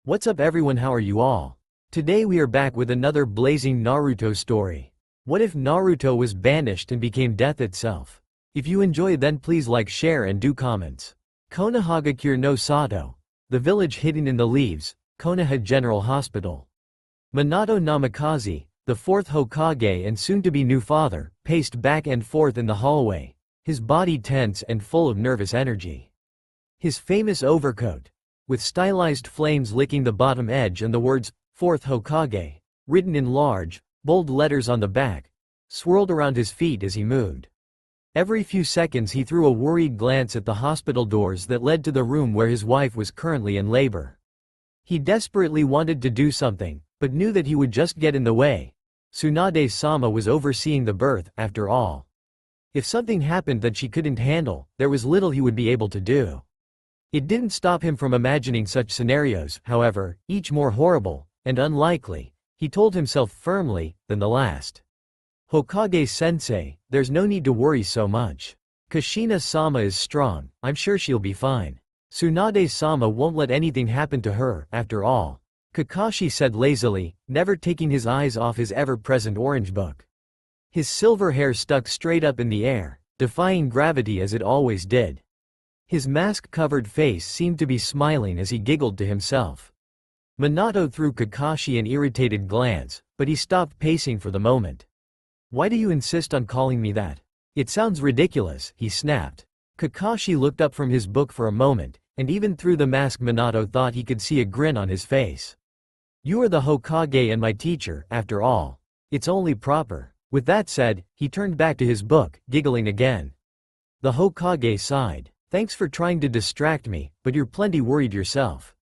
What's up everyone, how are you all? Today we are back with another blazing Naruto story. What if Naruto was banished and became death itself? If you enjoy then please like, share and do comments. Konohagakure no Sato. The village hidden in the leaves, Konoha General Hospital. Minato Namikaze, the fourth Hokage and soon-to-be new father, paced back and forth in the hallway, his body tense and full of nervous energy. His famous overcoat, with stylized flames licking the bottom edge and the words, "Fourth Hokage," written in large, bold letters on the back, swirled around his feet as he moved. Every few seconds he threw a worried glance at the hospital doors that led to the room where his wife was currently in labor. He desperately wanted to do something, but knew that he would just get in the way. Tsunade-sama was overseeing the birth, after all. If something happened that she couldn't handle, there was little he would be able to do. It didn't stop him from imagining such scenarios, however, each more horrible, and unlikely, he told himself firmly, than the last. Hokage-sensei, there's no need to worry so much. Kushina-sama is strong, I'm sure she'll be fine. Tsunade-sama won't let anything happen to her, after all. Kakashi said lazily, never taking his eyes off his ever-present orange book. His silver hair stuck straight up in the air, defying gravity as it always did. His mask-covered face seemed to be smiling as he giggled to himself. Minato threw Kakashi an irritated glance, but he stopped pacing for the moment. "Why do you insist on calling me that? It sounds ridiculous," he snapped. Kakashi looked up from his book for a moment, and even through the mask Minato thought he could see a grin on his face. "You are the Hokage and my teacher, after all. It's only proper." With that said, he turned back to his book, giggling again. The Hokage sighed. "Thanks for trying to distract me, but you're plenty worried yourself.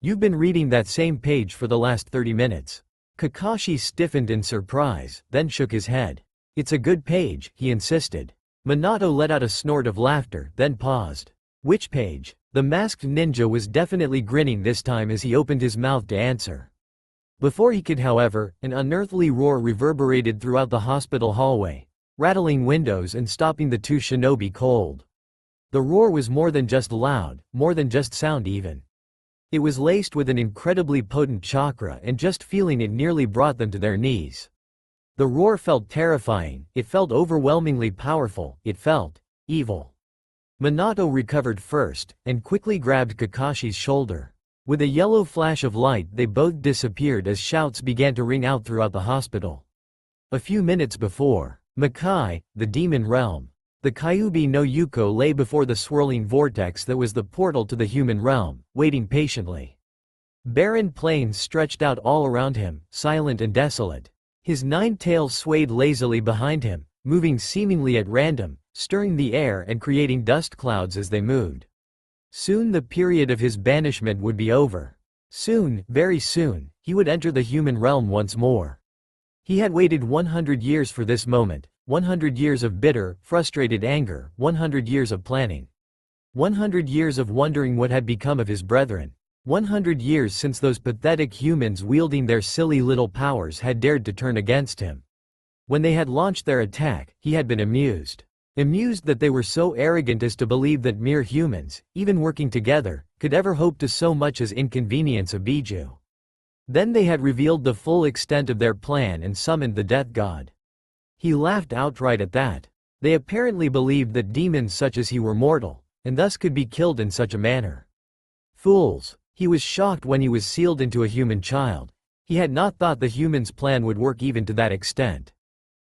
You've been reading that same page for the last 30 minutes. Kakashi stiffened in surprise, then shook his head. "It's a good page," he insisted. Minato let out a snort of laughter, then paused. "Which page?" The masked ninja was definitely grinning this time as he opened his mouth to answer. Before he could, however, an unearthly roar reverberated throughout the hospital hallway, rattling windows and stopping the two shinobi cold. The roar was more than just loud, more than just sound even. It was laced with an incredibly potent chakra, and just feeling it nearly brought them to their knees. The roar felt terrifying, it felt overwhelmingly powerful, it felt evil. Minato recovered first, and quickly grabbed Kakashi's shoulder. With a yellow flash of light they both disappeared as shouts began to ring out throughout the hospital. A few minutes before, Makai, the demon realm. The Kyuubi no Yuko lay before the swirling vortex that was the portal to the human realm, waiting patiently. Barren plains stretched out all around him, silent and desolate. His 9 tails swayed lazily behind him, moving seemingly at random, stirring the air and creating dust clouds as they moved. Soon the period of his banishment would be over. Soon, very soon, he would enter the human realm once more. He had waited 100 years for this moment, 100 years of bitter, frustrated anger, 100 years of planning. 100 years of wondering what had become of his brethren. 100 years since those pathetic humans wielding their silly little powers had dared to turn against him. When they had launched their attack, he had been amused. Amused that they were so arrogant as to believe that mere humans, even working together, could ever hope to so much as inconvenience a Biju. Then they had revealed the full extent of their plan and summoned the death god. He laughed outright at that. They apparently believed that demons such as he were mortal, and thus could be killed in such a manner. Fools! He was shocked when he was sealed into a human child. He had not thought the human's plan would work even to that extent.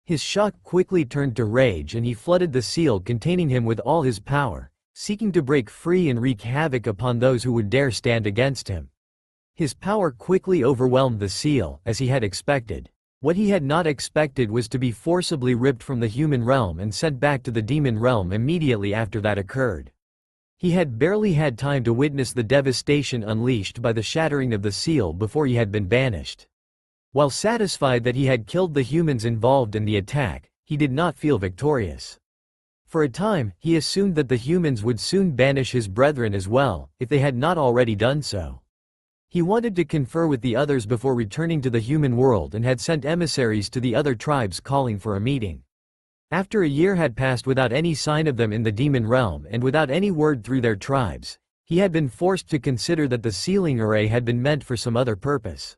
His shock quickly turned to rage and he flooded the seal containing him with all his power, seeking to break free and wreak havoc upon those who would dare stand against him. His power quickly overwhelmed the seal, as he had expected. What he had not expected was to be forcibly ripped from the human realm and sent back to the demon realm immediately after that occurred. He had barely had time to witness the devastation unleashed by the shattering of the seal before he had been banished. While satisfied that he had killed the humans involved in the attack, he did not feel victorious. For a time, he assumed that the humans would soon banish his brethren as well, if they had not already done so. He wanted to confer with the others before returning to the human world and had sent emissaries to the other tribes calling for a meeting. After a year had passed without any sign of them in the demon realm and without any word through their tribes, He had been forced to consider that the sealing array had been meant for some other purpose.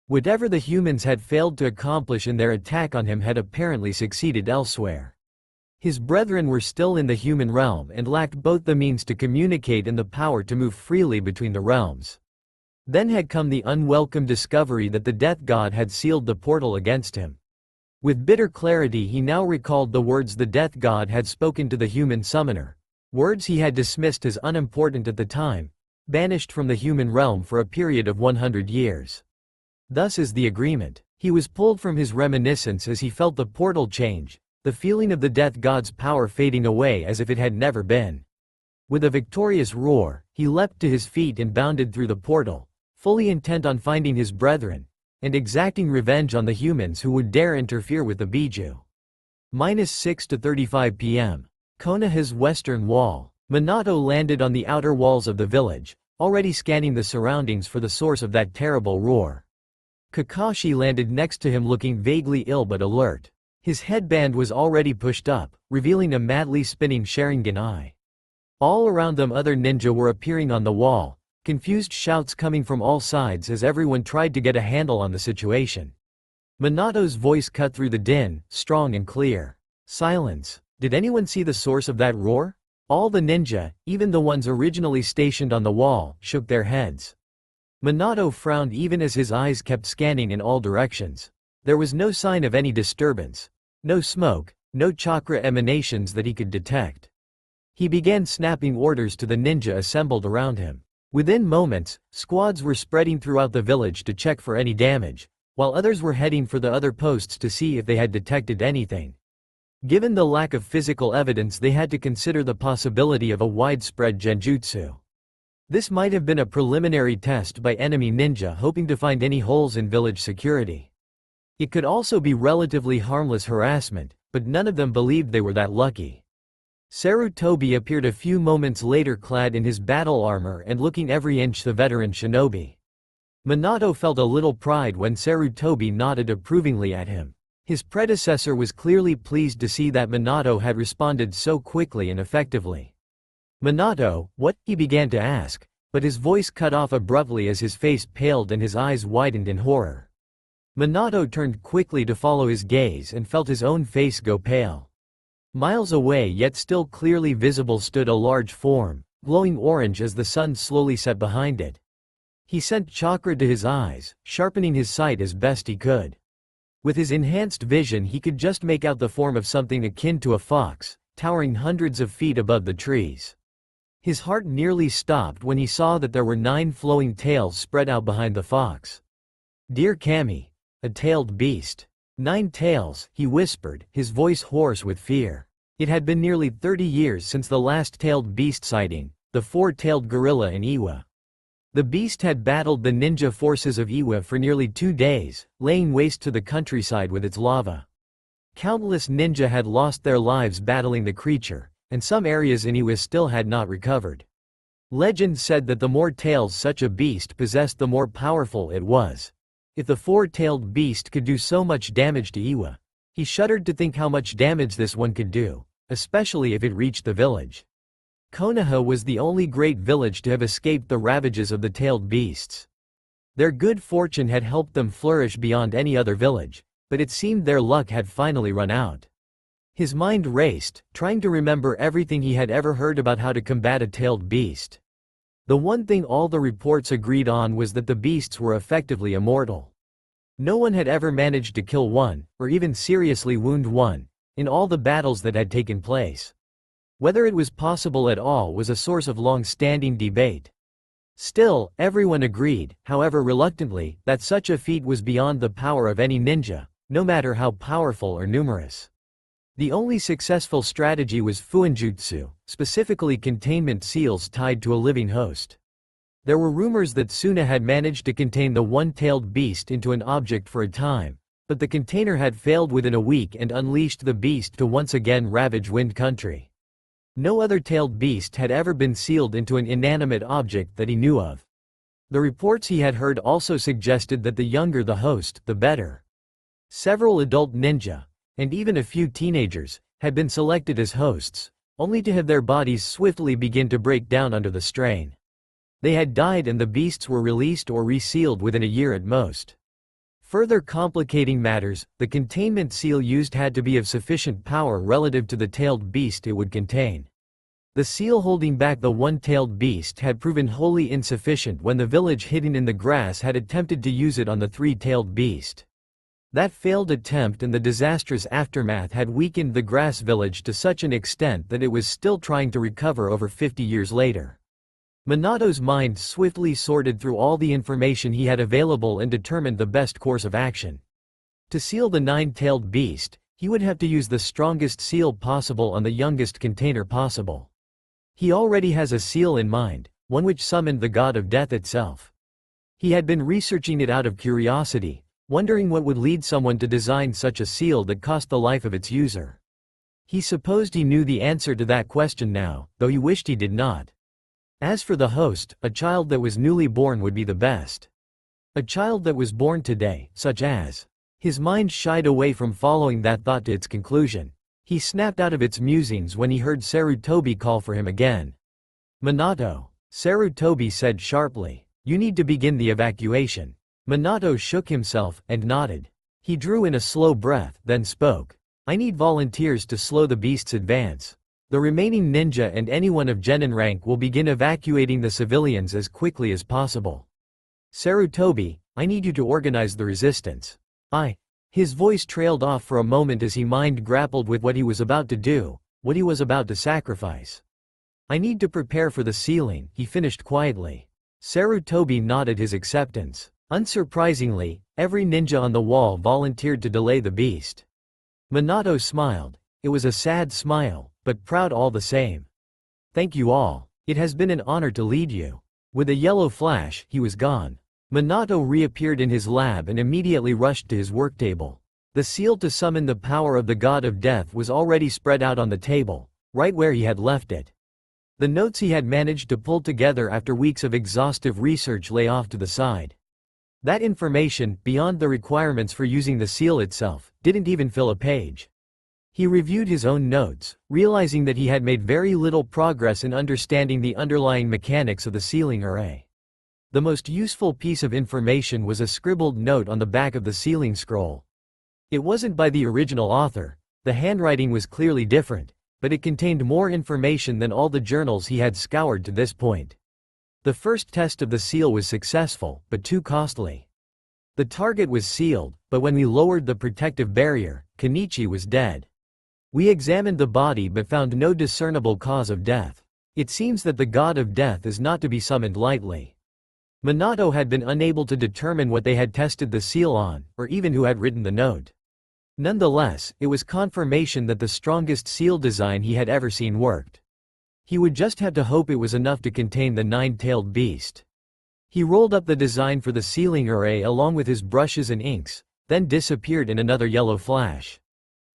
Whatever the humans had failed to accomplish in their attack on him had apparently succeeded elsewhere. His brethren were still in the human realm and lacked both the means to communicate and the power to move freely between the realms. Then had come the unwelcome discovery that the Death God had sealed the portal against him. With bitter clarity he now recalled the words the Death God had spoken to the human summoner, words he had dismissed as unimportant at the time, banished from the human realm for a period of 100 years. Thus is the agreement. He was pulled from his reminiscence as he felt the portal change, the feeling of the Death God's power fading away as if it had never been. With a victorious roar, he leapt to his feet and bounded through the portal, fully intent on finding his brethren, and exacting revenge on the humans who would dare interfere with the Biju. -6 to 35 p.m. Konoha's western wall. Minato landed on the outer walls of the village, already scanning the surroundings for the source of that terrible roar. Kakashi landed next to him looking vaguely ill but alert. His headband was already pushed up, revealing a madly spinning Sharingan eye. All around them other ninja were appearing on the wall, confused shouts coming from all sides as everyone tried to get a handle on the situation. Minato's voice cut through the din, strong and clear. Silence. Did anyone see the source of that roar? All the ninja, even the ones originally stationed on the wall, shook their heads. Minato frowned even as his eyes kept scanning in all directions. There was no sign of any disturbance. No smoke, no chakra emanations that he could detect. He began snapping orders to the ninja assembled around him. Within moments, squads were spreading throughout the village to check for any damage, while others were heading for the other posts to see if they had detected anything. Given the lack of physical evidence, they had to consider the possibility of a widespread genjutsu. This might have been a preliminary test by enemy ninja hoping to find any holes in village security. It could also be relatively harmless harassment, but none of them believed they were that lucky. Sarutobi appeared a few moments later clad in his battle armor and looking every inch the veteran shinobi. Minato felt a little pride when Sarutobi nodded approvingly at him. His predecessor was clearly pleased to see that Minato had responded so quickly and effectively. "Minato, what?" he began to ask, but his voice cut off abruptly as his face paled and his eyes widened in horror. Minato turned quickly to follow his gaze and felt his own face go pale. Miles away yet still clearly visible stood a large form, glowing orange as the sun slowly set behind it. He sent chakra to his eyes, sharpening his sight as best he could. With his enhanced vision he could just make out the form of something akin to a fox, towering hundreds of feet above the trees. His heart nearly stopped when he saw that there were 9 flowing tails spread out behind the fox. "Dear Kami, a tailed beast. 9 tails," he whispered, his voice hoarse with fear. It had been nearly 30 years since the last tailed beast sighting, the 4-tailed gorilla in Iwa. The beast had battled the ninja forces of Iwa for nearly 2 days, laying waste to the countryside with its lava. Countless ninja had lost their lives battling the creature, and some areas in Iwa still had not recovered. Legend said that the more tails such a beast possessed, the more powerful it was. If the 4-tailed beast could do so much damage to Iwa, he shuddered to think how much damage this one could do, especially if it reached the village. Konoha was the only great village to have escaped the ravages of the tailed beasts. Their good fortune had helped them flourish beyond any other village, but it seemed their luck had finally run out. His mind raced, trying to remember everything he had ever heard about how to combat a tailed beast. The one thing all the reports agreed on was that the beasts were effectively immortal. No one had ever managed to kill one, or even seriously wound one, in all the battles that had taken place. Whether it was possible at all was a source of long-standing debate. Still, everyone agreed, however reluctantly, that such a feat was beyond the power of any ninja, no matter how powerful or numerous. The only successful strategy was fuinjutsu, specifically containment seals tied to a living host. There were rumors that Suna had managed to contain the 1-tailed beast into an object for a time, but the container had failed within a week and unleashed the beast to once again ravage Wind Country. No other tailed beast had ever been sealed into an inanimate object that he knew of. The reports he had heard also suggested that the younger the host, the better. Several adult ninja, and even a few teenagers, had been selected as hosts, only to have their bodies swiftly begin to break down under the strain. They had died and the beasts were released or resealed within a year at most. Further complicating matters, the containment seal used had to be of sufficient power relative to the tailed beast it would contain. The seal holding back the one-tailed beast had proven wholly insufficient when the village hidden in the grass had attempted to use it on the three-tailed beast. That failed attempt and the disastrous aftermath had weakened the grass village to such an extent that it was still trying to recover over 50 years later. Minato's mind swiftly sorted through all the information he had available and determined the best course of action. To seal the nine-tailed beast, he would have to use the strongest seal possible on the youngest container possible. He already has a seal in mind, one which summoned the god of death itself. He had been researching it out of curiosity, wondering what would lead someone to design such a seal that cost the life of its user. He supposed he knew the answer to that question now, though he wished he did not. As for the host, a child that was newly born would be the best. A child that was born today, such as. His mind shied away from following that thought to its conclusion. He snapped out of its musings when he heard Sarutobi call for him again. Minato. Sarutobi said sharply. You need to begin the evacuation. Minato shook himself, and nodded. He drew in a slow breath, then spoke. I need volunteers to slow the beast's advance. The remaining ninja and anyone of genin rank will begin evacuating the civilians as quickly as possible. Sarutobi, I need you to organize the resistance. His voice trailed off for a moment as he mind grappled with what he was about to do, what he was about to sacrifice. I need to prepare for the sealing, he finished quietly. Sarutobi nodded his acceptance. Unsurprisingly, every ninja on the wall volunteered to delay the beast. Minato smiled. It was a sad smile, but proud all the same. Thank you all. It has been an honor to lead you. With a yellow flash, he was gone. Minato reappeared in his lab and immediately rushed to his work table. The seal to summon the power of the god of death was already spread out on the table, right where he had left it. The notes he had managed to pull together after weeks of exhaustive research lay off to the side. That information, beyond the requirements for using the seal itself, didn't even fill a page. He reviewed his own notes, realizing that he had made very little progress in understanding the underlying mechanics of the sealing array. The most useful piece of information was a scribbled note on the back of the sealing scroll. It wasn't by the original author, the handwriting was clearly different, but it contained more information than all the journals he had scoured to this point. The first test of the seal was successful, but too costly. The target was sealed, but when we lowered the protective barrier, Kenichi was dead. We examined the body but found no discernible cause of death. It seems that the god of death is not to be summoned lightly. Minato had been unable to determine what they had tested the seal on, or even who had written the note. Nonetheless, it was confirmation that the strongest seal design he had ever seen worked. He would just have to hope it was enough to contain the nine-tailed beast. He rolled up the design for the sealing array along with his brushes and inks, then disappeared in another yellow flash.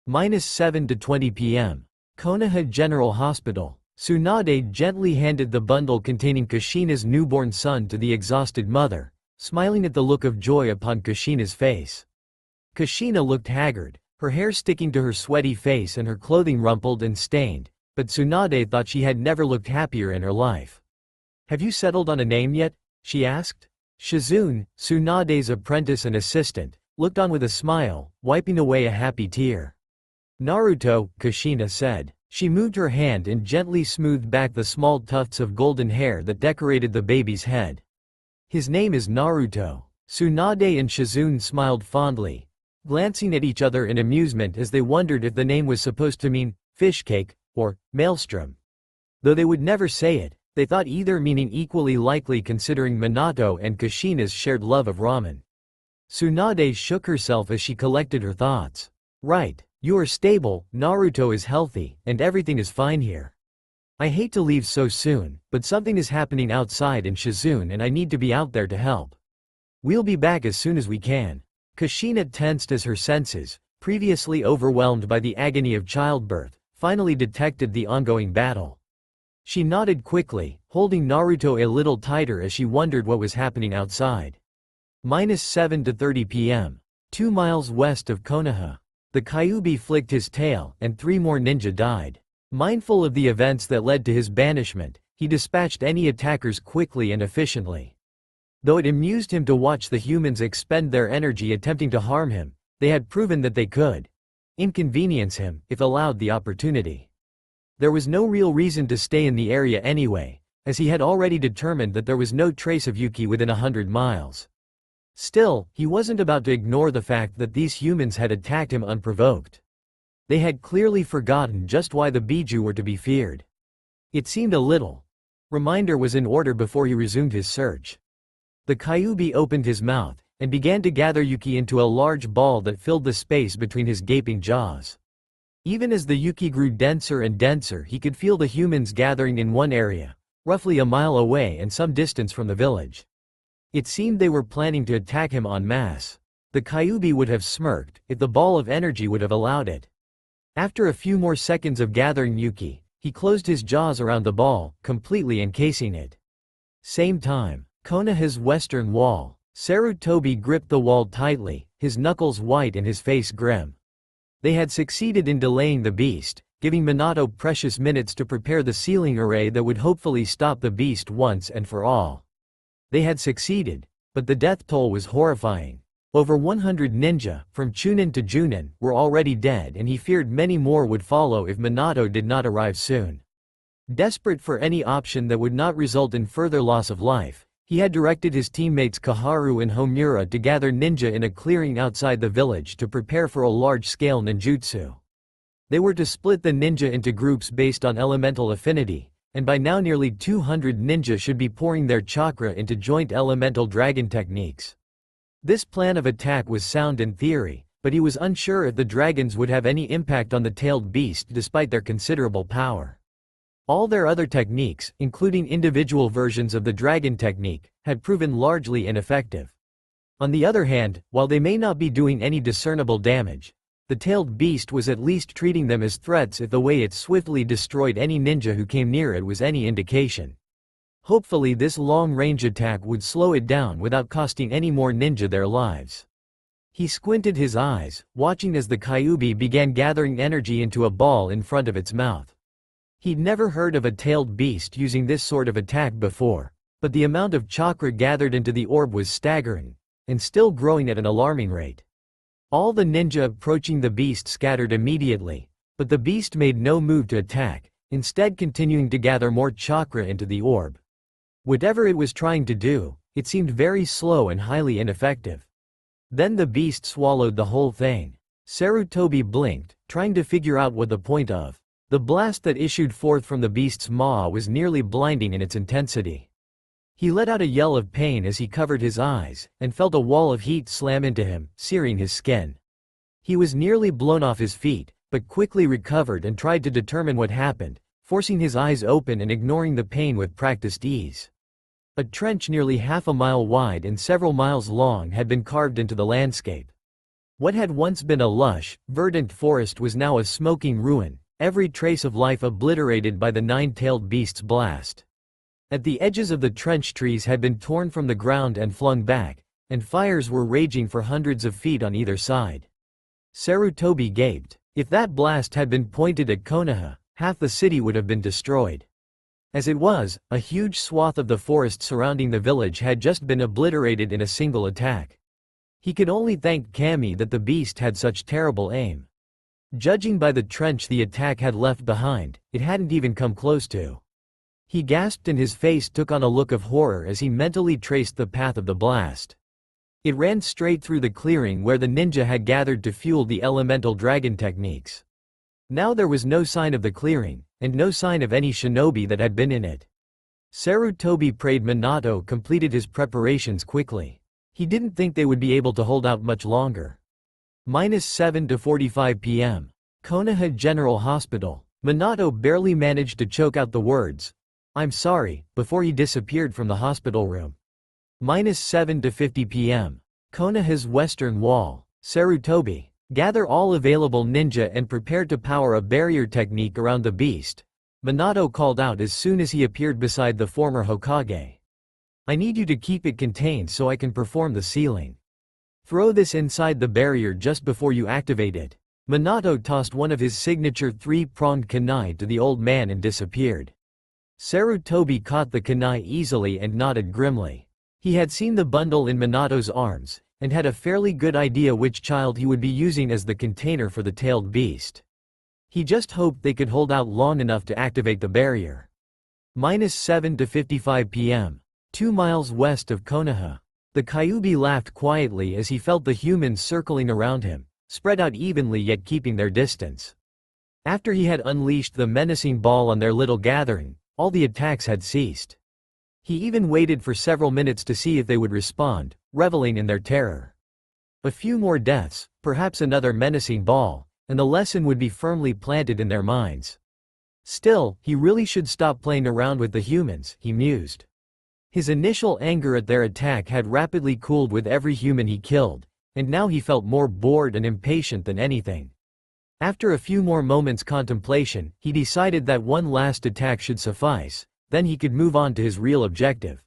-7 to 20 p.m. Konoha General Hospital. Tsunade gently handed the bundle containing Kushina's newborn son to the exhausted mother, smiling at the look of joy upon Kushina's face. Kushina looked haggard, her hair sticking to her sweaty face and her clothing rumpled and stained, but Tsunade thought she had never looked happier in her life. Have you settled on a name yet? She asked. Shizune, Tsunade's apprentice and assistant, looked on with a smile, wiping away a happy tear. Naruto, Kushina said. She moved her hand and gently smoothed back the small tufts of golden hair that decorated the baby's head. His name is Naruto. Tsunade and Shizune smiled fondly, glancing at each other in amusement as they wondered if the name was supposed to mean fish cake or maelstrom. Though they would never say it, they thought either meaning equally likely considering Minato and Kushina's shared love of ramen. Tsunade shook herself as she collected her thoughts. Right. You are stable, Naruto is healthy, and everything is fine here. I hate to leave so soon, but something is happening outside in Shizune and I need to be out there to help. We'll be back as soon as we can. Kushina tensed as her senses, previously overwhelmed by the agony of childbirth, finally detected the ongoing battle. She nodded quickly, holding Naruto a little tighter as she wondered what was happening outside. -7 to 30 p.m. 2 miles west of Konoha. The Kyuubi flicked his tail, and 3 more ninja died. Mindful of the events that led to his banishment, he dispatched any attackers quickly and efficiently. Though it amused him to watch the humans expend their energy attempting to harm him, they had proven that they could inconvenience him if allowed the opportunity. There was no real reason to stay in the area anyway, as he had already determined that there was no trace of Yuki within 100 miles. Still, he wasn't about to ignore the fact that these humans had attacked him unprovoked. They had clearly forgotten just why the Biju were to be feared. It seemed a little reminder was in order before he resumed his search. The Kyuubi opened his mouth, and began to gather Yuki into a large ball that filled the space between his gaping jaws. Even as the Yuki grew denser and denser, he could feel the humans gathering in one area, roughly a mile away and some distance from the village. It seemed they were planning to attack him en masse. The Kyuubi would have smirked if the ball of energy would have allowed it. After a few more seconds of gathering Yuki, he closed his jaws around the ball, completely encasing it. Same time, Konoha's western wall. Sarutobi gripped the wall tightly, his knuckles white and his face grim. They had succeeded in delaying the beast, giving Minato precious minutes to prepare the sealing array that would hopefully stop the beast once and for all. They had succeeded, but the death toll was horrifying. Over 100 ninja, from Chunin to Junin, were already dead, and he feared many more would follow if Minato did not arrive soon. Desperate for any option that would not result in further loss of life, he had directed his teammates Kaharu and Homura to gather ninja in a clearing outside the village to prepare for a large-scale ninjutsu. They were to split the ninja into groups based on elemental affinity, and by now nearly 200 ninja should be pouring their chakra into joint elemental dragon techniques. This plan of attack was sound in theory, but he was unsure if the dragons would have any impact on the tailed beast despite their considerable power. All their other techniques, including individual versions of the dragon technique, had proven largely ineffective. On the other hand, while they may not be doing any discernible damage, the tailed beast was at least treating them as threats if the way it swiftly destroyed any ninja who came near it was any indication. Hopefully this long-range attack would slow it down without costing any more ninja their lives. He squinted his eyes, watching as the Kyuubi began gathering energy into a ball in front of its mouth. He'd never heard of a tailed beast using this sort of attack before, but the amount of chakra gathered into the orb was staggering, and still growing at an alarming rate. All the ninja approaching the beast scattered immediately, but the beast made no move to attack, instead continuing to gather more chakra into the orb. Whatever it was trying to do, it seemed very slow and highly ineffective. Then the beast swallowed the whole thing. Sarutobi blinked, trying to figure out what the point of the blast that issued forth from the beast's maw was nearly blinding in its intensity. He let out a yell of pain as he covered his eyes, and felt a wall of heat slam into him, searing his skin. He was nearly blown off his feet, but quickly recovered and tried to determine what happened, forcing his eyes open and ignoring the pain with practiced ease. A trench nearly half a mile wide and several miles long had been carved into the landscape. What had once been a lush, verdant forest was now a smoking ruin, every trace of life obliterated by the nine-tailed beast's blast. At the edges of the trench trees had been torn from the ground and flung back, and fires were raging for hundreds of feet on either side. Sarutobi gaped. If that blast had been pointed at Konoha, half the city would have been destroyed. As it was, a huge swath of the forest surrounding the village had just been obliterated in a single attack. He could only thank Kami that the beast had such terrible aim. Judging by the trench the attack had left behind, it hadn't even come close to. He gasped and his face took on a look of horror as he mentally traced the path of the blast. It ran straight through the clearing where the ninja had gathered to fuel the elemental dragon techniques. Now there was no sign of the clearing, and no sign of any shinobi that had been in it. Sarutobi prayed Minato completed his preparations quickly. He didn't think they would be able to hold out much longer. -7 to 45 p.m. Konoha General Hospital. Minato barely managed to choke out the words, "I'm sorry," before he disappeared from the hospital room. -7 to 50 p.m. Konoha's western wall. Sarutobi. Gather all available ninja and prepare to power a barrier technique around the beast, Minato called out as soon as he appeared beside the former Hokage. I need you to keep it contained so I can perform the sealing. Throw this inside the barrier just before you activate it. Minato tossed one of his signature three-pronged kunai to the old man and disappeared. Sarutobi caught the kunai easily and nodded grimly. He had seen the bundle in Minato's arms, and had a fairly good idea which child he would be using as the container for the tailed beast. He just hoped they could hold out long enough to activate the barrier. -7 to 55 p.m. 2 miles west of Konoha. The Kyuubi laughed quietly as he felt the humans circling around him, spread out evenly yet keeping their distance. After he had unleashed the menacing ball on their little gathering, all the attacks had ceased. He even waited for several minutes to see if they would respond, reveling in their terror. A few more deaths, perhaps another menacing ball, and the lesson would be firmly planted in their minds. Still, he really should stop playing around with the humans, he mused. His initial anger at their attack had rapidly cooled with every human he killed, and now he felt more bored and impatient than anything. After a few more moments' contemplation, he decided that one last attack should suffice, then he could move on to his real objective.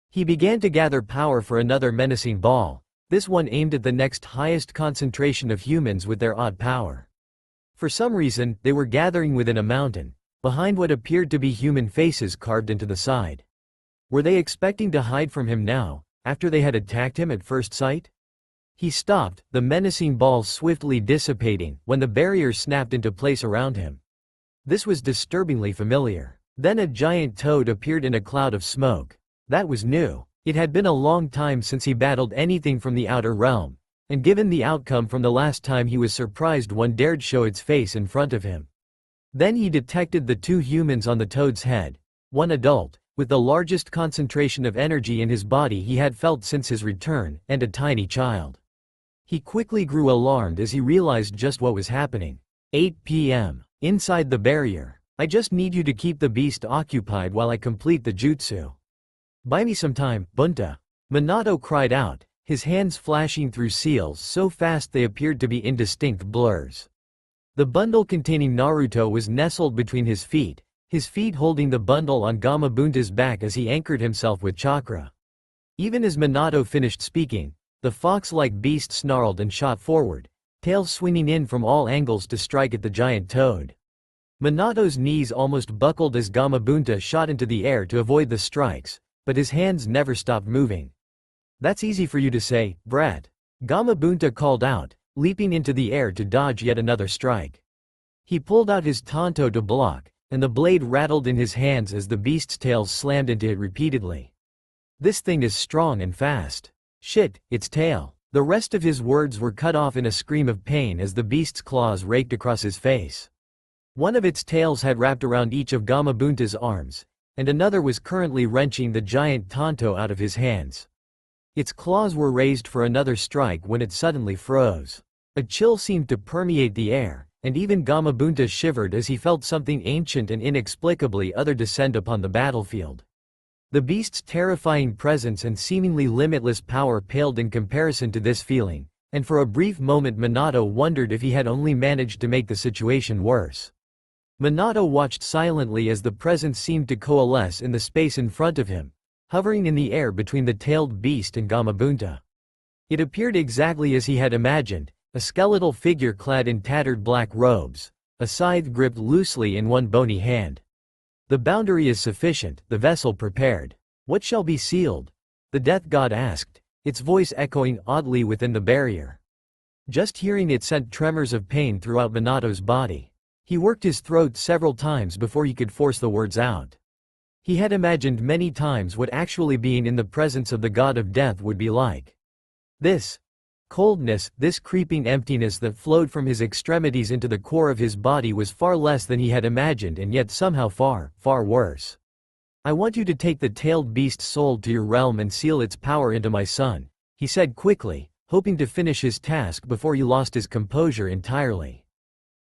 He began to gather power for another menacing ball, this one aimed at the next highest concentration of humans with their odd power. For some reason, they were gathering within a mountain, behind what appeared to be human faces carved into the side. Were they expecting to hide from him now, after they had attacked him at first sight? He stopped, the menacing ball swiftly dissipating, when the barrier snapped into place around him. This was disturbingly familiar. Then a giant toad appeared in a cloud of smoke. That was new. It had been a long time since he battled anything from the outer realm, and given the outcome from the last time he was surprised one dared show its face in front of him. Then he detected the two humans on the toad's head, one adult, with the largest concentration of energy in his body he had felt since his return, and a tiny child. He quickly grew alarmed as he realized just what was happening. 8 p.m. Inside the barrier. I just need you to keep the beast occupied while I complete the jutsu. Buy me some time, Bunta. Minato cried out, his hands flashing through seals so fast they appeared to be indistinct blurs. The bundle containing Naruto was nestled between his feet holding the bundle on Gamabunta's back as he anchored himself with chakra. Even as Minato finished speaking, the fox-like beast snarled and shot forward, tail swinging in from all angles to strike at the giant toad. Minato's knees almost buckled as Gamabunta shot into the air to avoid the strikes, but his hands never stopped moving. That's easy for you to say, brat. Gamabunta called out, leaping into the air to dodge yet another strike. He pulled out his tanto to block, and the blade rattled in his hands as the beast's tail slammed into it repeatedly. This thing is strong and fast. Shit, its tail. The rest of his words were cut off in a scream of pain as the beast's claws raked across his face. One of its tails had wrapped around each of Gamabunta's arms, and another was currently wrenching the giant tanto out of his hands. Its claws were raised for another strike when it suddenly froze. A chill seemed to permeate the air, and even Gamabunta shivered as he felt something ancient and inexplicably other descend upon the battlefield. The beast's terrifying presence and seemingly limitless power paled in comparison to this feeling, and for a brief moment Minato wondered if he had only managed to make the situation worse. Minato watched silently as the presence seemed to coalesce in the space in front of him, hovering in the air between the tailed beast and Gamabunta. It appeared exactly as he had imagined, a skeletal figure clad in tattered black robes, a scythe gripped loosely in one bony hand. The boundary is sufficient, the vessel prepared. What shall be sealed? The death god asked, its voice echoing oddly within the barrier. Just hearing it sent tremors of pain throughout Minato's body. He worked his throat several times before he could force the words out. He had imagined many times what actually being in the presence of the god of death would be like. This coldness, this creeping emptiness that flowed from his extremities into the core of his body was far less than he had imagined and yet somehow far, far worse. I want you to take the tailed beast's soul to your realm and seal its power into my son, he said quickly, hoping to finish his task before he lost his composure entirely.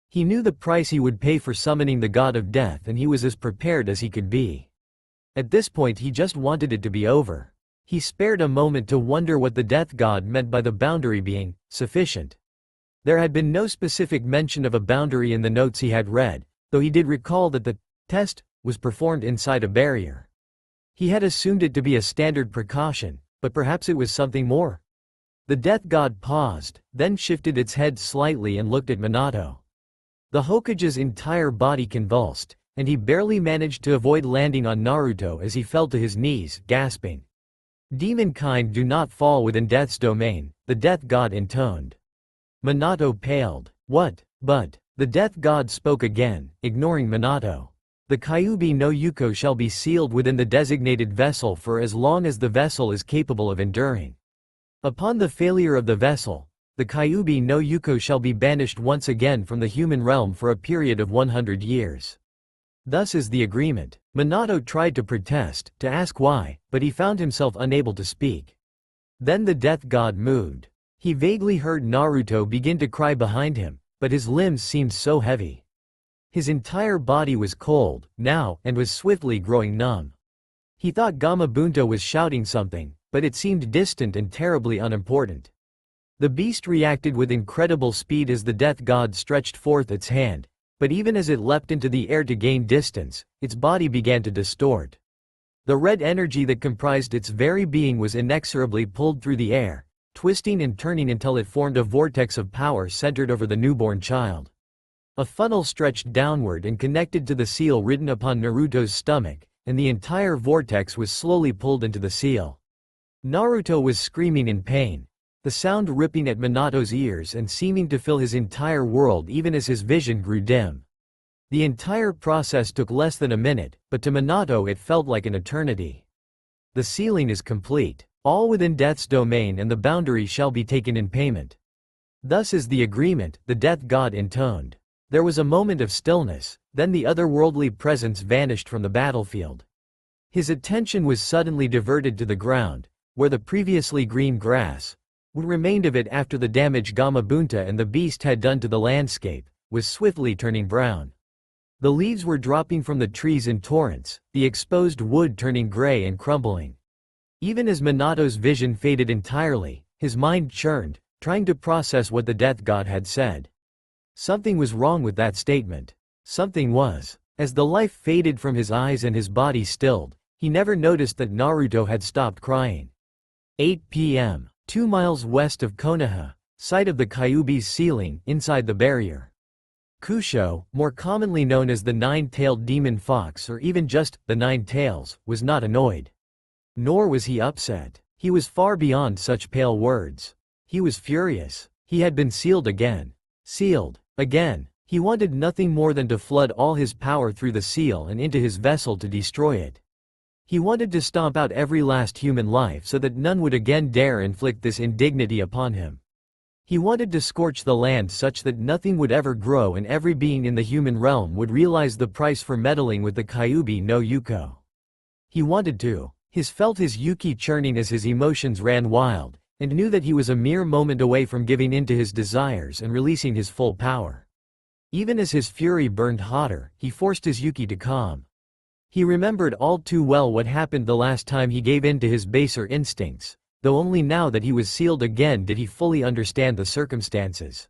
He knew the price he would pay for summoning the god of death and he was as prepared as he could be. At this point he just wanted it to be over. He spared a moment to wonder what the death god meant by the boundary being sufficient. There had been no specific mention of a boundary in the notes he had read, though he did recall that the test was performed inside a barrier. He had assumed it to be a standard precaution, but perhaps it was something more. The death god paused, then shifted its head slightly and looked at Minato. The Hokage's entire body convulsed, and he barely managed to avoid landing on Naruto as he fell to his knees, gasping. Demon kind do not fall within death's domain, the death god intoned. Minato paled. What? But the death god spoke again, ignoring Minato. The Kyuubi no Yuko shall be sealed within the designated vessel for as long as the vessel is capable of enduring. Upon the failure of the vessel, the Kyuubi no Yuko shall be banished once again from the human realm for a period of 100 years. Thus is the agreement. Minato tried to protest, to ask why, but he found himself unable to speak. Then the death god moved. He vaguely heard Naruto begin to cry behind him, but his limbs seemed so heavy. His entire body was cold, now, and was swiftly growing numb. He thought Gamabunta was shouting something, but it seemed distant and terribly unimportant. The beast reacted with incredible speed as the death god stretched forth its hand, but even as it leapt into the air to gain distance, its body began to distort. The red energy that comprised its very being was inexorably pulled through the air, twisting and turning until it formed a vortex of power centered over the newborn child. A funnel stretched downward and connected to the seal written upon Naruto's stomach, and the entire vortex was slowly pulled into the seal. Naruto was screaming in pain, the sound ripping at Minato's ears and seeming to fill his entire world even as his vision grew dim. The entire process took less than a minute, but to Minato it felt like an eternity. The sealing is complete. All within death's domain and the boundary shall be taken in payment. Thus is the agreement, the death god intoned. There was a moment of stillness, then the otherworldly presence vanished from the battlefield. His attention was suddenly diverted to the ground, where the previously green grass, what remained of it after the damage Gamabunta and the beast had done to the landscape, was swiftly turning brown. The leaves were dropping from the trees in torrents, the exposed wood turning gray and crumbling. Even as Minato's vision faded entirely, his mind churned, trying to process what the death god had said. Something was wrong with that statement. Something was. As the life faded from his eyes and his body stilled, he never noticed that Naruto had stopped crying. 8 p.m. 2 miles west of Konoha, site of the Kyuubi's sealing, inside the barrier. Kusho, more commonly known as the nine-tailed demon fox or even just the Nine Tails, was not annoyed. Nor was he upset. He was far beyond such pale words. He was furious. He had been sealed again. Sealed. Again. He wanted nothing more than to flood all his power through the seal and into his vessel to destroy it. He wanted to stomp out every last human life so that none would again dare inflict this indignity upon him. He wanted to scorch the land such that nothing would ever grow and every being in the human realm would realize the price for meddling with the Kyuubi no Yuko. He wanted to. He felt his Yuki churning as his emotions ran wild, and knew that he was a mere moment away from giving in to his desires and releasing his full power. Even as his fury burned hotter, he forced his Yuki to calm. He remembered all too well what happened the last time he gave in to his baser instincts, though only now that he was sealed again did he fully understand the circumstances.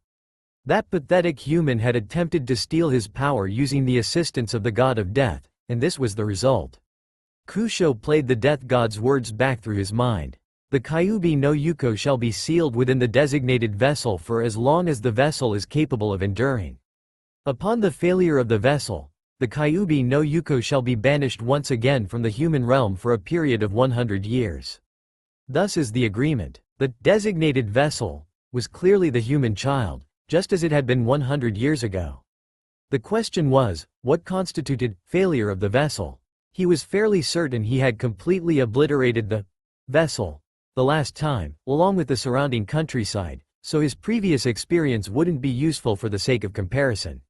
That pathetic human had attempted to steal his power using the assistance of the god of death, and this was the result. Kusho played the death god's words back through his mind. The Kyuubi no Yuko shall be sealed within the designated vessel for as long as the vessel is capable of enduring. Upon the failure of the vessel, the Kyuubi no Yuko shall be banished once again from the human realm for a period of 100 years. Thus is the agreement. The designated vessel was clearly the human child, just as it had been 100 years ago. The question was, what constituted failure of the vessel? He was fairly certain he had completely obliterated the vessel the last time, along with the surrounding countryside, so his previous experience wouldn't be useful for the sake of comparison.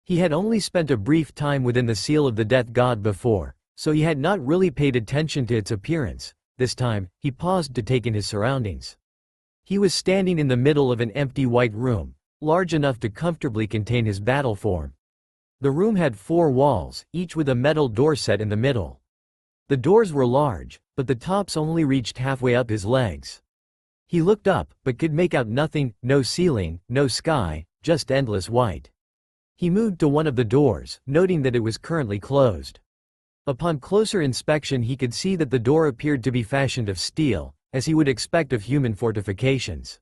He had only spent a brief time within the seal of the death god before, so he had not really paid attention to its appearance. This time, he paused to take in his surroundings. He was standing in the middle of an empty white room, large enough to comfortably contain his battle form. The room had 4 walls, each with a metal door set in the middle. The doors were large, but the tops only reached halfway up his legs. He looked up, but could make out nothing, no ceiling, no sky, just endless white. He moved to one of the doors, noting that it was currently closed. Upon closer inspection he could see that the door appeared to be fashioned of steel, as he would expect of human fortifications.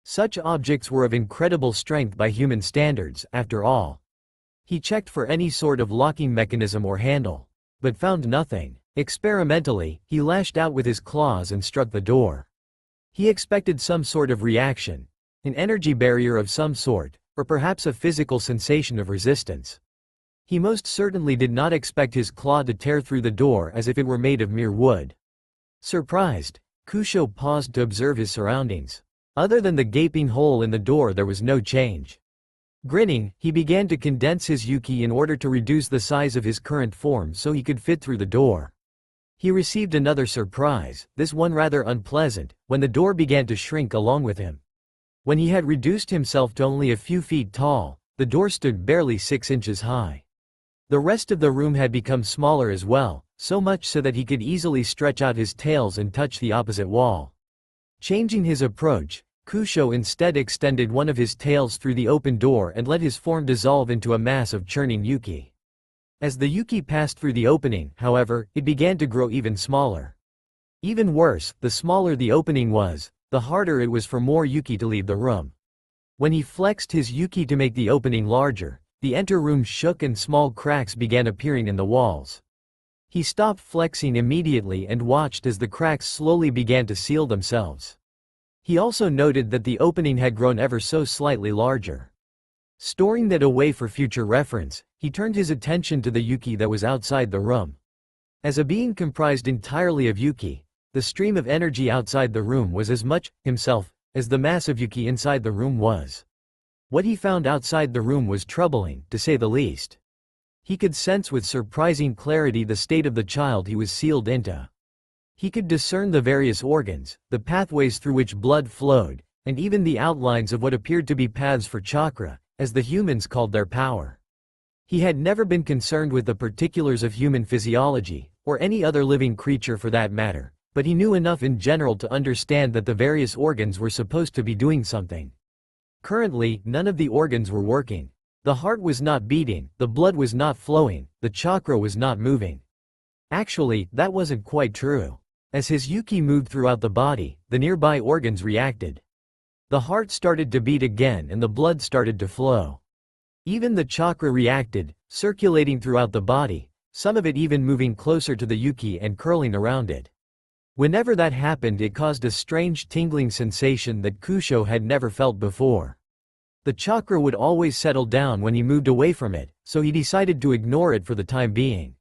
Such objects were of incredible strength by human standards, after all. He checked for any sort of locking mechanism or handle, but found nothing. Experimentally, he lashed out with his claws and struck the door. He expected some sort of reaction, an energy barrier of some sort, or perhaps a physical sensation of resistance. He most certainly did not expect his claw to tear through the door as if it were made of mere wood. Surprised, Kusho paused to observe his surroundings. Other than the gaping hole in the door, there was no change. Grinning, he began to condense his Yuki in order to reduce the size of his current form so he could fit through the door. He received another surprise, this one rather unpleasant, when the door began to shrink along with him. When he had reduced himself to only a few feet tall, the door stood barely 6 inches high. The rest of the room had become smaller as well, so much so that he could easily stretch out his tails and touch the opposite wall. Changing his approach, Kusho instead extended one of his tails through the open door and let his form dissolve into a mass of churning Yuki. As the Yuki passed through the opening, however, it began to grow even smaller. Even worse, the smaller the opening was, the harder it was for more Yuki to leave the room. When he flexed his Yuki to make the opening larger, the enter room shook and small cracks began appearing in the walls. He stopped flexing immediately and watched as the cracks slowly began to seal themselves. He also noted that the opening had grown ever so slightly larger. Storing that away for future reference, he turned his attention to the Yuki that was outside the room. As a being comprised entirely of Yuki, the stream of energy outside the room was as much himself as the mass of Yuki inside the room was. What he found outside the room was troubling, to say the least. He could sense with surprising clarity the state of the child he was sealed into. He could discern the various organs, the pathways through which blood flowed, and even the outlines of what appeared to be paths for chakra, as the humans called their power. He had never been concerned with the particulars of human physiology, or any other living creature for that matter, but he knew enough in general to understand that the various organs were supposed to be doing something. Currently, none of the organs were working. The heart was not beating, the blood was not flowing, the chakra was not moving. Actually, that wasn't quite true. As his Yuki moved throughout the body, the nearby organs reacted. The heart started to beat again and the blood started to flow. Even the chakra reacted, circulating throughout the body, some of it even moving closer to the Yuki and curling around it. Whenever that happened, it caused a strange tingling sensation that Kusho had never felt before. The chakra would always settle down when he moved away from it, so he decided to ignore it for the time being.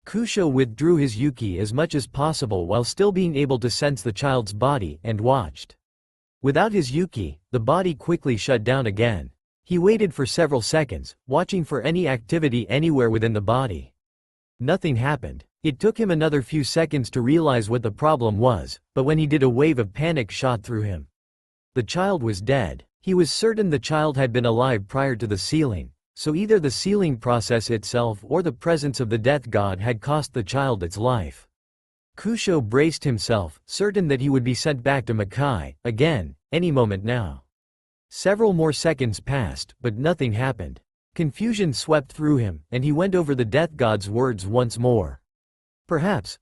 Kusho withdrew his Yuki as much as possible while still being able to sense the child's body, and watched. Without his Yuki, the body quickly shut down again. He waited for several seconds, watching for any activity anywhere within the body. Nothing happened. It took him another few seconds to realize what the problem was, but when he did, a wave of panic shot through him. The child was dead. He was certain the child had been alive prior to the sealing, so either the sealing process itself or the presence of the death god had cost the child its life. Kusho braced himself, certain that he would be sent back to Makai, again, any moment now. Several more seconds passed, but nothing happened. Confusion swept through him, and he went over the death god's words once more. Perhaps,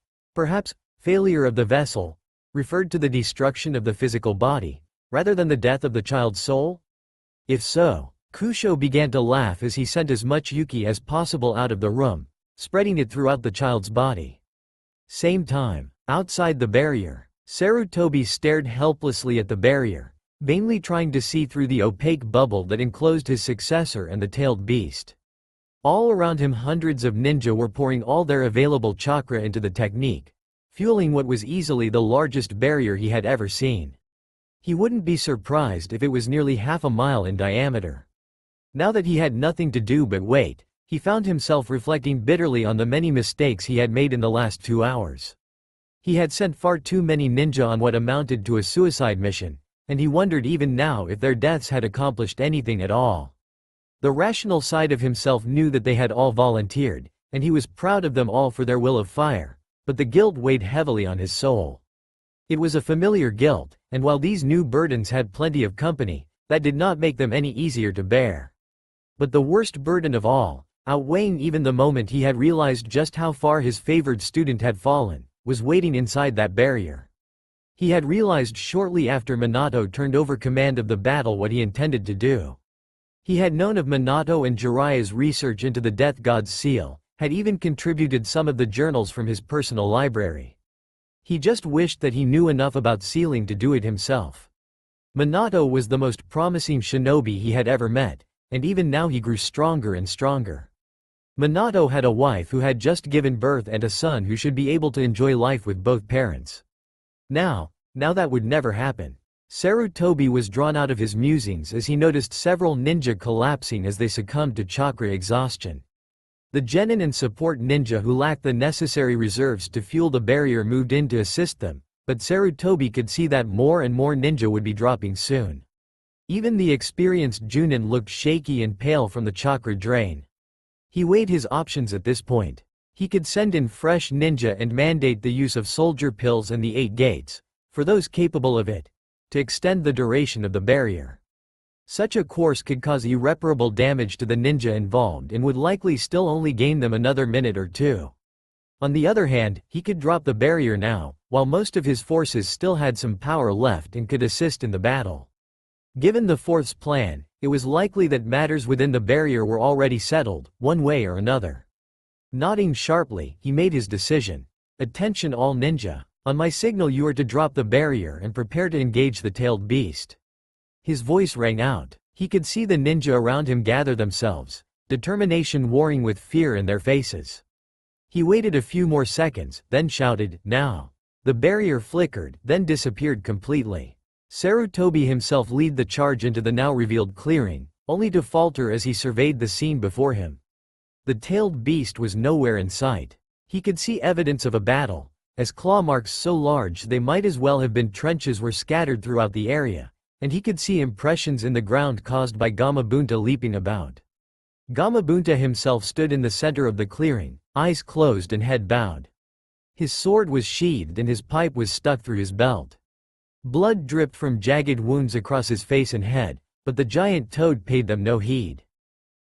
failure of the vessel referred to the destruction of the physical body, rather than the death of the child's soul? If so, Kusho began to laugh as he sent as much Yuki as possible out of the room, spreading it throughout the child's body. Same time, outside the barrier, Sarutobi stared helplessly at the barrier, vainly trying to see through the opaque bubble that enclosed his successor and the tailed beast. All around him, hundreds of ninja were pouring all their available chakra into the technique, fueling what was easily the largest barrier he had ever seen. He wouldn't be surprised if it was nearly half a mile in diameter. Now that he had nothing to do but wait, he found himself reflecting bitterly on the many mistakes he had made in the last 2 hours. He had sent far too many ninja on what amounted to a suicide mission, and he wondered even now if their deaths had accomplished anything at all. The rational side of himself knew that they had all volunteered, and he was proud of them all for their will of fire, but the guilt weighed heavily on his soul. It was a familiar guilt, and while these new burdens had plenty of company, that did not make them any easier to bear. But the worst burden of all, outweighing even the moment he had realized just how far his favored student had fallen, was waiting inside that barrier. He had realized shortly after Minato turned over command of the battle what he intended to do. He had known of Minato and Jiraiya's research into the Death God's seal, had even contributed some of the journals from his personal library. He just wished that he knew enough about sealing to do it himself. Minato was the most promising shinobi he had ever met, and even now he grew stronger and stronger. Minato had a wife who had just given birth and a son who should be able to enjoy life with both parents. Now that would never happen. Sarutobi was drawn out of his musings as he noticed several ninja collapsing as they succumbed to chakra exhaustion. The genin and support ninja who lacked the necessary reserves to fuel the barrier moved in to assist them, but Sarutobi could see that more and more ninja would be dropping soon. Even the experienced Junin looked shaky and pale from the chakra drain. He weighed his options at this point. He could send in fresh ninja and mandate the use of soldier pills and the 8 gates, for those capable of it, to extend the duration of the barrier. Such a course could cause irreparable damage to the ninja involved and would likely still only gain them another minute or two. On the other hand, he could drop the barrier now, while most of his forces still had some power left and could assist in the battle. Given the Fourth's plan, it was likely that matters within the barrier were already settled, one way or another. Nodding sharply, he made his decision. Attention all ninja. On my signal you are to drop the barrier and prepare to engage the tailed beast. His voice rang out. He could see the ninja around him gather themselves, determination warring with fear in their faces. He waited a few more seconds, then shouted, now. The barrier flickered, then disappeared completely. Sarutobi himself led the charge into the now revealed clearing, only to falter as he surveyed the scene before him. The tailed beast was nowhere in sight. He could see evidence of a battle, as claw marks so large they might as well have been trenches were scattered throughout the area, and he could see impressions in the ground caused by Gamabunta leaping about. Gamabunta himself stood in the center of the clearing, eyes closed and head bowed. His sword was sheathed and his pipe was stuck through his belt. Blood dripped from jagged wounds across his face and head, but the giant toad paid them no heed.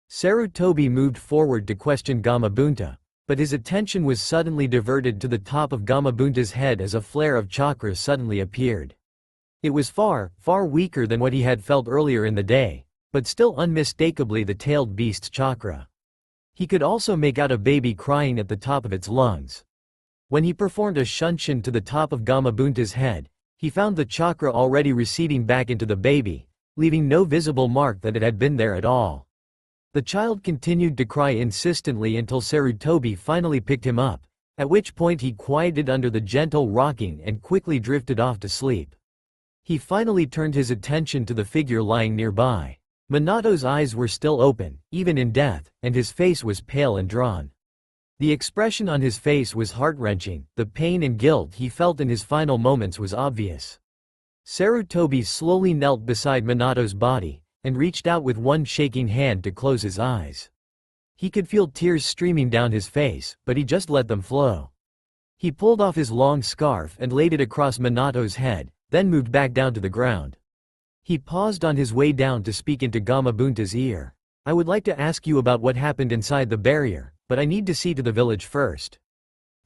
Sarutobi moved forward to question Gamabunta, but his attention was suddenly diverted to the top of Gamabunta's head as a flare of chakra suddenly appeared. It was far weaker than what he had felt earlier in the day, but still unmistakably the tailed beast's chakra. He could also make out a baby crying at the top of its lungs. When he performed a shunshin to the top of Gamabunta's head, he found the chakra already receding back into the baby, leaving no visible mark that it had been there at all. The child continued to cry insistently until Sarutobi finally picked him up, at which point he quieted under the gentle rocking and quickly drifted off to sleep. He finally turned his attention to the figure lying nearby. Minato's eyes were still open, even in death, and his face was pale and drawn. The expression on his face was heart-wrenching, the pain and guilt he felt in his final moments was obvious. Sarutobi slowly knelt beside Minato's body, and reached out with one shaking hand to close his eyes. He could feel tears streaming down his face, but he just let them flow. He pulled off his long scarf and laid it across Minato's head, then moved back down to the ground. He paused on his way down to speak into Gamabunta's ear. I would like to ask you about what happened inside the barrier, but I need to see to the village first.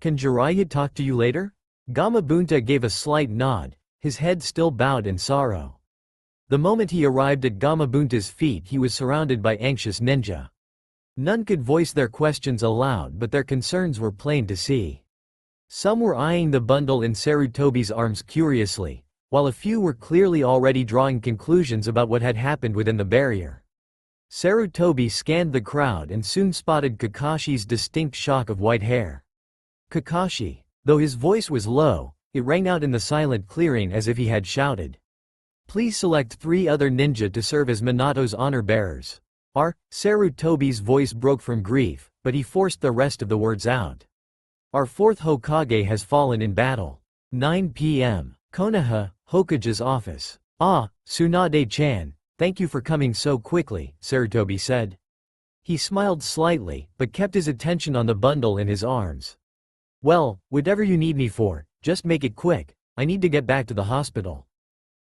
Can Jiraiya talk to you later? Gamabunta gave a slight nod, his head still bowed in sorrow. The moment he arrived at Gamabunta's feet he was surrounded by anxious ninja. None could voice their questions aloud but their concerns were plain to see. Some were eyeing the bundle in Sarutobi's arms curiously, while a few were clearly already drawing conclusions about what had happened within the barrier. Sarutobi scanned the crowd and soon spotted Kakashi's distinct shock of white hair. Kakashi. Though his voice was low, it rang out in the silent clearing as if he had shouted. Please select 3 other ninja to serve as Minato's honor bearers. Sarutobi's voice broke from grief, but he forced the rest of the words out. Our 4th Hokage has fallen in battle. 9 p.m. Konoha, Hokage's office. Tsunade-chan, thank you for coming so quickly, Sarutobi said. He smiled slightly, but kept his attention on the bundle in his arms. Well, whatever you need me for, just make it quick, I need to get back to the hospital.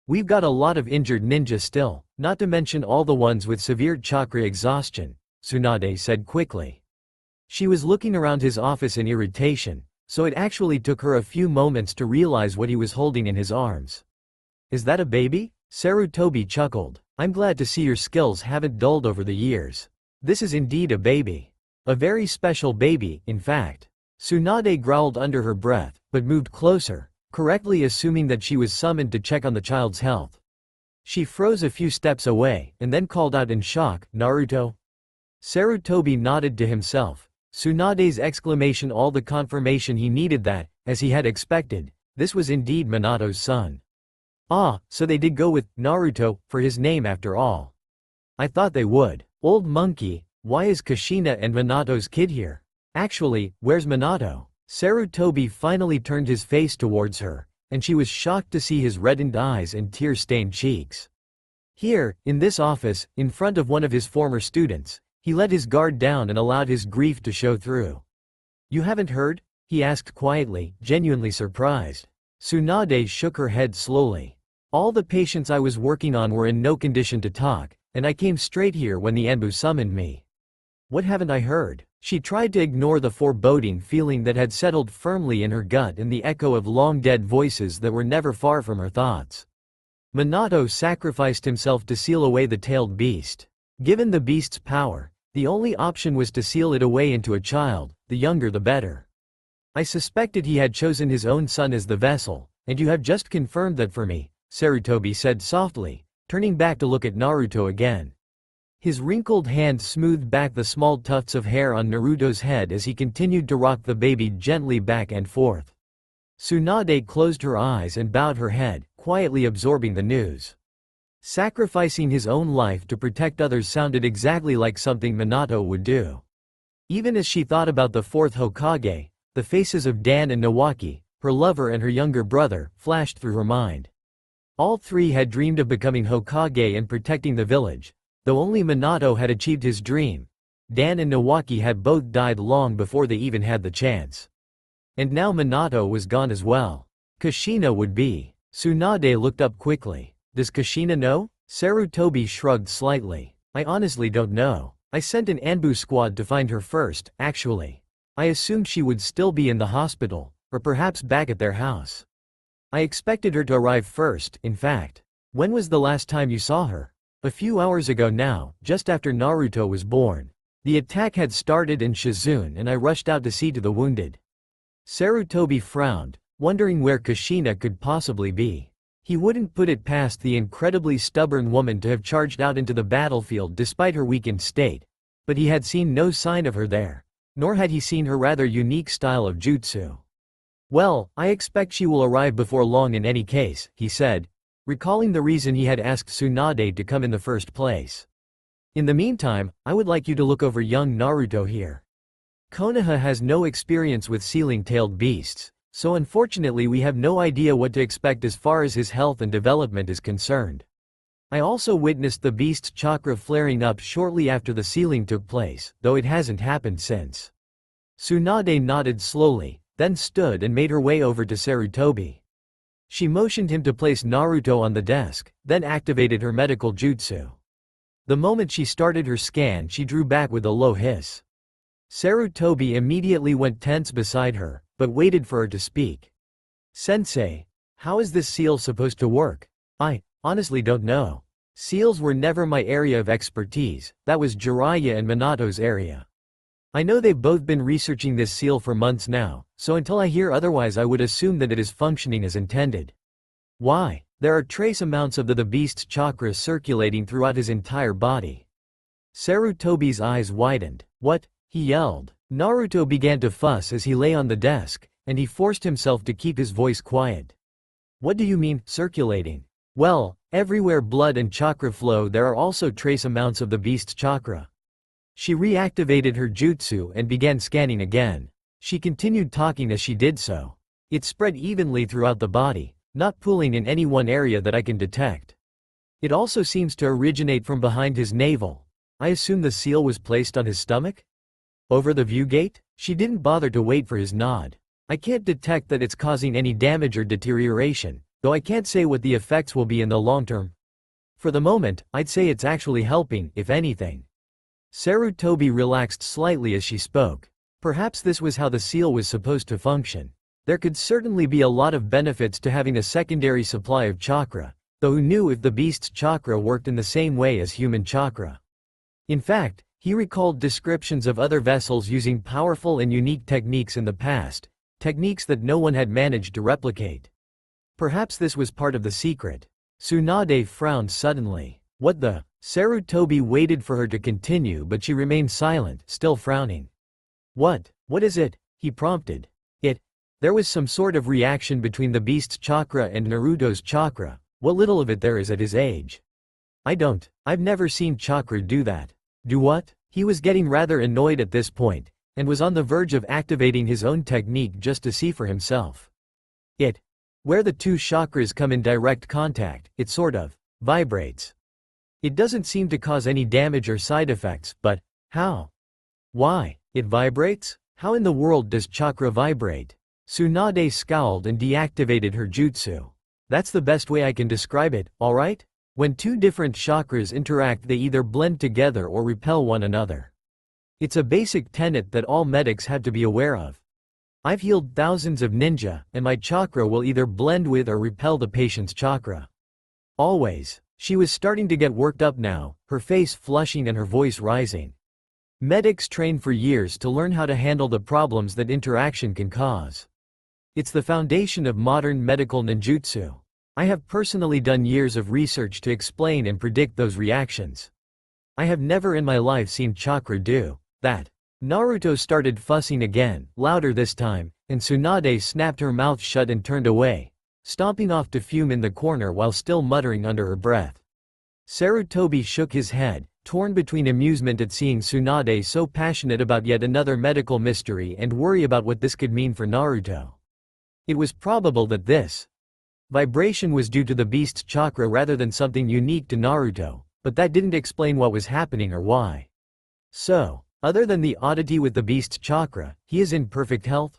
We've got a lot of injured ninja still, not to mention all the ones with severe chakra exhaustion, Tsunade said quickly. She was looking around his office in irritation, so it actually took her a few moments to realize what he was holding in his arms. Is that a baby? Sarutobi chuckled. I'm glad to see your skills haven't dulled over the years. This is indeed a baby. A very special baby, in fact. Tsunade growled under her breath, but moved closer, correctly assuming that she was summoned to check on the child's health. She froze a few steps away, and then called out in shock, Naruto? Sarutobi nodded to himself. Tsunade's exclamation all the confirmation he needed that, as he had expected, this was indeed Minato's son. Ah, so they did go with Naruto for his name after all. I thought they would. Old monkey, why is Kushina and Minato's kid here? Actually, where's Minato? Sarutobi finally turned his face towards her, and she was shocked to see his reddened eyes and tear-stained cheeks. Here, in this office, in front of one of his former students, he let his guard down and allowed his grief to show through. You haven't heard? He asked quietly, genuinely surprised. Tsunade shook her head slowly. All the patients I was working on were in no condition to talk, and I came straight here when the Anbu summoned me. What haven't I heard? She tried to ignore the foreboding feeling that had settled firmly in her gut and the echo of long-dead voices that were never far from her thoughts. Minato sacrificed himself to seal away the tailed beast. Given the beast's power, the only option was to seal it away into a child, the younger the better. I suspected he had chosen his own son as the vessel, and you have just confirmed that for me, Sarutobi said softly, turning back to look at Naruto again. His wrinkled hand smoothed back the small tufts of hair on Naruto's head as he continued to rock the baby gently back and forth. Tsunade closed her eyes and bowed her head, quietly absorbing the news. Sacrificing his own life to protect others sounded exactly like something Minato would do. Even as she thought about the fourth Hokage, the faces of Dan and Nawaki, her lover and her younger brother, flashed through her mind. All three had dreamed of becoming Hokage and protecting the village, though only Minato had achieved his dream. Dan and Nawaki had both died long before they even had the chance. And now Minato was gone as well. Kushina would be. Tsunade looked up quickly. Does Kushina know? Sarutobi shrugged slightly. I honestly don't know. I sent an Anbu squad to find her first, actually. I assumed she would still be in the hospital, or perhaps back at their house. I expected her to arrive first, in fact. When was the last time you saw her? A few hours ago now, just after Naruto was born. The attack had started in Shizune and I rushed out to see to the wounded. Sarutobi frowned, wondering where Kushina could possibly be. He wouldn't put it past the incredibly stubborn woman to have charged out into the battlefield despite her weakened state, but he had seen no sign of her there, nor had he seen her rather unique style of jutsu. Well, I expect she will arrive before long in any case, he said, recalling the reason he had asked Tsunade to come in the first place. In the meantime, I would like you to look over young Naruto here. Konoha has no experience with sealing-tailed beasts, so unfortunately we have no idea what to expect as far as his health and development is concerned. I also witnessed the beast's chakra flaring up shortly after the sealing took place, though it hasn't happened since. Tsunade nodded slowly, then stood and made her way over to Sarutobi. She motioned him to place Naruto on the desk, then activated her medical jutsu. The moment she started her scan, she drew back with a low hiss. Sarutobi immediately went tense beside her, but waited for her to speak. Sensei, how is this seal supposed to work? I honestly don't know. Seals were never my area of expertise, that was Jiraiya and Minato's area. I know they've both been researching this seal for months now, so until I hear otherwise I would assume that it is functioning as intended. Why? There are trace amounts of the beast's chakra circulating throughout his entire body. Sarutobi's eyes widened. What? He yelled. Naruto began to fuss as he lay on the desk, and he forced himself to keep his voice quiet. What do you mean, circulating? Well, everywhere blood and chakra flow there are also trace amounts of the beast's chakra. She reactivated her jutsu and began scanning again. She continued talking as she did so. It spread evenly throughout the body, not pooling in any one area that I can detect. It also seems to originate from behind his navel. I assume the seal was placed on his stomach? Over the view gate? She didn't bother to wait for his nod. I can't detect that it's causing any damage or deterioration, though I can't say what the effects will be in the long term. For the moment, I'd say it's actually helping, if anything. Sarutobi relaxed slightly as she spoke. Perhaps this was how the seal was supposed to function. There could certainly be a lot of benefits to having a secondary supply of chakra, though though who knew if the beast's chakra worked in the same way as human chakra. In fact, he recalled descriptions of other vessels using powerful and unique techniques in the past, techniques that no one had managed to replicate. Perhaps this was part of the secret. Tsunade frowned suddenly. What the? Sarutobi waited for her to continue, but she remained silent, still frowning. What is it? He prompted. There was some sort of reaction between the beast's chakra and Naruto's chakra, what little of it there is at his age. I've never seen chakra do that. Do what? He was getting rather annoyed at this point, and was on the verge of activating his own technique just to see for himself. Where the two chakras come in direct contact, it sort of vibrates. It doesn't seem to cause any damage or side effects, but how? Why? It vibrates? How in the world does chakra vibrate? Tsunade scowled and deactivated her jutsu. That's the best way I can describe it, alright? When two different chakras interact, they either blend together or repel one another. It's a basic tenet that all medics have to be aware of. I've healed thousands of ninja, and my chakra will either blend with or repel the patient's chakra. Always. She was starting to get worked up now, her face flushing and her voice rising. Medics train for years to learn how to handle the problems that interaction can cause. It's the foundation of modern medical ninjutsu. I have personally done years of research to explain and predict those reactions. I have never in my life seen chakra do that. Naruto started fussing again, louder this time, and Tsunade snapped her mouth shut and turned away, stomping off to fume in the corner while still muttering under her breath. Sarutobi shook his head, torn between amusement at seeing Tsunade so passionate about yet another medical mystery and worry about what this could mean for Naruto. It was probable that this vibration was due to the beast's chakra rather than something unique to Naruto, but that didn't explain what was happening or why. So, other than the oddity with the beast's chakra, he is in perfect health?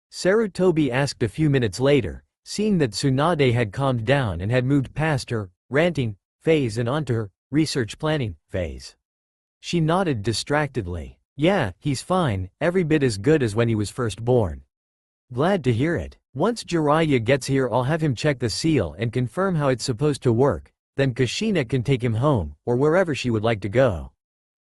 Sarutobi asked a few minutes later, seeing that Tsunade had calmed down and had moved past her ranting phase and onto her research planning phase. She nodded distractedly. Yeah, he's fine, every bit as good as when he was first born. Glad to hear it. Once Jiraiya gets here, I'll have him check the seal and confirm how it's supposed to work, then Kushina can take him home, or wherever she would like to go.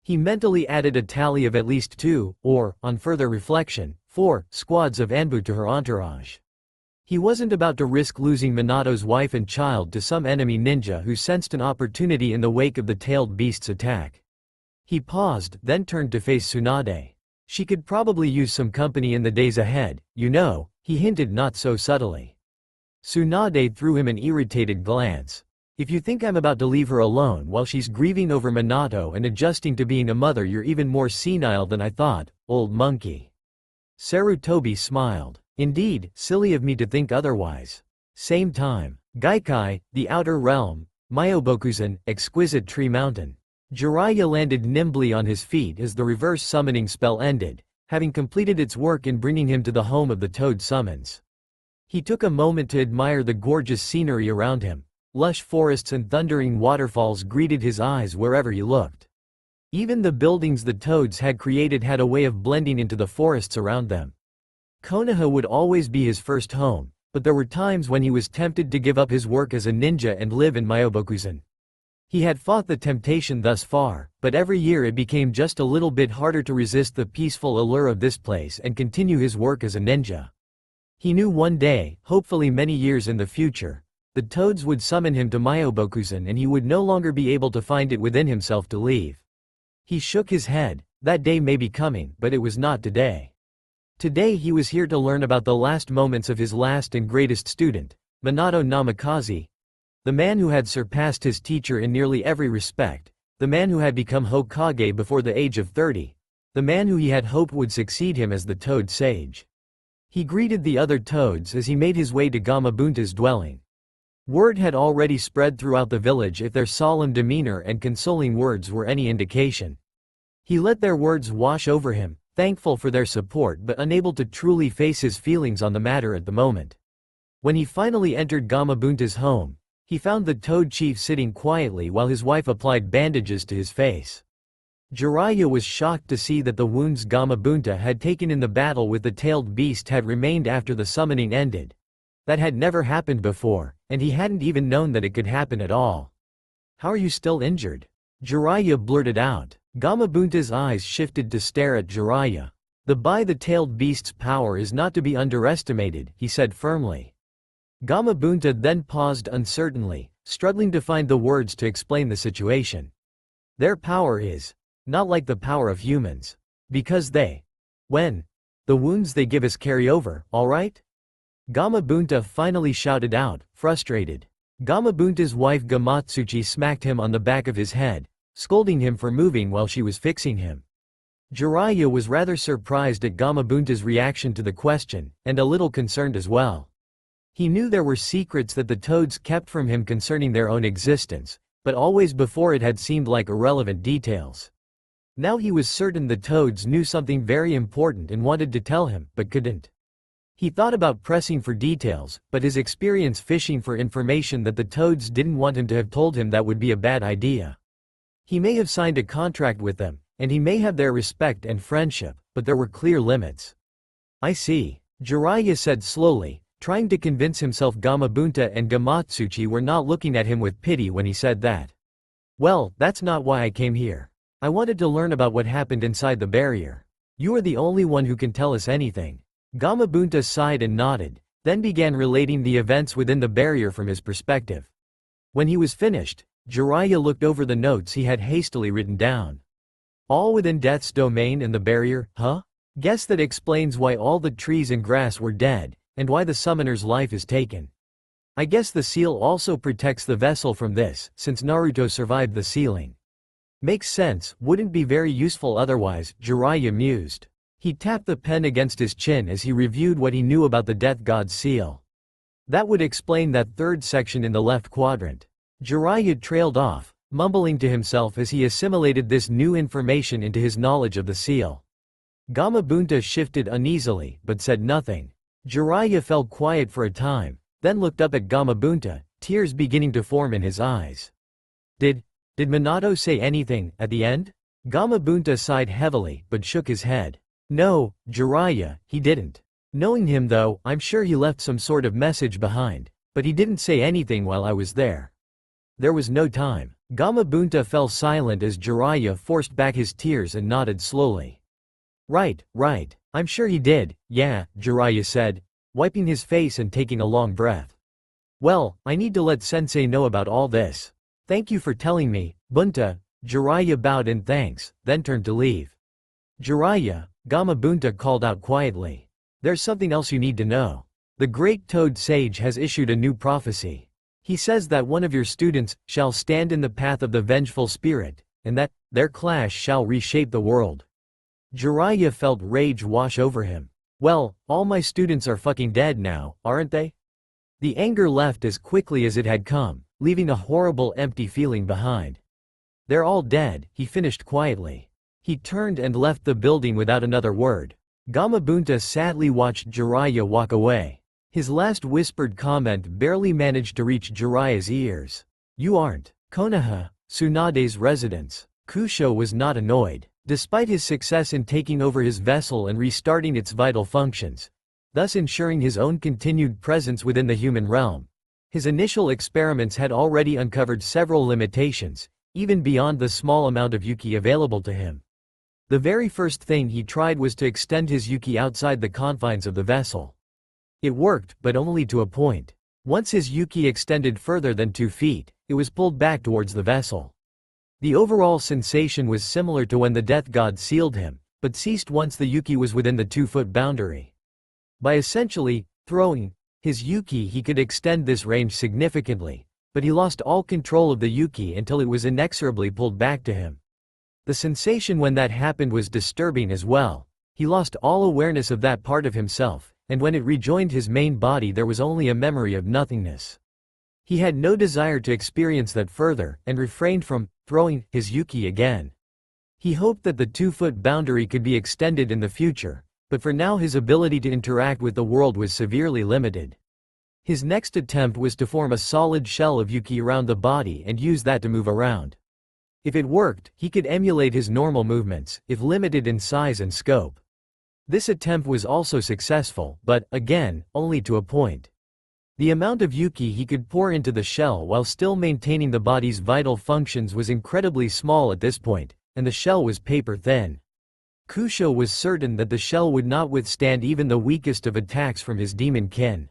He mentally added a tally of at least 2, or, on further reflection, 4, squads of Anbu to her entourage. He wasn't about to risk losing Minato's wife and child to some enemy ninja who sensed an opportunity in the wake of the tailed beast's attack. He paused, then turned to face Tsunade. She could probably use some company in the days ahead, you know, he hinted not so subtly. Tsunade threw him an irritated glance. If you think I'm about to leave her alone while she's grieving over Minato and adjusting to being a mother, you're even more senile than I thought, old monkey. Sarutobi smiled. Indeed, silly of me to think otherwise. Same time. Gaikai, the outer realm, Myobokuzen, exquisite tree mountain. Jiraiya landed nimbly on his feet as the reverse summoning spell ended, having completed its work in bringing him to the home of the Toad Summons. He took a moment to admire the gorgeous scenery around him. Lush forests and thundering waterfalls greeted his eyes wherever he looked. Even the buildings the toads had created had a way of blending into the forests around them. Konoha would always be his first home, but there were times when he was tempted to give up his work as a ninja and live in Myobokuzen. He had fought the temptation thus far, but every year it became just a little bit harder to resist the peaceful allure of this place and continue his work as a ninja. He knew one day, hopefully many years in the future, the toads would summon him to Myobokuzen and he would no longer be able to find it within himself to leave. He shook his head. That day may be coming, but it was not today. Today he was here to learn about the last moments of his last and greatest student, Minato Namikaze, the man who had surpassed his teacher in nearly every respect, the man who had become Hokage before the age of 30, the man who he had hoped would succeed him as the Toad Sage. He greeted the other toads as he made his way to Gamabunta's dwelling. Word had already spread throughout the village if their solemn demeanor and consoling words were any indication. He let their words wash over him, thankful for their support but unable to truly face his feelings on the matter at the moment. When he finally entered Gamabunta's home, he found the Toad Chief sitting quietly while his wife applied bandages to his face. Jiraiya was shocked to see that the wounds Gamabunta had taken in the battle with the tailed beast had remained after the summoning ended. That had never happened before, and he hadn't even known that it could happen at all. How are you still injured? Jiraiya blurted out. Gamabunta's eyes shifted to stare at Jiraiya. The tailed beast's power is not to be underestimated, he said firmly. Gamabunta then paused uncertainly, struggling to find the words to explain the situation. Their power is not like the power of humans. Because the wounds they give us carry over, alright? Gamabunta finally shouted out, frustrated. Gamabunta's wife Gamatsuchi smacked him on the back of his head, scolding him for moving while she was fixing him. Jiraiya was rather surprised at Gamabunta's reaction to the question, and a little concerned as well. He knew there were secrets that the toads kept from him concerning their own existence, but always before it had seemed like irrelevant details. Now he was certain the toads knew something very important and wanted to tell him, but couldn't. He thought about pressing for details, but his experience fishing for information that the toads didn't want him to have told him that would be a bad idea. He may have signed a contract with them, and he may have their respect and friendship, but there were clear limits. I see, Jiraiya said slowly, trying to convince himself Gamabunta and Gamatsuchi were not looking at him with pity when he said that. Well, that's not why I came here. I wanted to learn about what happened inside the barrier. You are the only one who can tell us anything. Gamabunta sighed and nodded, then began relating the events within the barrier from his perspective. When he was finished, Jiraiya looked over the notes he had hastily written down. All within Death's domain and the barrier, huh? Guess that explains why all the trees and grass were dead, and why the summoner's life is taken. I guess the seal also protects the vessel from this, since Naruto survived the sealing. Makes sense, wouldn't be very useful otherwise, Jiraiya mused. He tapped the pen against his chin as he reviewed what he knew about the Death God's seal. That would explain that third section in the left quadrant. Jiraiya trailed off, mumbling to himself as he assimilated this new information into his knowledge of the seal. Gamabunta shifted uneasily, but said nothing. Jiraiya fell quiet for a time, then looked up at Gamabunta, tears beginning to form in his eyes. Did Minato say anything, at the end? Gamabunta sighed heavily, but shook his head. No, Jiraiya, he didn't. Knowing him though, I'm sure he left some sort of message behind, but he didn't say anything while I was there. There was no time. Gamabunta fell silent as Jiraiya forced back his tears and nodded slowly. Right, I'm sure he did, yeah, Jiraiya said, wiping his face and taking a long breath. Well, I need to let sensei know about all this. Thank you for telling me, Bunta. Jiraiya bowed in thanks, then turned to leave. Jiraiya, Gamabunta called out quietly. There's something else you need to know. The great Toad Sage has issued a new prophecy. He says that one of your students shall stand in the path of the vengeful spirit, and that their clash shall reshape the world. Jiraiya felt rage wash over him. Well, all my students are fucking dead now, aren't they? The anger left as quickly as it had come, leaving a horrible empty feeling behind. They're all dead, he finished quietly. He turned and left the building without another word. Gamabunta sadly watched Jiraiya walk away. His last whispered comment barely managed to reach Jiraiya's ears. You aren't Konoha, Tsunade's residence. Kusho was not annoyed. Despite his success in taking over his vessel and restarting its vital functions, thus ensuring his own continued presence within the human realm, his initial experiments had already uncovered several limitations, even beyond the small amount of Yuki available to him. The very first thing he tried was to extend his Yuki outside the confines of the vessel. It worked, but only to a point. Once his Yuki extended further than 2 feet, it was pulled back towards the vessel. The overall sensation was similar to when the Death God sealed him, but ceased once the Yuki was within the 2-foot boundary. By essentially throwing his Yuki, he could extend this range significantly, but he lost all control of the Yuki until it was inexorably pulled back to him. The sensation when that happened was disturbing as well. He lost all awareness of that part of himself, and when it rejoined his main body there was only a memory of nothingness. He had no desire to experience that further, and refrained from throwing his Yuki again. He hoped that the 2-foot boundary could be extended in the future, but for now his ability to interact with the world was severely limited. His next attempt was to form a solid shell of Yuki around the body and use that to move around. If it worked, he could emulate his normal movements, if limited in size and scope. This attempt was also successful, but, again, only to a point. The amount of Yuki he could pour into the shell while still maintaining the body's vital functions was incredibly small at this point, and the shell was paper thin. Kusho was certain that the shell would not withstand even the weakest of attacks from his demon kin.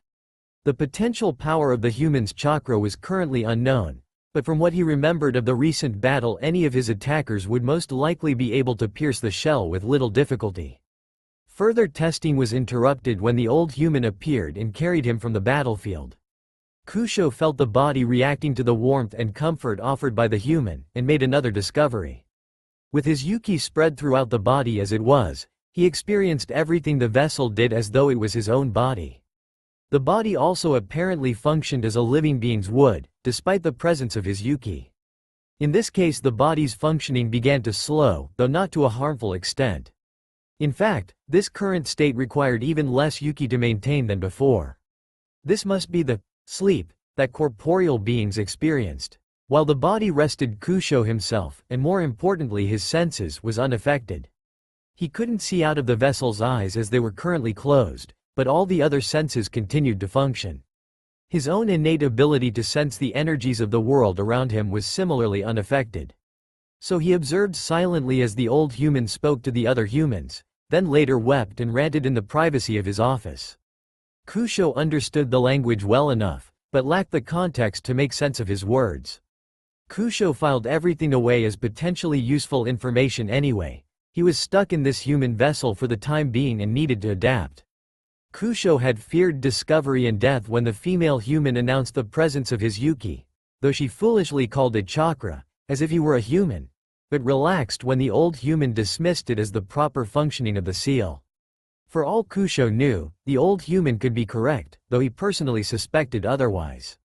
The potential power of the human's chakra was currently unknown, but from what he remembered of the recent battle, any of his attackers would most likely be able to pierce the shell with little difficulty. Further testing was interrupted when the old human appeared and carried him from the battlefield. Kusho felt the body reacting to the warmth and comfort offered by the human, and made another discovery. With his Yuki spread throughout the body as it was, he experienced everything the vessel did as though it was his own body. The body also apparently functioned as a living being's would, despite the presence of his Yuki. In this case, the body's functioning began to slow, though not to a harmful extent. In fact, this current state required even less Yuki to maintain than before. This must be the sleep that corporeal beings experienced. While the body rested, Kusho himself, and more importantly his senses, was unaffected. He couldn't see out of the vessel's eyes as they were currently closed, but all the other senses continued to function. His own innate ability to sense the energies of the world around him was similarly unaffected. So he observed silently as the old human spoke to the other humans, then later wept and ranted in the privacy of his office. Kusho understood the language well enough, but lacked the context to make sense of his words. Kusho filed everything away as potentially useful information anyway. He was stuck in this human vessel for the time being and needed to adapt. Kusho had feared discovery and death when the female human announced the presence of his Yuki, though she foolishly called it chakra, as if he were a human, but relaxed when the old human dismissed it as the proper functioning of the seal. For all Kusho knew, the old human could be correct, though he personally suspected otherwise.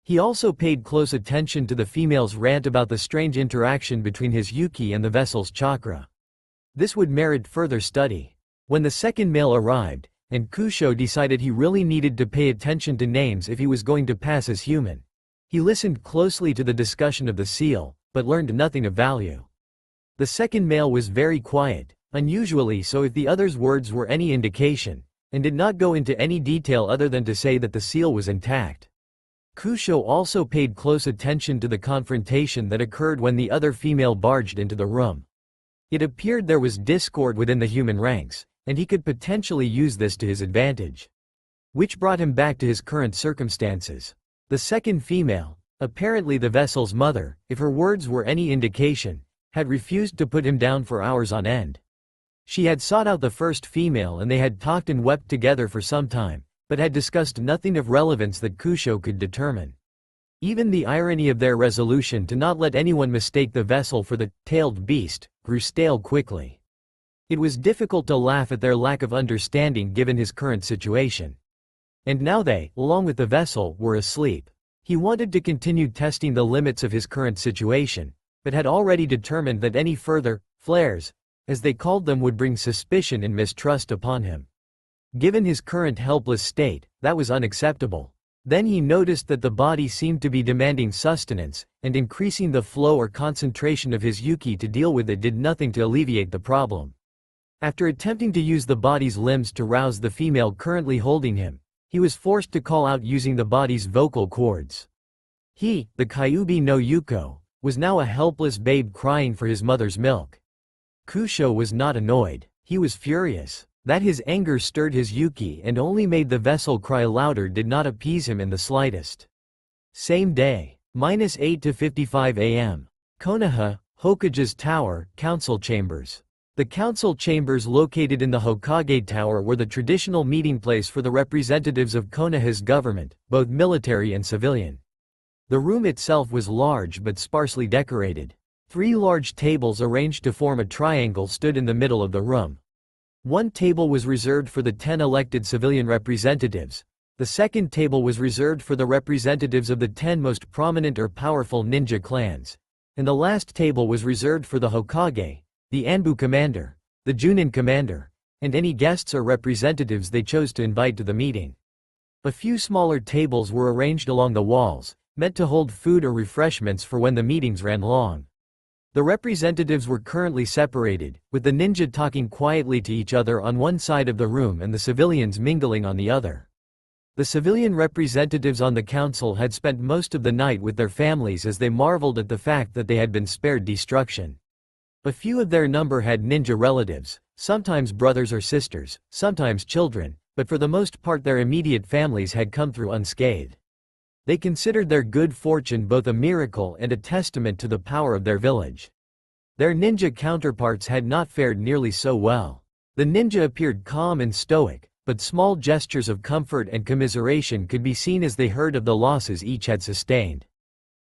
He also paid close attention to the female's rant about the strange interaction between his Yuki and the vessel's chakra. This would merit further study. When the second male arrived, and Kusho decided he really needed to pay attention to names if he was going to pass as human, he listened closely to the discussion of the seal, but learned nothing of value. The second male was very quiet, unusually so if the other's words were any indication, and did not go into any detail other than to say that the seal was intact. Kusho also paid close attention to the confrontation that occurred when the other female barged into the room. It appeared there was discord within the human ranks, and he could potentially use this to his advantage. Which brought him back to his current circumstances. The second female, apparently the vessel's mother, if her words were any indication, had refused to put him down for hours on end. She had sought out the first female and they had talked and wept together for some time, but had discussed nothing of relevance that Kusho could determine. Even the irony of their resolution to not let anyone mistake the vessel for the tailed beast grew stale quickly. It was difficult to laugh at their lack of understanding given his current situation. And now they, along with the vessel, were asleep. He wanted to continue testing the limits of his current situation, but had already determined that any further flares, as they called them, would bring suspicion and mistrust upon him. Given his current helpless state, that was unacceptable. Then he noticed that the body seemed to be demanding sustenance, and increasing the flow or concentration of his Yuki to deal with it did nothing to alleviate the problem. After attempting to use the body's limbs to rouse the female currently holding him, he was forced to call out using the body's vocal cords. He, the Kyuubi no Yuko, was now a helpless babe crying for his mother's milk. Kusho was not annoyed, he was furious. That his anger stirred his Yuki and only made the vessel cry louder did not appease him in the slightest. Same day, -8 to 55 a.m. Konoha, Hokage's Tower, Council Chambers. The council chambers located in the Hokage Tower were the traditional meeting place for the representatives of Konoha's government, both military and civilian. The room itself was large but sparsely decorated. 3 large tables arranged to form a triangle stood in the middle of the room. One table was reserved for the 10 elected civilian representatives. The second table was reserved for the representatives of the 10 most prominent or powerful ninja clans. And the last table was reserved for the Hokage, the Anbu commander, the Junin commander, and any guests or representatives they chose to invite to the meeting. A few smaller tables were arranged along the walls, meant to hold food or refreshments for when the meetings ran long. The representatives were currently separated, with the ninja talking quietly to each other on one side of the room and the civilians mingling on the other. The civilian representatives on the council had spent most of the night with their families as they marveled at the fact that they had been spared destruction. A few of their number had ninja relatives, sometimes brothers or sisters, sometimes children, but for the most part their immediate families had come through unscathed. They considered their good fortune both a miracle and a testament to the power of their village. Their ninja counterparts had not fared nearly so well. The ninja appeared calm and stoic, but small gestures of comfort and commiseration could be seen as they heard of the losses each had sustained.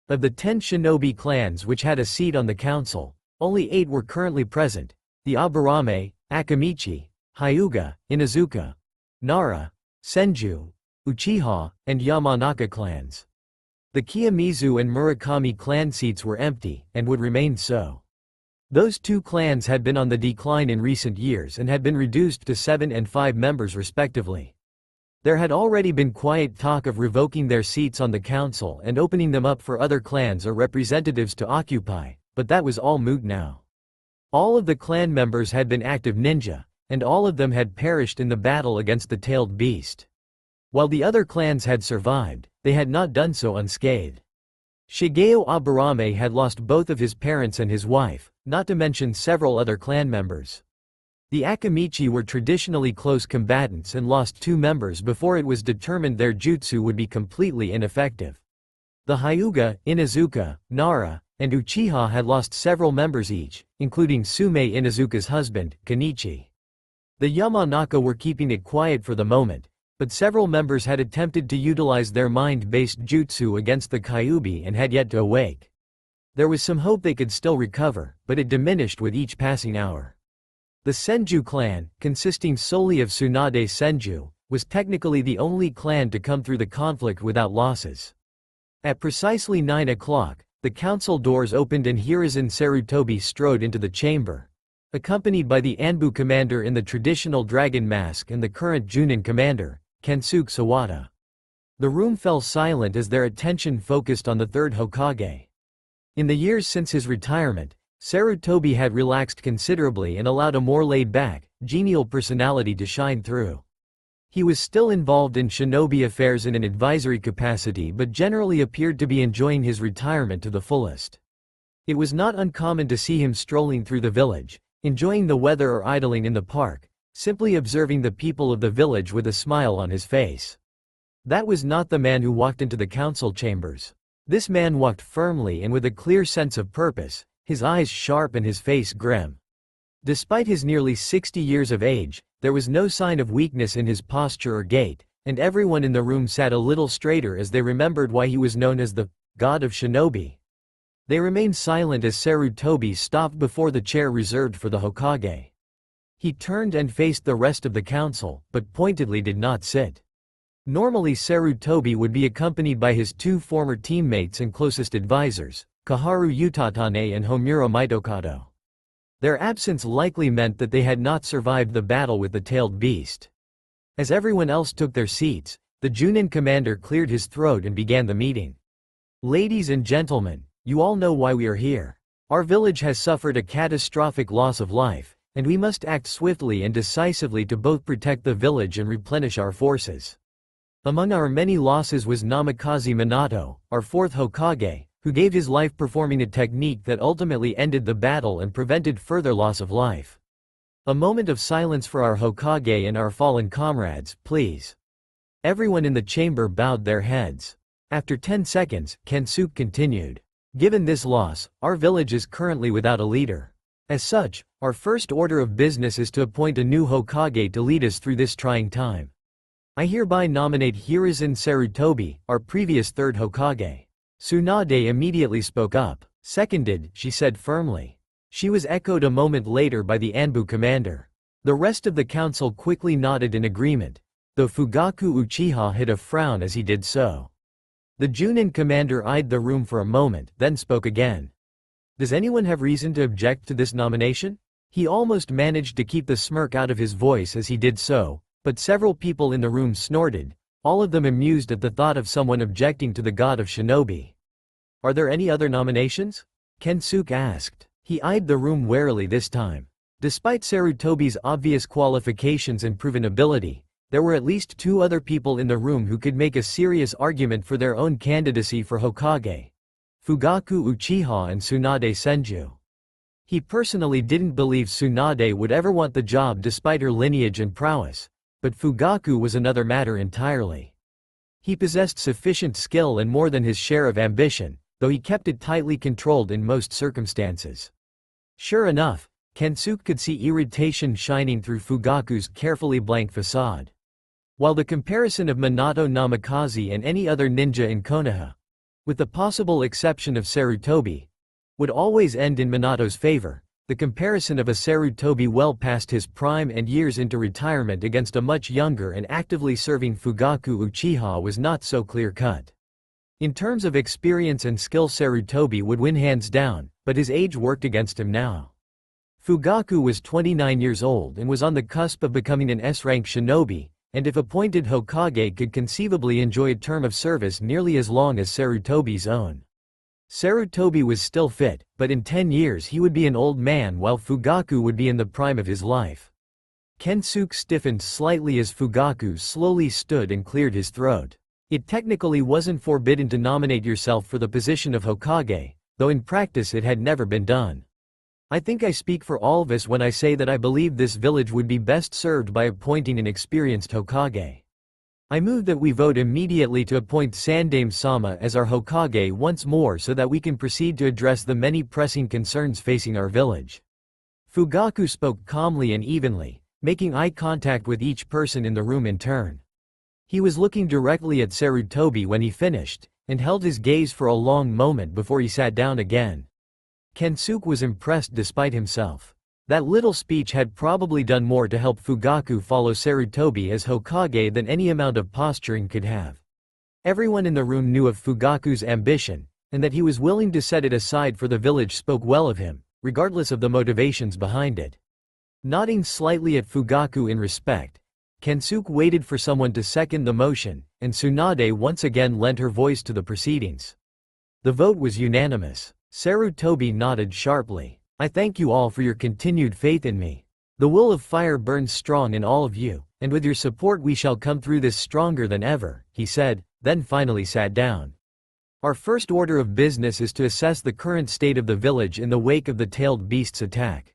Of the 10 shinobi clans which had a seat on the council, only 8 were currently present: the Aburame, Akamichi, Hyuga, Inazuka, Nara, Senju, Uchiha, and Yamanaka clans. The Kiyomizu and Murakami clan seats were empty, and would remain so. Those 2 clans had been on the decline in recent years and had been reduced to 7 and 5 members respectively. There had already been quiet talk of revoking their seats on the council and opening them up for other clans or representatives to occupy, but that was all moot now. All of the clan members had been active ninja, and all of them had perished in the battle against the tailed beast. While the other clans had survived, they had not done so unscathed. Shigeo Aburame had lost both of his parents and his wife, not to mention several other clan members. The Akamichi were traditionally close combatants and lost 2 members before it was determined their jutsu would be completely ineffective. The Hyuga, Inazuka, Nara, and Uchiha had lost several members each, including Sume Inazuka's husband, Kenichi. The Yamanaka were keeping it quiet for the moment, but several members had attempted to utilize their mind-based jutsu against the Kyubi and had yet to awake. There was some hope they could still recover, but it diminished with each passing hour. The Senju clan, consisting solely of Tsunade Senju, was technically the only clan to come through the conflict without losses. At precisely 9 o'clock, the council doors opened and Hiruzen Sarutobi strode into the chamber, accompanied by the Anbu commander in the traditional dragon mask and the current Junin commander, Kensuke Sawada. The room fell silent as their attention focused on the 3rd Hokage. In the years since his retirement, Sarutobi had relaxed considerably and allowed a more laid-back, genial personality to shine through. He was still involved in shinobi affairs in an advisory capacity but generally appeared to be enjoying his retirement to the fullest. It was not uncommon to see him strolling through the village, enjoying the weather or idling in the park, simply observing the people of the village with a smile on his face. That was not the man who walked into the council chambers. This man walked firmly and with a clear sense of purpose, his eyes sharp and his face grim. Despite his nearly 60 years of age, there was no sign of weakness in his posture or gait, and everyone in the room sat a little straighter as they remembered why he was known as the God of Shinobi. They remained silent as Sarutobi stopped before the chair reserved for the Hokage. He turned and faced the rest of the council, but pointedly did not sit. Normally Sarutobi would be accompanied by his 2 former teammates and closest advisors, Kaharu Utatane and Homura Mitokado. Their absence likely meant that they had not survived the battle with the tailed beast. As everyone else took their seats, the Junin commander cleared his throat and began the meeting. Ladies and gentlemen, you all know why we are here. Our village has suffered a catastrophic loss of life, and we must act swiftly and decisively to both protect the village and replenish our forces. Among our many losses was Namikaze Minato, our 4th Hokage, who gave his life performing a technique that ultimately ended the battle and prevented further loss of life. A moment of silence for our Hokage and our fallen comrades, please. Everyone in the chamber bowed their heads. After 10 seconds, Kensuke continued. Given this loss, our village is currently without a leader. As such, our first order of business is to appoint a new Hokage to lead us through this trying time. I hereby nominate Hiruzen Sarutobi, our previous 3rd Hokage. Tsunade immediately spoke up. Seconded, she said firmly. She was echoed a moment later by the Anbu commander. The rest of the council quickly nodded in agreement, though Fugaku Uchiha hid a frown as he did so. The Junin commander eyed the room for a moment, then spoke again. Does anyone have reason to object to this nomination? He almost managed to keep the smirk out of his voice as he did so, but several people in the room snorted, all of them amused at the thought of someone objecting to the god of shinobi. Are there any other nominations? Kensuke asked. He eyed the room warily this time. Despite Sarutobi's obvious qualifications and proven ability, There were at least two other people in the room who could make a serious argument for their own candidacy for Hokage: Fugaku Uchiha and Tsunade Senju. He personally didn't believe Tsunade would ever want the job despite her lineage and prowess, but Fugaku was another matter entirely. He possessed sufficient skill and more than his share of ambition, though he kept it tightly controlled in most circumstances. Sure enough, Kensuke could see irritation shining through Fugaku's carefully blank facade. While the comparison of Minato Namikaze and any other ninja in Konoha, with the possible exception of Sarutobi, would always end in Minato's favor, the comparison of a Sarutobi well past his prime and years into retirement against a much younger and actively serving Fugaku Uchiha was not so clear-cut. In terms of experience and skill, Sarutobi would win hands down, but his age worked against him now. Fugaku was 29 years old and was on the cusp of becoming an S-rank shinobi, and if appointed Hokage could conceivably enjoy a term of service nearly as long as Sarutobi's own. Sarutobi was still fit, but in 10 years he would be an old man while Fugaku would be in the prime of his life. Kensuke stiffened slightly as Fugaku slowly stood and cleared his throat. It technically wasn't forbidden to nominate yourself for the position of Hokage, though in practice it had never been done. I think I speak for all of us when I say that I believe this village would be best served by appointing an experienced Hokage. I move that we vote immediately to appoint Sandaime-sama as our Hokage once more so that we can proceed to address the many pressing concerns facing our village. Fugaku spoke calmly and evenly, making eye contact with each person in the room in turn. He was looking directly at Sarutobi when he finished, and held his gaze for a long moment before he sat down again. Kensuke was impressed despite himself. That little speech had probably done more to help Fugaku follow Sarutobi as Hokage than any amount of posturing could have. Everyone in the room knew of Fugaku's ambition, and that he was willing to set it aside for the village spoke well of him, regardless of the motivations behind it. Nodding slightly at Fugaku in respect, Kensuke waited for someone to second the motion, and Tsunade once again lent her voice to the proceedings. The vote was unanimous. Sarutobi nodded sharply. I thank you all for your continued faith in me. The will of fire burns strong in all of you, and with your support we shall come through this stronger than ever, he said, then finally sat down. Our first order of business is to assess the current state of the village in the wake of the tailed beast's attack.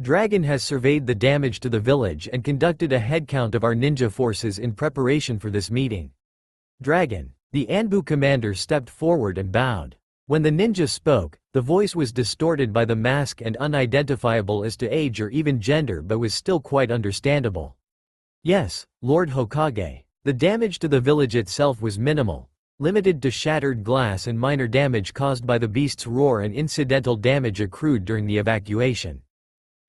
Dragon has surveyed the damage to the village and conducted a headcount of our ninja forces in preparation for this meeting. Dragon, the Anbu commander, stepped forward and bowed. When the ninja spoke, the voice was distorted by the mask and unidentifiable as to age or even gender, but was still quite understandable. Yes, Lord Hokage. The damage to the village itself was minimal, limited to shattered glass and minor damage caused by the beast's roar and incidental damage accrued during the evacuation.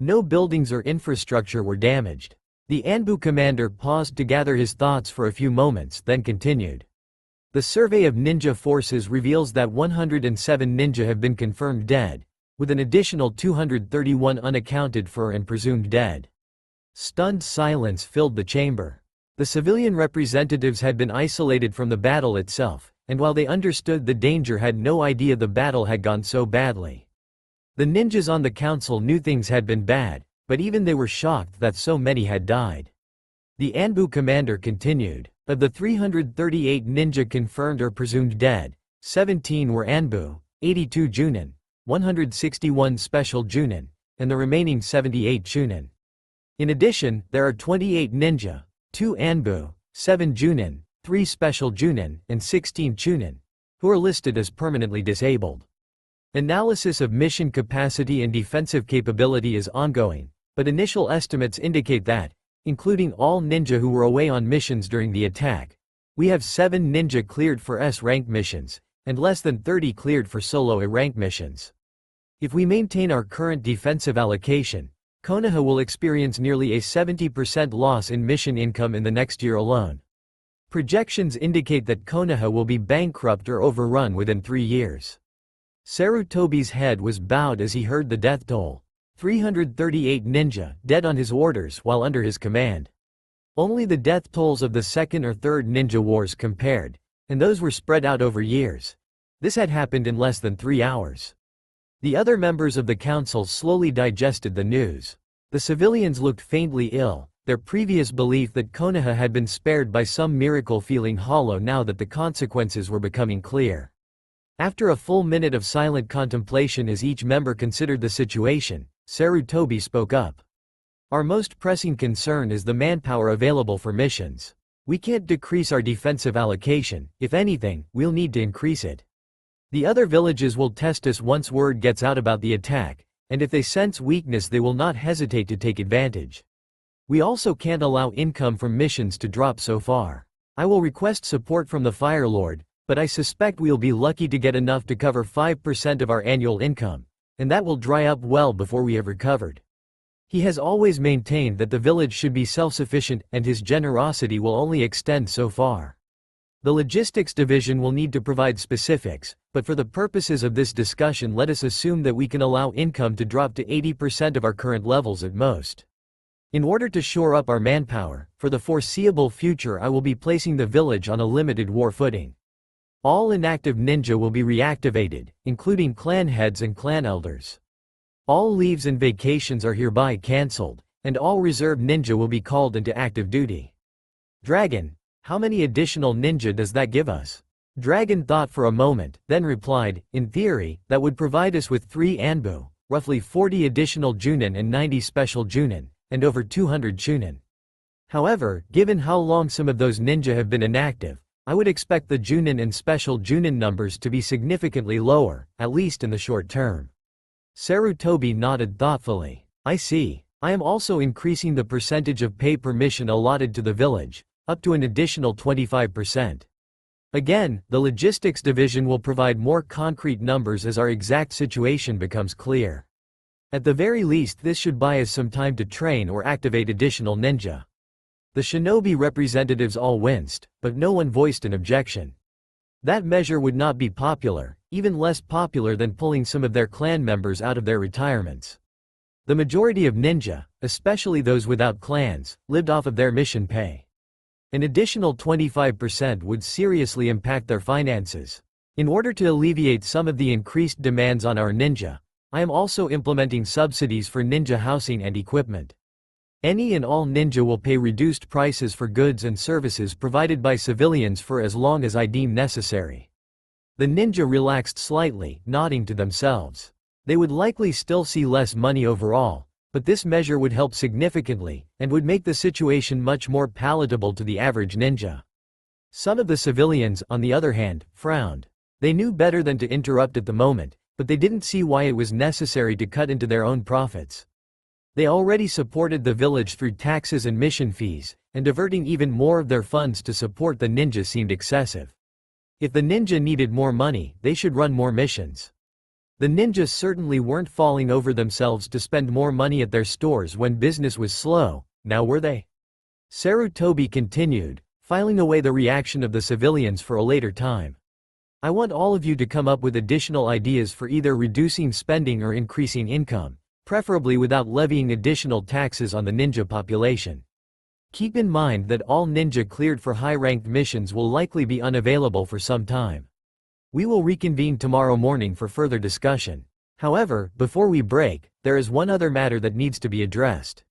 No buildings or infrastructure were damaged. The Anbu commander paused to gather his thoughts for a few moments, then continued. The survey of ninja forces reveals that 107 ninja have been confirmed dead, with an additional 231 unaccounted for and presumed dead. Stunned silence filled the chamber. The civilian representatives had been isolated from the battle itself, and while they understood the danger, had no idea the battle had gone so badly. The ninjas on the council knew things had been bad, but even they were shocked that so many had died. The Anbu commander continued. Of the 338 ninja confirmed or presumed dead, 17 were Anbu, 82 Junin, 161 special Junin, and the remaining 78 Chunin. In addition, there are 28 ninja, 2 Anbu, 7 Junin, 3 special Junin, and 16 Chunin, who are listed as permanently disabled. Analysis of mission capacity and defensive capability is ongoing, but initial estimates indicate that, including all ninja who were away on missions during the attack, we have 7 ninja cleared for S-rank missions, and less than 30 cleared for solo A-rank missions. If we maintain our current defensive allocation, Konoha will experience nearly a 70% loss in mission income in the next year alone. Projections indicate that Konoha will be bankrupt or overrun within 3 years. Sarutobi's head was bowed as he heard the death toll. 338 ninja dead on his orders while under his command. Only the death tolls of the second or third ninja wars compared, and those were spread out over years. This had happened in less than 3 hours. The other members of the council slowly digested the news. The civilians looked faintly ill, their previous belief that Konoha had been spared by some miracle feeling hollow now that the consequences were becoming clear. After a full minute of silent contemplation as each member considered the situation, Sarutobi spoke up. Our most pressing concern is the manpower available for missions. We can't decrease our defensive allocation, if anything, we'll need to increase it. The other villages will test us once word gets out about the attack, and if they sense weakness they will not hesitate to take advantage. We also can't allow income from missions to drop so far. I will request support from the Fire Lord, but I suspect we'll be lucky to get enough to cover 5% of our annual income, and that will dry up well before we have recovered. He has always maintained that the village should be self-sufficient and his generosity will only extend so far. The logistics division will need to provide specifics, but for the purposes of this discussion let us assume that we can allow income to drop to 80% of our current levels at most. In order to shore up our manpower, for the foreseeable future I will be placing the village on a limited war footing. All inactive ninja will be reactivated, including clan heads and clan elders. All leaves and vacations are hereby cancelled, and all reserve ninja will be called into active duty. Dragon, how many additional ninja does that give us? Dragon thought for a moment, then replied, in theory, that would provide us with 3 Anbu, roughly 40 additional Junin and 90 special Junin, and over 200 Chunin. However, given how long some of those ninja have been inactive, I would expect the Junin and special Junin numbers to be significantly lower, at least in the short term. Sarutobi nodded thoughtfully. I see. I am also increasing the percentage of pay per mission allotted to the village, up to an additional 25%. Again, the logistics division will provide more concrete numbers as our exact situation becomes clear. At the very least this should buy us some time to train or activate additional ninja. The shinobi representatives all winced, but no one voiced an objection. That measure would not be popular, even less popular than pulling some of their clan members out of their retirements. The majority of ninja, especially those without clans, lived off of their mission pay. An additional 25% would seriously impact their finances. In order to alleviate some of the increased demands on our ninja, I am also implementing subsidies for ninja housing and equipment. Any and all ninja will pay reduced prices for goods and services provided by civilians for as long as I deem necessary. The ninja relaxed slightly, nodding to themselves. They would likely still see less money overall, but this measure would help significantly, and would make the situation much more palatable to the average ninja. Some of the civilians, on the other hand, frowned. They knew better than to interrupt at the moment, but they didn't see why it was necessary to cut into their own profits. They already supported the village through taxes and mission fees, and diverting even more of their funds to support the ninja seemed excessive. If the ninja needed more money, they should run more missions. The ninjas certainly weren't falling over themselves to spend more money at their stores when business was slow, now were they? Sarutobi continued, filing away the reaction of the civilians for a later time. I want all of you to come up with additional ideas for either reducing spending or increasing income, preferably without levying additional taxes on the ninja population. Keep in mind that all ninja cleared for high-ranked missions will likely be unavailable for some time. We will reconvene tomorrow morning for further discussion. However, before we break, there is one other matter that needs to be addressed.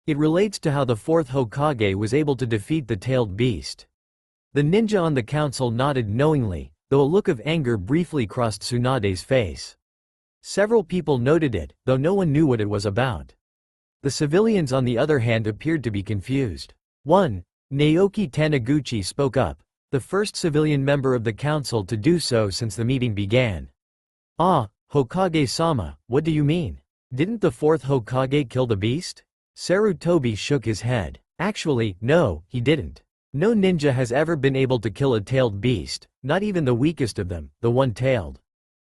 It relates to how the 4th Hokage was able to defeat the tailed beast. The ninja on the council nodded knowingly, though a look of anger briefly crossed Tsunade's face. Several people noted it, though no one knew what it was about. The civilians on the other hand appeared to be confused. 1. Naoki Taniguchi spoke up, the first civilian member of the council to do so since the meeting began. Ah, Hokage-sama, what do you mean? Didn't the 4th Hokage kill the beast? Sarutobi shook his head. Actually, no, he didn't. No ninja has ever been able to kill a tailed beast, not even the weakest of them, the one-tailed.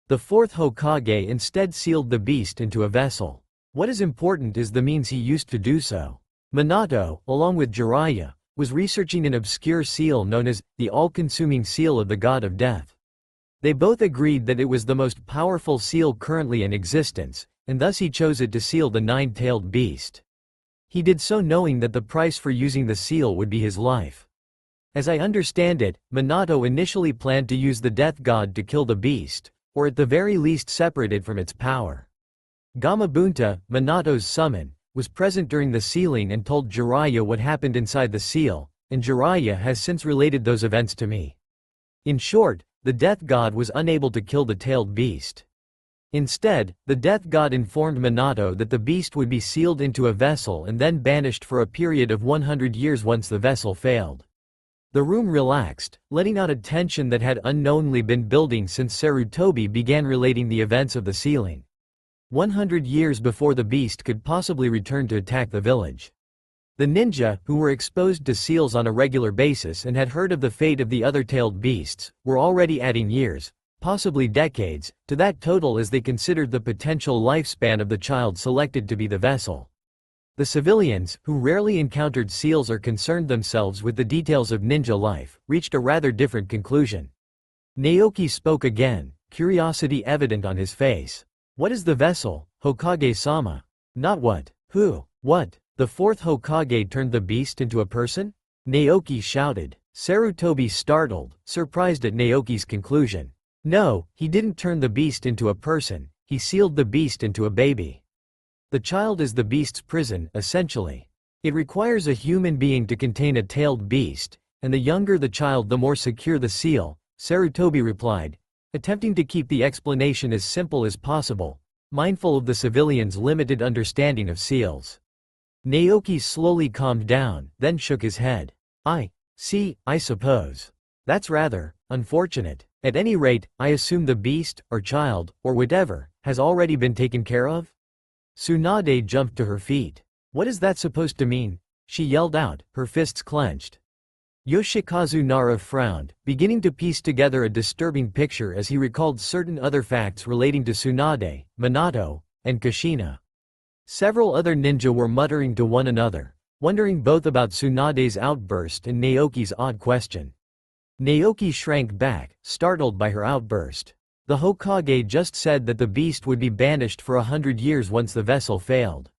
The 4th Hokage instead sealed the beast into a vessel. What is important is the means he used to do so. Minato, along with Jiraiya, was researching an obscure seal known as the all-consuming seal of the god of death. They both agreed that it was the most powerful seal currently in existence, and thus he chose it to seal the 9-tailed beast. He did so knowing that the price for using the seal would be his life. As I understand it, Minato initially planned to use the death god to kill the beast, or at the very least separate it from its power. Gamabunta, Minato's summon, was present during the sealing and told Jiraiya what happened inside the seal, and Jiraiya has since related those events to me. In short, the death god was unable to kill the tailed beast. Instead, the death god informed Minato that the beast would be sealed into a vessel and then banished for a period of 100 years once the vessel failed. The room relaxed, letting out a tension that had unknowingly been building since Sarutobi began relating the events of the sealing. 100 years before the beast could possibly return to attack the village. The ninja, who were exposed to seals on a regular basis and had heard of the fate of the other tailed beasts, were already adding years, possibly decades, to that total as they considered the potential lifespan of the child selected to be the vessel. The civilians, who rarely encountered seals or concerned themselves with the details of ninja life, reached a rather different conclusion. Naoki spoke again, curiosity evident on his face. What is the vessel, Hokage-sama? Not what, who, what? The fourth Hokage turned the beast into a person? Naoki shouted. Sarutobi startled, surprised at Naoki's conclusion. No, he didn't turn the beast into a person, he sealed the beast into a baby. The child is the beast's prison, essentially. It requires a human being to contain a tailed beast, and the younger the child the more secure the seal, Sarutobi replied, attempting to keep the explanation as simple as possible, mindful of the civilians' limited understanding of seals. Naoki slowly calmed down, then shook his head. I suppose. That's rather unfortunate. At any rate, I assume the beast, or child, or whatever, has already been taken care of? Tsunade jumped to her feet. What is that supposed to mean? She yelled out, her fists clenched. Yoshikazu Nara frowned, beginning to piece together a disturbing picture as he recalled certain other facts relating to Tsunade, Minato, and Kushina. Several other ninja were muttering to one another, wondering both about Tsunade's outburst and Naoki's odd question. Naoki shrank back, startled by her outburst. The Hokage just said that the beast would be banished for 100 years once the vessel failed.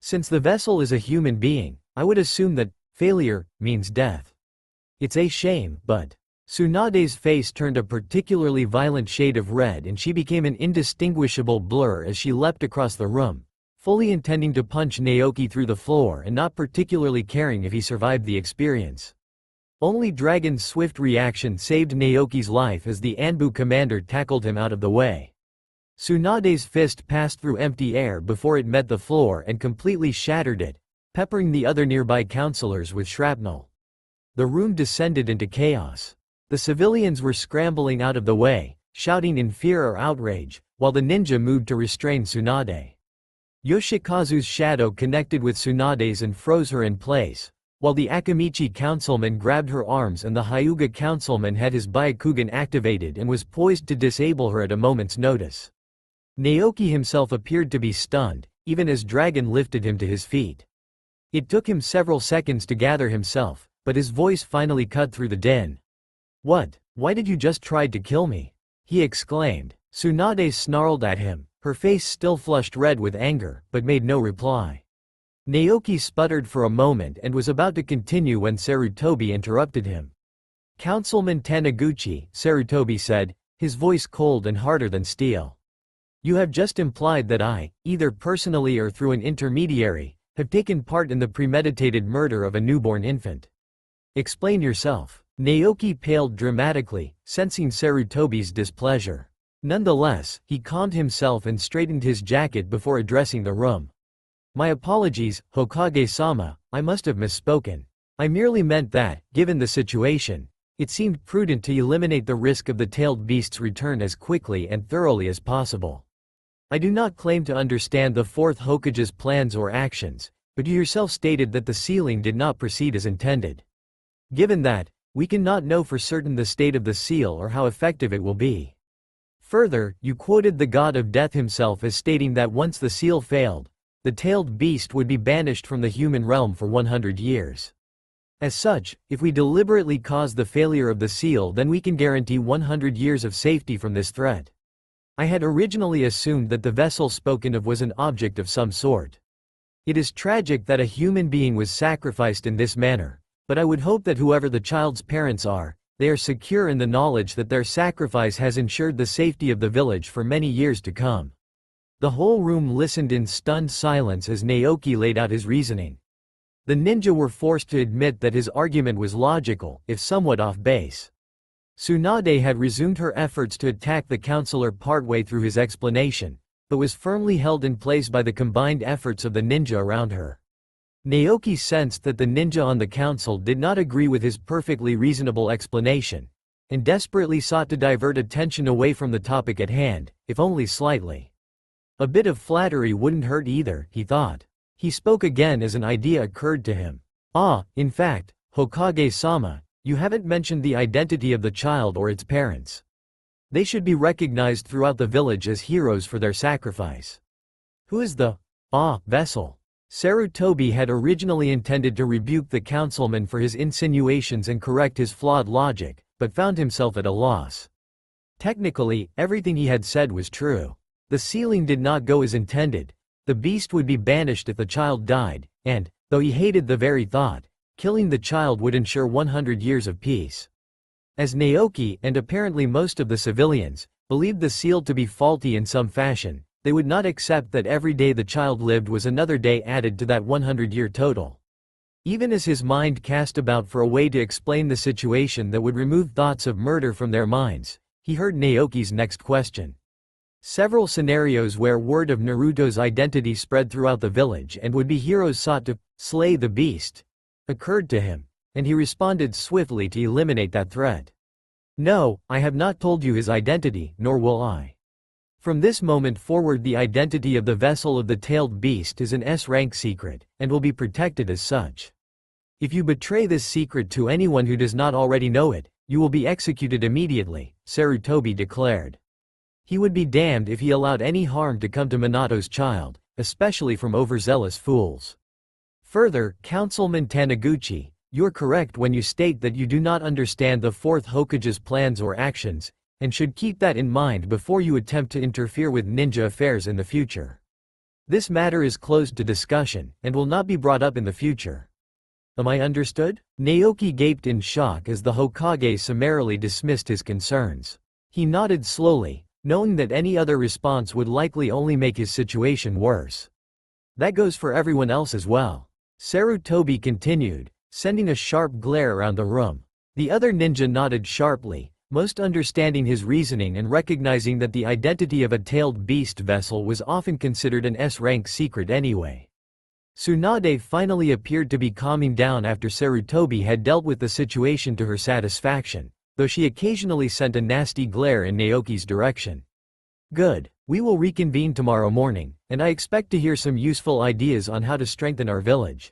Since the vessel is a human being, I would assume that failure means death. It's a shame, but Tsunade's face turned a particularly violent shade of red and she became an indistinguishable blur as she leapt across the room, fully intending to punch Naoki through the floor and not particularly caring if he survived the experience. Only Dragon's swift reaction saved Naoki's life as the Anbu commander tackled him out of the way. Tsunade's fist passed through empty air before it met the floor and completely shattered it, peppering the other nearby counselors with shrapnel. The room descended into chaos. The civilians were scrambling out of the way, shouting in fear or outrage, while the ninja moved to restrain Tsunade. Yoshikazu's shadow connected with Tsunade's and froze her in place, while the Akamichi councilman grabbed her arms and the Hyuga councilman had his Byakugan activated and was poised to disable her at a moment's notice. Naoki himself appeared to be stunned, even as Dragon lifted him to his feet. It took him several seconds to gather himself, but his voice finally cut through the din. What? Why did you just try to kill me? He exclaimed. Tsunade snarled at him, her face still flushed red with anger, but made no reply. Naoki sputtered for a moment and was about to continue when Sarutobi interrupted him. Councilman Taniguchi, Sarutobi said, his voice cold and harder than steel. You have just implied that I, either personally or through an intermediary, have taken part in the premeditated murder of a newborn infant. Explain yourself. Naoki paled dramatically, sensing Sarutobi's displeasure. Nonetheless, he calmed himself and straightened his jacket before addressing the room. My apologies, Hokage-sama, I must have misspoken. I merely meant that, given the situation, it seemed prudent to eliminate the risk of the tailed beast's return as quickly and thoroughly as possible. I do not claim to understand the fourth Hokage's plans or actions, but you yourself stated that the sealing did not proceed as intended. Given that, we cannot know for certain the state of the seal or how effective it will be. Further, you quoted the god of death himself as stating that once the seal failed, the tailed beast would be banished from the human realm for 100 years. As such, if we deliberately cause the failure of the seal, then we can guarantee 100 years of safety from this threat. I had originally assumed that the vessel spoken of was an object of some sort. It is tragic that a human being was sacrificed in this manner, but I would hope that whoever the child's parents are, they are secure in the knowledge that their sacrifice has ensured the safety of the village for many years to come. The whole room listened in stunned silence as Naoki laid out his reasoning. The ninja were forced to admit that his argument was logical, if somewhat off base. Tsunade had resumed her efforts to attack the counselor partway through his explanation, but was firmly held in place by the combined efforts of the ninja around her. Naoki sensed that the ninja on the council did not agree with his perfectly reasonable explanation, and desperately sought to divert attention away from the topic at hand, if only slightly. A bit of flattery wouldn't hurt either, he thought. He spoke again as an idea occurred to him. In fact, Hokage-sama, you haven't mentioned the identity of the child or its parents. They should be recognized throughout the village as heroes for their sacrifice. Who is the vessel? Sarutobi had originally intended to rebuke the councilman for his insinuations and correct his flawed logic, but found himself at a loss. Technically, everything he had said was true. The sealing did not go as intended. The beast would be banished if the child died, and, though he hated the very thought, killing the child would ensure 100 years of peace. As Naoki, and apparently most of the civilians, believed the seal to be faulty in some fashion, they would not accept that every day the child lived was another day added to that 100-year total. Even as his mind cast about for a way to explain the situation that would remove thoughts of murder from their minds, he heard Naoki's next question. Several scenarios where word of Naruto's identity spread throughout the village and would-be heroes sought to slay the beast occurred to him, and he responded swiftly to eliminate that threat. No, I have not told you his identity, nor will I. From this moment forward the identity of the vessel of the tailed beast is an S-rank secret, and will be protected as such. If you betray this secret to anyone who does not already know it, you will be executed immediately, Sarutobi declared. He would be damned if he allowed any harm to come to Minato's child, especially from overzealous fools. Further, Councilman Taniguchi, you're correct when you state that you do not understand the fourth Hokage's plans or actions, and should keep that in mind before you attempt to interfere with ninja affairs in the future. This matter is closed to discussion, and will not be brought up in the future. Am I understood? Naoki gaped in shock as the Hokage summarily dismissed his concerns. He nodded slowly, knowing that any other response would likely only make his situation worse. That goes for everyone else as well. Sarutobi continued, sending a sharp glare around the room. The other ninja nodded sharply, most understanding his reasoning and recognizing that the identity of a tailed beast vessel was often considered an S-rank secret anyway. Tsunade finally appeared to be calming down after Sarutobi had dealt with the situation to her satisfaction, though she occasionally sent a nasty glare in Naoki's direction. Good. We will reconvene tomorrow morning, and I expect to hear some useful ideas on how to strengthen our village.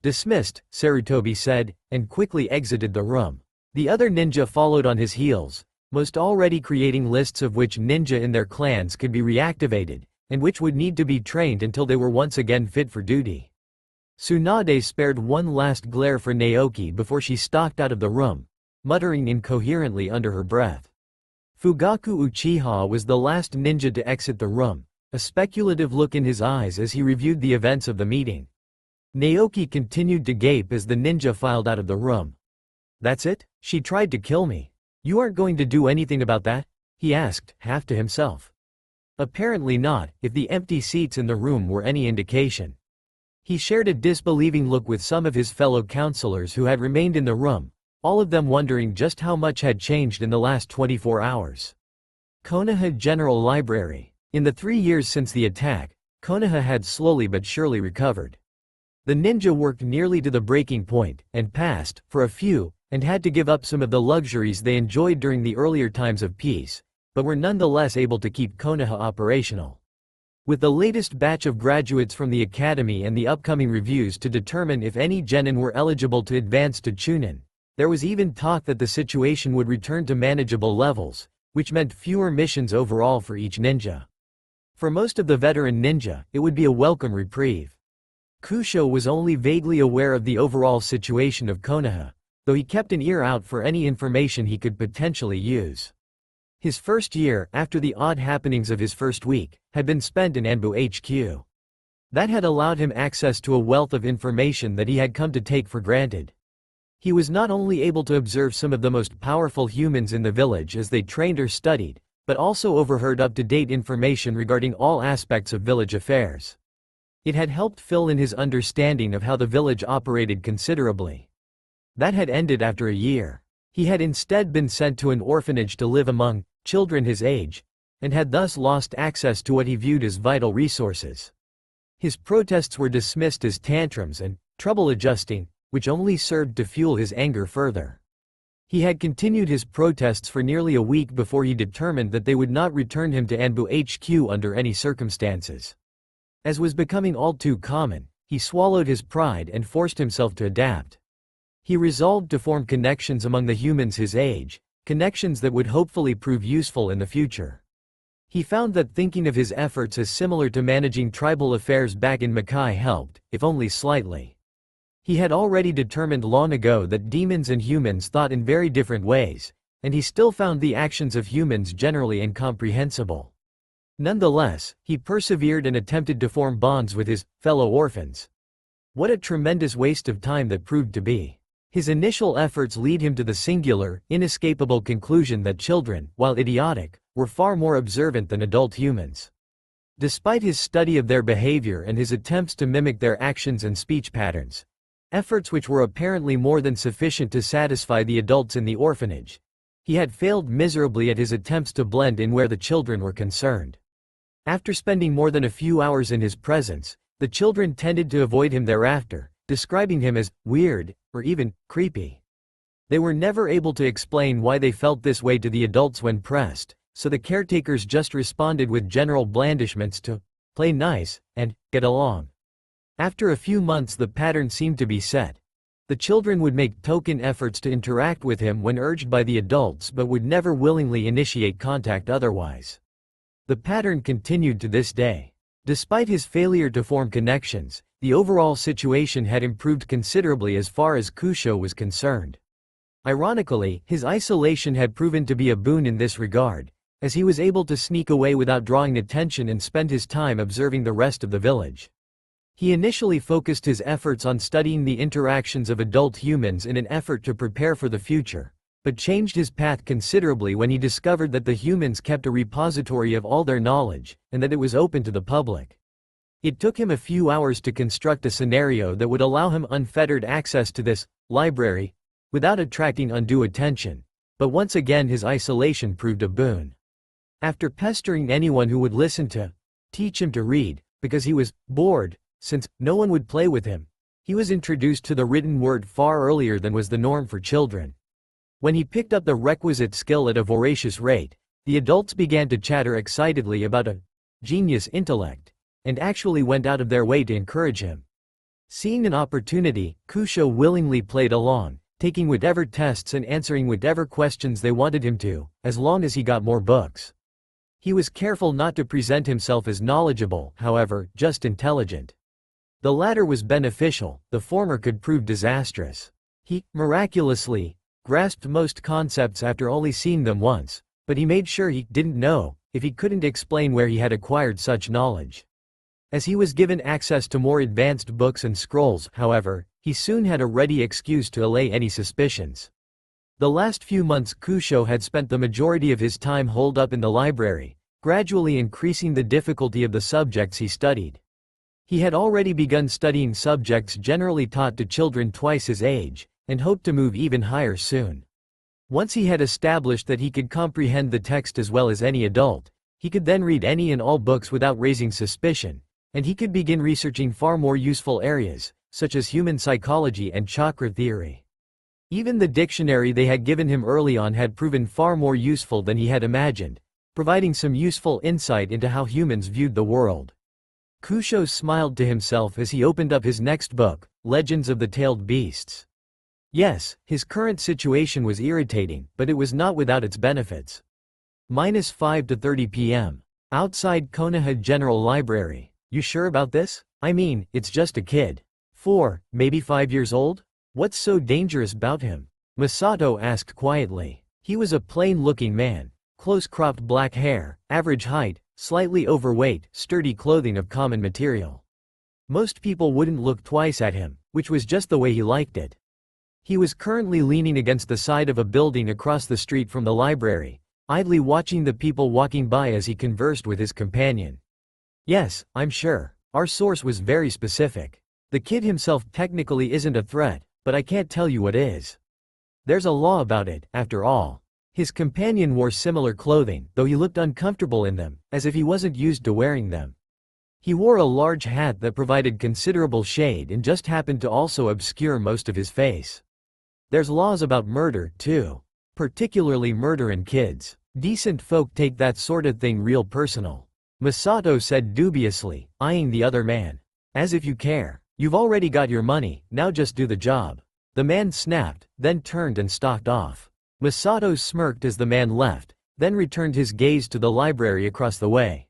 Dismissed, Sarutobi said, and quickly exited the room. The other ninja followed on his heels, most already creating lists of which ninja in their clans could be reactivated, and which would need to be trained until they were once again fit for duty. Tsunade spared one last glare for Naoki before she stalked out of the room, muttering incoherently under her breath. Fugaku Uchiha was the last ninja to exit the room, a speculative look in his eyes as he reviewed the events of the meeting. Naoki continued to gape as the ninja filed out of the room. That's it? She tried to kill me. You aren't going to do anything about that? He asked, half to himself. Apparently not, if the empty seats in the room were any indication. He shared a disbelieving look with some of his fellow counselors who had remained in the room, all of them wondering just how much had changed in the last 24 hours. Konoha General Library. In the 3 years since the attack, Konoha had slowly but surely recovered. The ninja worked nearly to the breaking point, and passed, for a few, and had to give up some of the luxuries they enjoyed during the earlier times of peace, but were nonetheless able to keep Konoha operational. With the latest batch of graduates from the academy and the upcoming reviews to determine if any genin were eligible to advance to chunin, there was even talk that the situation would return to manageable levels, which meant fewer missions overall for each ninja. For most of the veteran ninja, it would be a welcome reprieve. Kusho was only vaguely aware of the overall situation of Konoha, though he kept an ear out for any information he could potentially use. His first year, after the odd happenings of his first week, had been spent in Anbu HQ. That had allowed him access to a wealth of information that he had come to take for granted. He was not only able to observe some of the most powerful humans in the village as they trained or studied, but also overheard up-to-date information regarding all aspects of village affairs. It had helped fill in his understanding of how the village operated considerably. That had ended after a year. He had instead been sent to an orphanage to live among children his age, and had thus lost access to what he viewed as vital resources. His protests were dismissed as tantrums and trouble adjusting, which only served to fuel his anger further. He had continued his protests for nearly a week before he determined that they would not return him to Anbu HQ under any circumstances. As was becoming all too common, he swallowed his pride and forced himself to adapt. He resolved to form connections among the humans his age, connections that would hopefully prove useful in the future. He found that thinking of his efforts as similar to managing tribal affairs back in Makai helped, if only slightly. He had already determined long ago that demons and humans thought in very different ways, and he still found the actions of humans generally incomprehensible. Nonetheless, he persevered and attempted to form bonds with his fellow orphans. What a tremendous waste of time that proved to be. His initial efforts lead him to the singular, inescapable conclusion that children, while idiotic, were far more observant than adult humans. Despite his study of their behavior and his attempts to mimic their actions and speech patterns, efforts which were apparently more than sufficient to satisfy the adults in the orphanage, he had failed miserably at his attempts to blend in where the children were concerned. After spending more than a few hours in his presence, the children tended to avoid him thereafter, describing him as weird, or even creepy. They were never able to explain why they felt this way to the adults when pressed, so the caretakers just responded with general blandishments to play nice and get along. After a few months the pattern seemed to be set. The children would make token efforts to interact with him when urged by the adults but would never willingly initiate contact otherwise. The pattern continued to this day. Despite his failure to form connections, the overall situation had improved considerably as far as Kusho was concerned. Ironically, his isolation had proven to be a boon in this regard, as he was able to sneak away without drawing attention and spend his time observing the rest of the village. He initially focused his efforts on studying the interactions of adult humans in an effort to prepare for the future, but changed his path considerably when he discovered that the humans kept a repository of all their knowledge, and that it was open to the public. It took him a few hours to construct a scenario that would allow him unfettered access to this library, without attracting undue attention, but once again his isolation proved a boon. After pestering anyone who would listen to teach him to read, because he was bored, since no one would play with him, he was introduced to the written word far earlier than was the norm for children. When he picked up the requisite skill at a voracious rate, the adults began to chatter excitedly about a genius intellect, and actually went out of their way to encourage him. Seeing an opportunity, Kusho willingly played along, taking whatever tests and answering whatever questions they wanted him to, as long as he got more books. He was careful not to present himself as knowledgeable, however, just intelligent. The latter was beneficial, the former could prove disastrous. He, miraculously, grasped most concepts after only seeing them once, but he made sure he didn't know if he couldn't explain where he had acquired such knowledge. As he was given access to more advanced books and scrolls, however, he soon had a ready excuse to allay any suspicions. The last few months Kusho had spent the majority of his time holed up in the library, gradually increasing the difficulty of the subjects he studied. He had already begun studying subjects generally taught to children twice his age, and hoped to move even higher soon. Once he had established that he could comprehend the text as well as any adult, he could then read any and all books without raising suspicion, and he could begin researching far more useful areas, such as human psychology and chakra theory. Even the dictionary they had given him early on had proven far more useful than he had imagined, providing some useful insight into how humans viewed the world. Kusho smiled to himself as he opened up his next book, Legends of the Tailed Beasts. Yes, his current situation was irritating, but it was not without its benefits. -5 to 30 p.m. Outside Konoha General Library. You sure about this? I mean, it's just a kid. 4, maybe 5 years old? What's so dangerous about him? Masato asked quietly. He was a plain-looking man. Close-cropped black hair, average height, slightly overweight, sturdy clothing of common material. Most people wouldn't look twice at him, which was just the way he liked it. He was currently leaning against the side of a building across the street from the library, idly watching the people walking by as he conversed with his companion. Yes, I'm sure. Our source was very specific. The kid himself technically isn't a threat, but I can't tell you what is. There's a law about it, after all. His companion wore similar clothing, though he looked uncomfortable in them, as if he wasn't used to wearing them. He wore a large hat that provided considerable shade and just happened to also obscure most of his face. There's laws about murder, too. Particularly murder in kids. Decent folk take that sort of thing real personal. Masato said dubiously, eyeing the other man. As if you care. You've already got your money, now just do the job. The man snapped, then turned and stalked off. Masato smirked as the man left, then returned his gaze to the library across the way.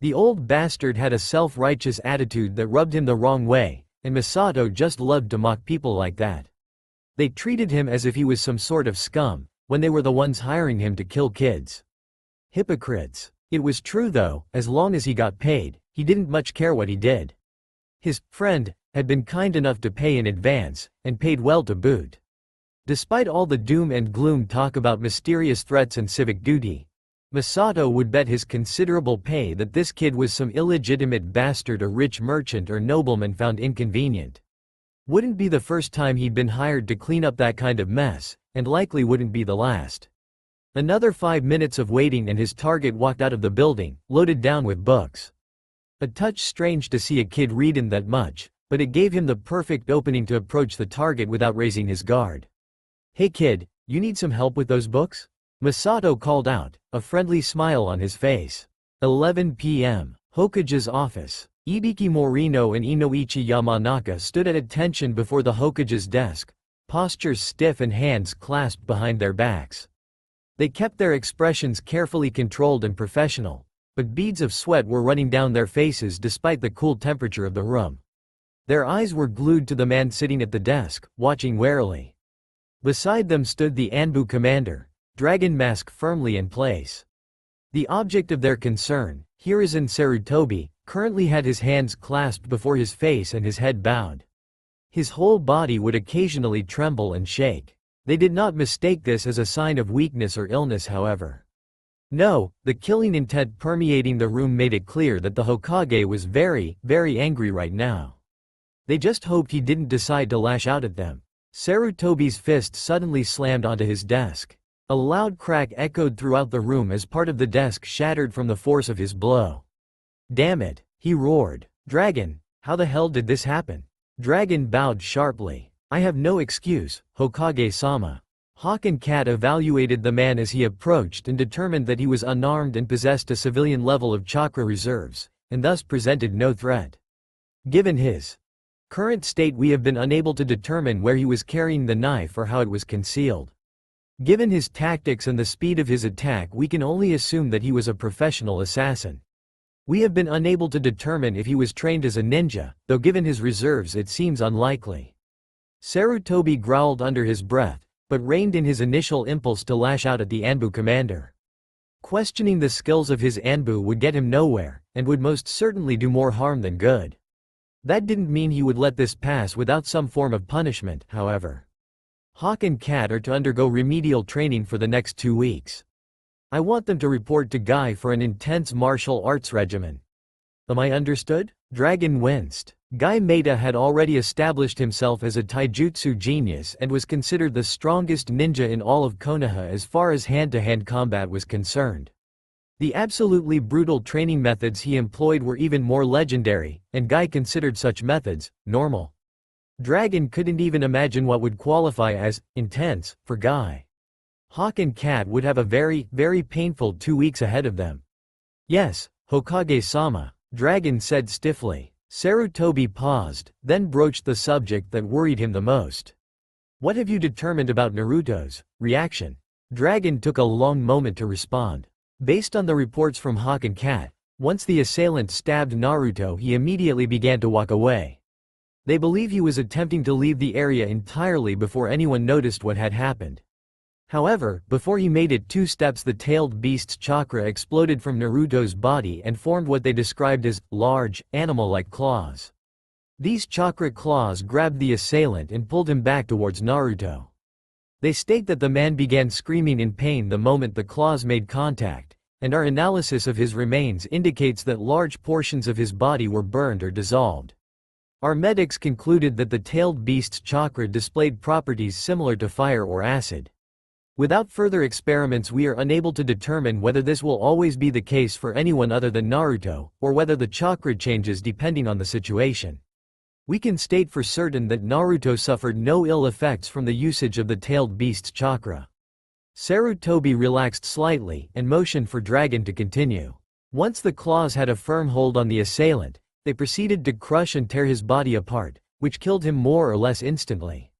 The old bastard had a self-righteous attitude that rubbed him the wrong way, and Masato just loved to mock people like that. They treated him as if he was some sort of scum, when they were the ones hiring him to kill kids. Hypocrites. It was true though, as long as he got paid, he didn't much care what he did. His friend had been kind enough to pay in advance, and paid well to boot. Despite all the doom and gloom talk about mysterious threats and civic duty, Masato would bet his considerable pay that this kid was some illegitimate bastard a rich merchant or nobleman found inconvenient. Wouldn't be the first time he'd been hired to clean up that kind of mess, and likely wouldn't be the last. Another 5 minutes of waiting and his target walked out of the building, loaded down with books. A touch strange to see a kid read in that much, but it gave him the perfect opening to approach the target without raising his guard. Hey kid, you need some help with those books? Masato called out, a friendly smile on his face. 11 p.m. Hokage's office. Ibiki Morino and Inoichi Yamanaka stood at attention before the Hokage's desk, postures stiff and hands clasped behind their backs. They kept their expressions carefully controlled and professional, but beads of sweat were running down their faces despite the cool temperature of the room. Their eyes were glued to the man sitting at the desk, watching warily. Beside them stood the Anbu commander, dragon mask firmly in place. The object of their concern, Hiruzen Sarutobi, currently had his hands clasped before his face and his head bowed. His whole body would occasionally tremble and shake. They did not mistake this as a sign of weakness or illness, however. No, the killing intent permeating the room made it clear that the Hokage was very, very angry right now. They just hoped he didn't decide to lash out at them. Sarutobi's fist suddenly slammed onto his desk. A loud crack echoed throughout the room as part of the desk shattered from the force of his blow. Damn it, he roared. Dragon, how the hell did this happen? Dragon bowed sharply. I have no excuse, Hokage-sama. Hawk and Cat evaluated the man as he approached and determined that he was unarmed and possessed a civilian level of chakra reserves, and thus presented no threat. Given his current state, we have been unable to determine where he was carrying the knife or how it was concealed. Given his tactics and the speed of his attack, we can only assume that he was a professional assassin. We have been unable to determine if he was trained as a ninja, though given his reserves it seems unlikely. Sarutobi growled under his breath, but reined in his initial impulse to lash out at the Anbu commander. Questioning the skills of his Anbu would get him nowhere, and would most certainly do more harm than good. That didn't mean he would let this pass without some form of punishment, however. Hawk and Cat are to undergo remedial training for the next 2 weeks. I want them to report to Guy for an intense martial arts regimen. Am I understood? Dragon winced. Guy Maeda had already established himself as a taijutsu genius and was considered the strongest ninja in all of Konoha as far as hand-to-hand combat was concerned. The absolutely brutal training methods he employed were even more legendary, and Guy considered such methods normal. Dragon couldn't even imagine what would qualify as intense for Guy. Hawk and Cat would have a very, very painful 2 weeks ahead of them. Yes, Hokage-sama, Dragon said stiffly. Sarutobi paused, then broached the subject that worried him the most. What have you determined about Naruto's reaction? Dragon took a long moment to respond. Based on the reports from Hawk and Cat, once the assailant stabbed Naruto, he immediately began to walk away. They believe he was attempting to leave the area entirely before anyone noticed what had happened. However, before he made it 2 steps, the tailed beast's chakra exploded from Naruto's body and formed what they described as large, animal-like claws. These chakra claws grabbed the assailant and pulled him back towards Naruto. They state that the man began screaming in pain the moment the claws made contact, and our analysis of his remains indicates that large portions of his body were burned or dissolved. Our medics concluded that the tailed beast's chakra displayed properties similar to fire or acid. Without further experiments, we are unable to determine whether this will always be the case for anyone other than Naruto, or whether the chakra changes depending on the situation. We can state for certain that Naruto suffered no ill effects from the usage of the tailed beast's chakra. Sarutobi relaxed slightly and motioned for Dragon to continue. Once the claws had a firm hold on the assailant, they proceeded to crush and tear his body apart, which killed him more or less instantly.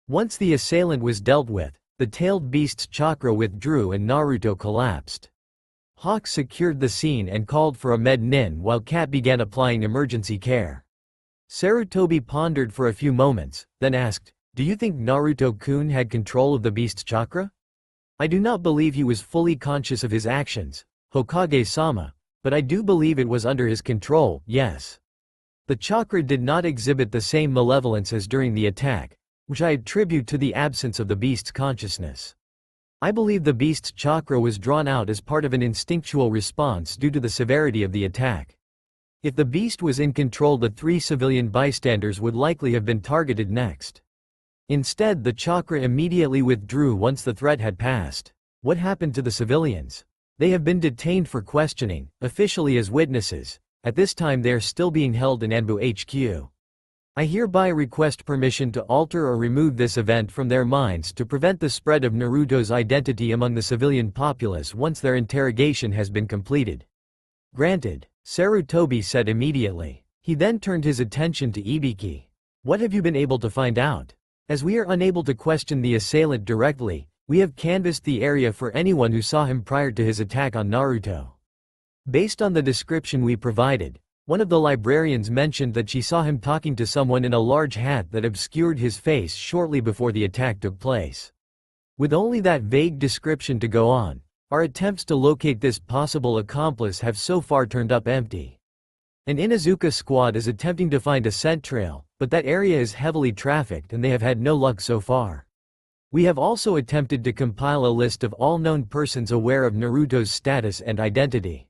Once the assailant was dealt with, the tailed beast's chakra withdrew and Naruto collapsed. Hawk secured the scene and called for a med-nin while Cat began applying emergency care. Sarutobi pondered for a few moments, then asked, "Do you think Naruto-kun had control of the beast's chakra?" "I do not believe he was fully conscious of his actions, Hokage-sama, but I do believe it was under his control, yes. The chakra did not exhibit the same malevolence as during the attack, which I attribute to the absence of the beast's consciousness. I believe the beast's chakra was drawn out as part of an instinctual response due to the severity of the attack. If the beast was in control, the 3 civilian bystanders would likely have been targeted next. Instead, the chakra immediately withdrew once the threat had passed. What happened to the civilians? They have been detained for questioning, officially as witnesses. At this time they are still being held in Anbu HQ. I hereby request permission to alter or remove this event from their minds to prevent the spread of Naruto's identity among the civilian populace once their interrogation has been completed." "Granted," Sarutobi said immediately. He then turned his attention to Ibiki. "What have you been able to find out? As we are unable to question the assailant directly, we have canvassed the area for anyone who saw him prior to his attack on Naruto. Based on the description we provided, one of the librarians mentioned that she saw him talking to someone in a large hat that obscured his face shortly before the attack took place. With only that vague description to go on, our attempts to locate this possible accomplice have so far turned up empty. An Inuzuka squad is attempting to find a scent trail, but that area is heavily trafficked and they have had no luck so far. We have also attempted to compile a list of all known persons aware of Naruto's status and identity.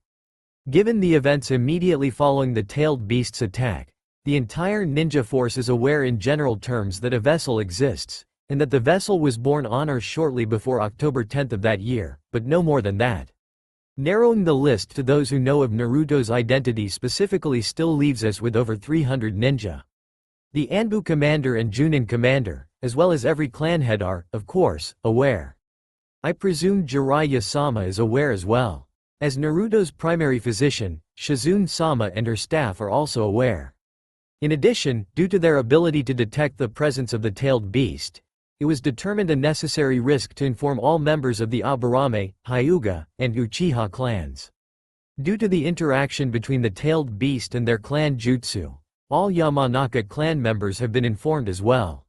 Given the events immediately following the tailed beast's attack, the entire ninja force is aware in general terms that a vessel exists, and that the vessel was born on or shortly before October 10th of that year, but no more than that. Narrowing the list to those who know of Naruto's identity specifically still leaves us with over 300 ninja. The Anbu commander and Junin commander, as well as every clan head are, of course, aware. I presume Jiraiya-sama is aware as well. As Naruto's primary physician, Shizune-sama and her staff are also aware. In addition, due to their ability to detect the presence of the tailed beast, it was determined a necessary risk to inform all members of the Aburame, Hyuga, and Uchiha clans. Due to the interaction between the tailed beast and their clan jutsu, all Yamanaka clan members have been informed as well.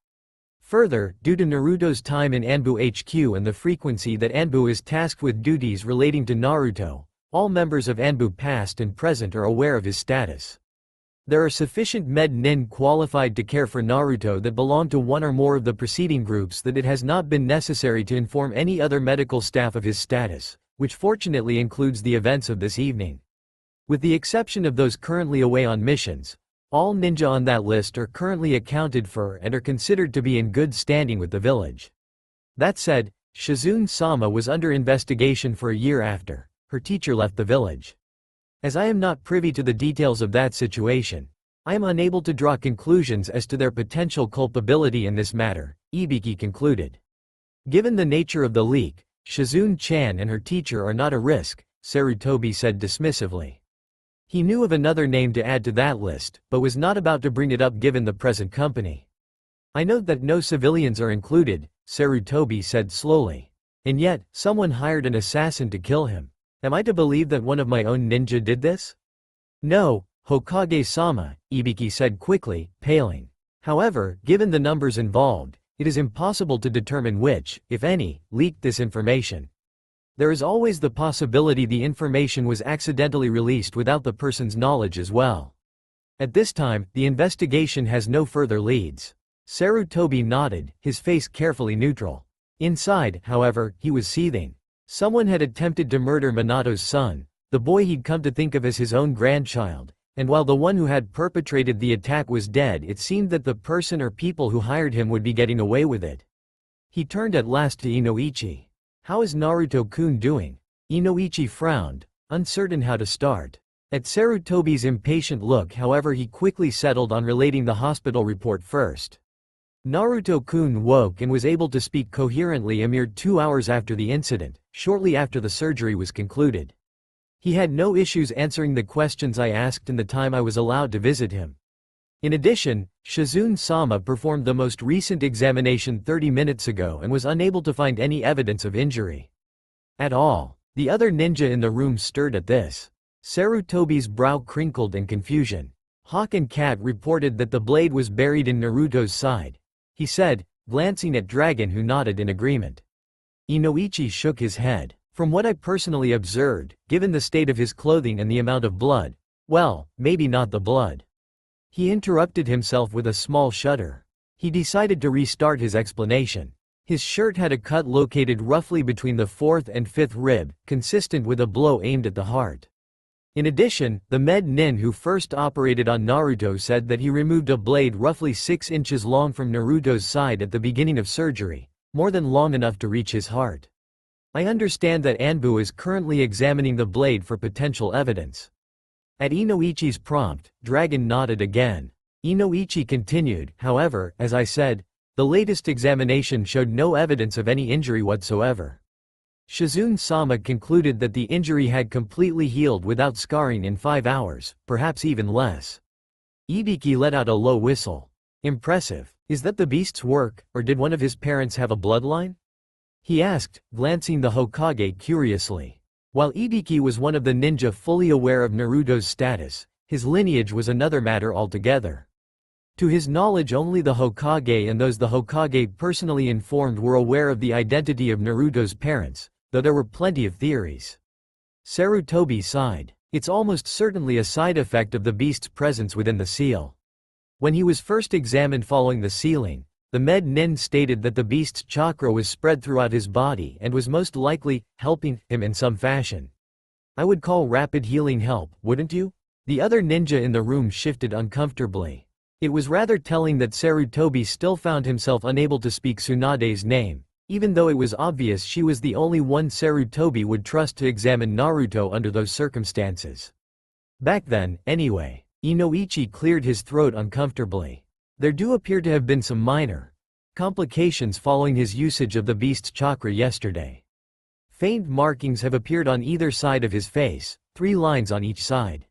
Further, due to Naruto's time in Anbu HQ and the frequency that Anbu is tasked with duties relating to Naruto, all members of Anbu past and present are aware of his status. There are sufficient med-nin qualified to care for Naruto that belong to one or more of the preceding groups that it has not been necessary to inform any other medical staff of his status, which fortunately includes the events of this evening. With the exception of those currently away on missions, all ninja on that list are currently accounted for and are considered to be in good standing with the village. That said, Shizune-sama was under investigation for a year after her teacher left the village. As I am not privy to the details of that situation, I am unable to draw conclusions as to their potential culpability in this matter, Ibiki concluded. Given the nature of the leak, Shizune-chan and her teacher are not a risk, Sarutobi said dismissively. He knew of another name to add to that list, but was not about to bring it up given the present company. I note that no civilians are included, Sarutobi said slowly. And yet, someone hired an assassin to kill him. Am I to believe that one of my own ninja did this? No, Hokage-sama, Ibiki said quickly, paling. However, given the numbers involved, it is impossible to determine which, if any, leaked this information. There is always the possibility the information was accidentally released without the person's knowledge as well. At this time, the investigation has no further leads. Sarutobi nodded, his face carefully neutral. Inside, however, he was seething. Someone had attempted to murder Minato's son, the boy he'd come to think of as his own grandchild, and while the one who had perpetrated the attack was dead, it seemed that the person or people who hired him would be getting away with it. He turned at last to Inoichi. "How is Naruto-kun doing?" Inoichi frowned, uncertain how to start. At Sarutobi's impatient look, however, he quickly settled on relating the hospital report first. Naruto-kun woke and was able to speak coherently a mere 2 hours after the incident, shortly after the surgery was concluded. He had no issues answering the questions I asked in the time I was allowed to visit him. In addition, Shizune-sama performed the most recent examination 30 minutes ago and was unable to find any evidence of injury at all. The other ninja in the room stirred at this. Sarutobi's brow crinkled in confusion. Hawk and Cat reported that the blade was buried in Naruto's side, he said, glancing at Dragon, who nodded in agreement. Inoichi shook his head. "From what I personally observed, given the state of his clothing and the amount of blood, well, maybe not the blood." He interrupted himself with a small shudder. He decided to restart his explanation. His shirt had a cut located roughly between the 4th and 5th rib, consistent with a blow aimed at the heart. In addition, the med nin who first operated on Naruto said that he removed a blade roughly 6 inches long from Naruto's side at the beginning of surgery, more than long enough to reach his heart. I understand that Anbu is currently examining the blade for potential evidence. At Inoichi's prompt, Dragon nodded again. Inoichi continued, "However, as I said, the latest examination showed no evidence of any injury whatsoever." Shizune-sama concluded that the injury had completely healed without scarring in 5 hours, perhaps even less. Ibiki let out a low whistle. "Impressive. Is that the beast's work, or did one of his parents have a bloodline?" he asked, glancing the Hokage curiously. While Ibiki was one of the ninja fully aware of Naruto's status, his lineage was another matter altogether. To his knowledge, only the Hokage and those the Hokage personally informed were aware of the identity of Naruto's parents, though there were plenty of theories. Sarutobi sighed. "It's almost certainly a side effect of the beast's presence within the seal." When he was first examined following the sealing, the med nin stated that the beast's chakra was spread throughout his body and was most likely helping him in some fashion. "I would call rapid healing help, wouldn't you?" The other ninja in the room shifted uncomfortably. It was rather telling that Sarutobi still found himself unable to speak Tsunade's name, even though it was obvious she was the only one Sarutobi would trust to examine Naruto under those circumstances. Back then, anyway. Inoichi cleared his throat uncomfortably. There do appear to have been some minor complications following his usage of the beast's chakra yesterday. Faint markings have appeared on either side of his face, 3 lines on each side.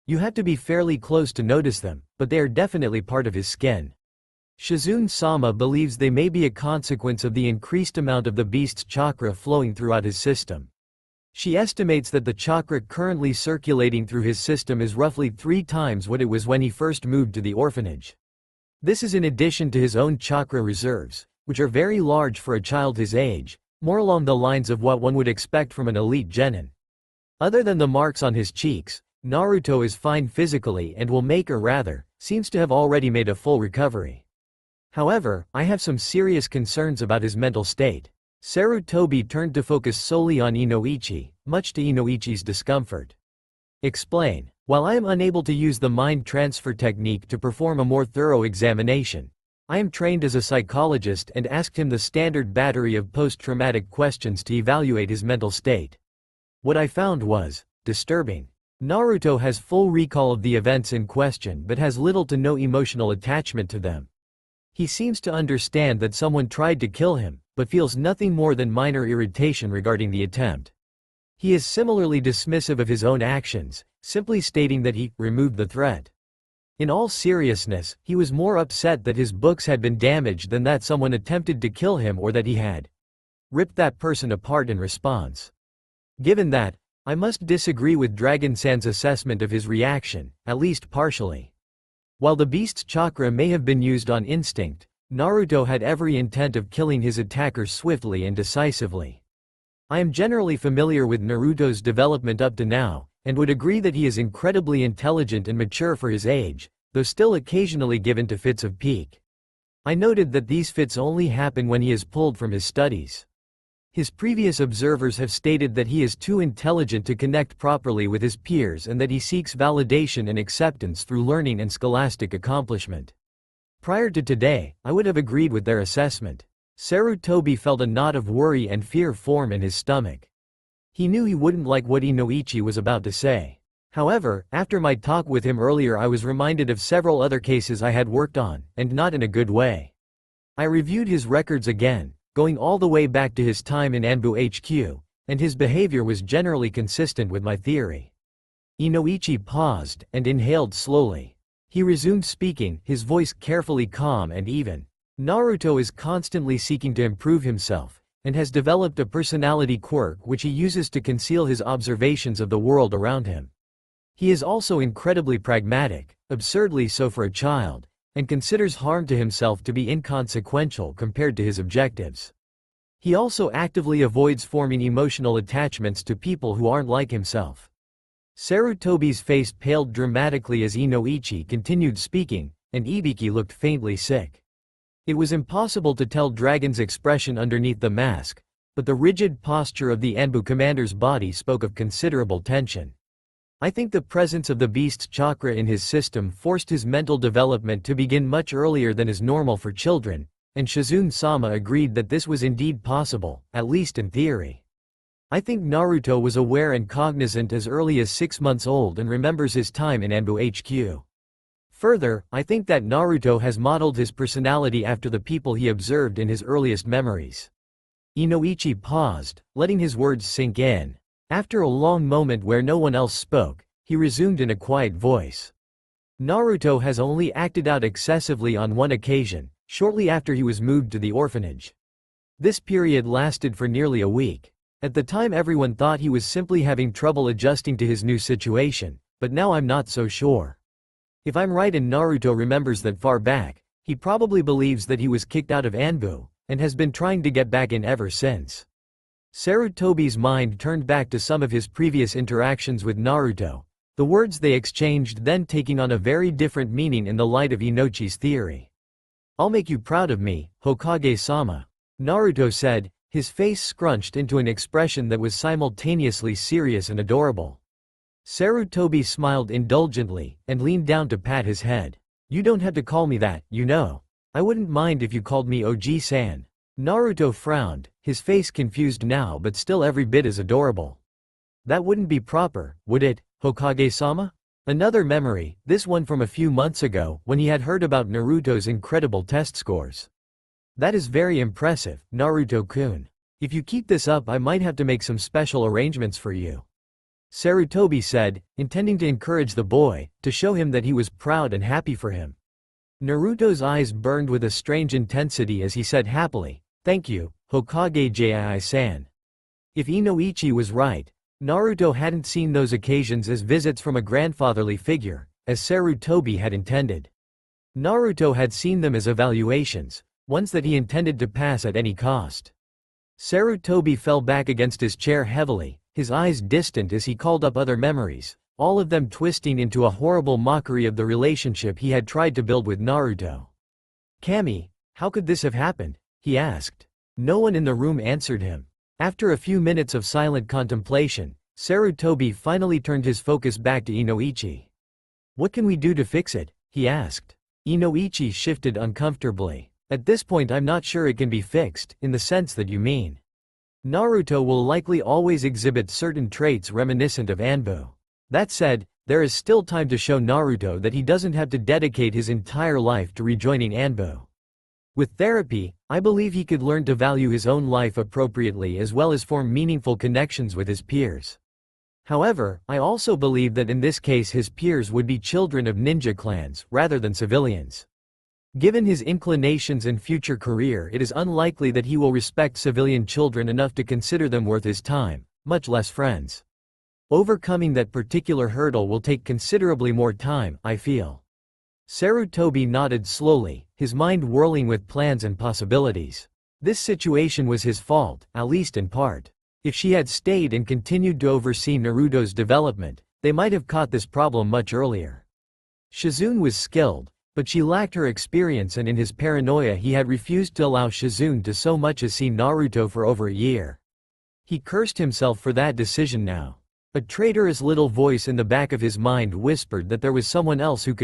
You have to be fairly close to notice them, but they are definitely part of his skin. Shizune-sama believes they may be a consequence of the increased amount of the beast's chakra flowing throughout his system. She estimates that the chakra currently circulating through his system is roughly 3 times what it was when he first moved to the orphanage. This is in addition to his own chakra reserves, which are very large for a child his age, more along the lines of what one would expect from an elite genin. Other than the marks on his cheeks, Naruto is fine physically and will make, or rather, seems to have already made a full recovery. However, I have some serious concerns about his mental state. Sarutobi turned to focus solely on Inoichi, much to Inoichi's discomfort. Explain. While I am unable to use the mind transfer technique to perform a more thorough examination, I am trained as a psychologist and asked him the standard battery of post-traumatic questions to evaluate his mental state. What I found was disturbing. Naruto has full recall of the events in question but has little to no emotional attachment to them. He seems to understand that someone tried to kill him, but feels nothing more than minor irritation regarding the attempt. He is similarly dismissive of his own actions, simply stating that he removed the threat. In all seriousness, he was more upset that his books had been damaged than that someone attempted to kill him or that he had ripped that person apart in response. Given that, I must disagree with Dragon-san's assessment of his reaction, at least partially. While the beast's chakra may have been used on instinct, Naruto had every intent of killing his attacker swiftly and decisively. I am generally familiar with Naruto's development up to now, and would agree that he is incredibly intelligent and mature for his age, though still occasionally given to fits of pique. I noted that these fits only happen when he is pulled from his studies. His previous observers have stated that he is too intelligent to connect properly with his peers and that he seeks validation and acceptance through learning and scholastic accomplishment. Prior to today, I would have agreed with their assessment. Sarutobi felt a knot of worry and fear form in his stomach. He knew he wouldn't like what Inoichi was about to say. However, after my talk with him earlier, I was reminded of several other cases I had worked on, and not in a good way. I reviewed his records again, going all the way back to his time in Anbu HQ, and his behavior was generally consistent with my theory. Inoichi paused and inhaled slowly. He resumed speaking, his voice carefully calm and even. Naruto is constantly seeking to improve himself, and has developed a personality quirk which he uses to conceal his observations of the world around him. He is also incredibly pragmatic, absurdly so for a child, and considers harm to himself to be inconsequential compared to his objectives. He also actively avoids forming emotional attachments to people who aren't like himself. Sarutobi's face paled dramatically as Inoichi continued speaking, and Ibiki looked faintly sick. It was impossible to tell Dragon's expression underneath the mask, but the rigid posture of the Anbu commander's body spoke of considerable tension. I think the presence of the beast's chakra in his system forced his mental development to begin much earlier than is normal for children, and Shizune-sama agreed that this was indeed possible, at least in theory. I think Naruto was aware and cognizant as early as 6 months old and remembers his time in Anbu HQ. Further, I think that Naruto has modeled his personality after the people he observed in his earliest memories. Inoichi paused, letting his words sink in. After a long moment where no one else spoke, he resumed in a quiet voice. Naruto has only acted out excessively on one occasion, shortly after he was moved to the orphanage. This period lasted for nearly a week. At the time everyone thought he was simply having trouble adjusting to his new situation, but now I'm not so sure. If I'm right and Naruto remembers that far back, he probably believes that he was kicked out of Anbu, and has been trying to get back in ever since. Sarutobi's mind turned back to some of his previous interactions with Naruto, the words they exchanged then taking on a very different meaning in the light of Inoichi's theory. "I'll make you proud of me, Hokage-sama," Naruto said, his face scrunched into an expression that was simultaneously serious and adorable. Sarutobi smiled indulgently, and leaned down to pat his head. "You don't have to call me that, you know. I wouldn't mind if you called me Oji-san." Naruto frowned, his face confused now but still every bit as adorable. "That wouldn't be proper, would it, Hokage-sama?" Another memory, this one from a few months ago, when he had heard about Naruto's incredible test scores. "That is very impressive, Naruto-kun. If you keep this up I might have to make some special arrangements for you," Sarutobi said, intending to encourage the boy, to show him that he was proud and happy for him. Naruto's eyes burned with a strange intensity as he said happily, "Thank you, Hokage-san." If Inoichi was right, Naruto hadn't seen those occasions as visits from a grandfatherly figure, as Sarutobi had intended. Naruto had seen them as evaluations, ones that he intended to pass at any cost. Sarutobi fell back against his chair heavily, his eyes distant as he called up other memories, all of them twisting into a horrible mockery of the relationship he had tried to build with Naruto. "Kami, how could this have happened?" he asked. No one in the room answered him. After a few minutes of silent contemplation, Sarutobi finally turned his focus back to Inoichi. "What can we do to fix it?" he asked. Inoichi shifted uncomfortably. "At this point I'm not sure it can be fixed, in the sense that you mean. Naruto will likely always exhibit certain traits reminiscent of Anbu. That said, there is still time to show Naruto that he doesn't have to dedicate his entire life to rejoining Anbu. With therapy, I believe he could learn to value his own life appropriately as well as form meaningful connections with his peers. However, I also believe that in this case his peers would be children of ninja clans rather than civilians. Given his inclinations and future career, it is unlikely that he will respect civilian children enough to consider them worth his time, much less friends. Overcoming that particular hurdle will take considerably more time, I feel." Sarutobi nodded slowly, his mind whirling with plans and possibilities. This situation was his fault, at least in part. If she had stayed and continued to oversee Naruto's development, they might have caught this problem much earlier. Shizune was skilled, But she lacked her experience, and in his paranoia he had refused to allow Shizune to so much as see Naruto for over a year. He cursed himself for that decision now. A traitorous little voice in the back of his mind whispered that there was someone else who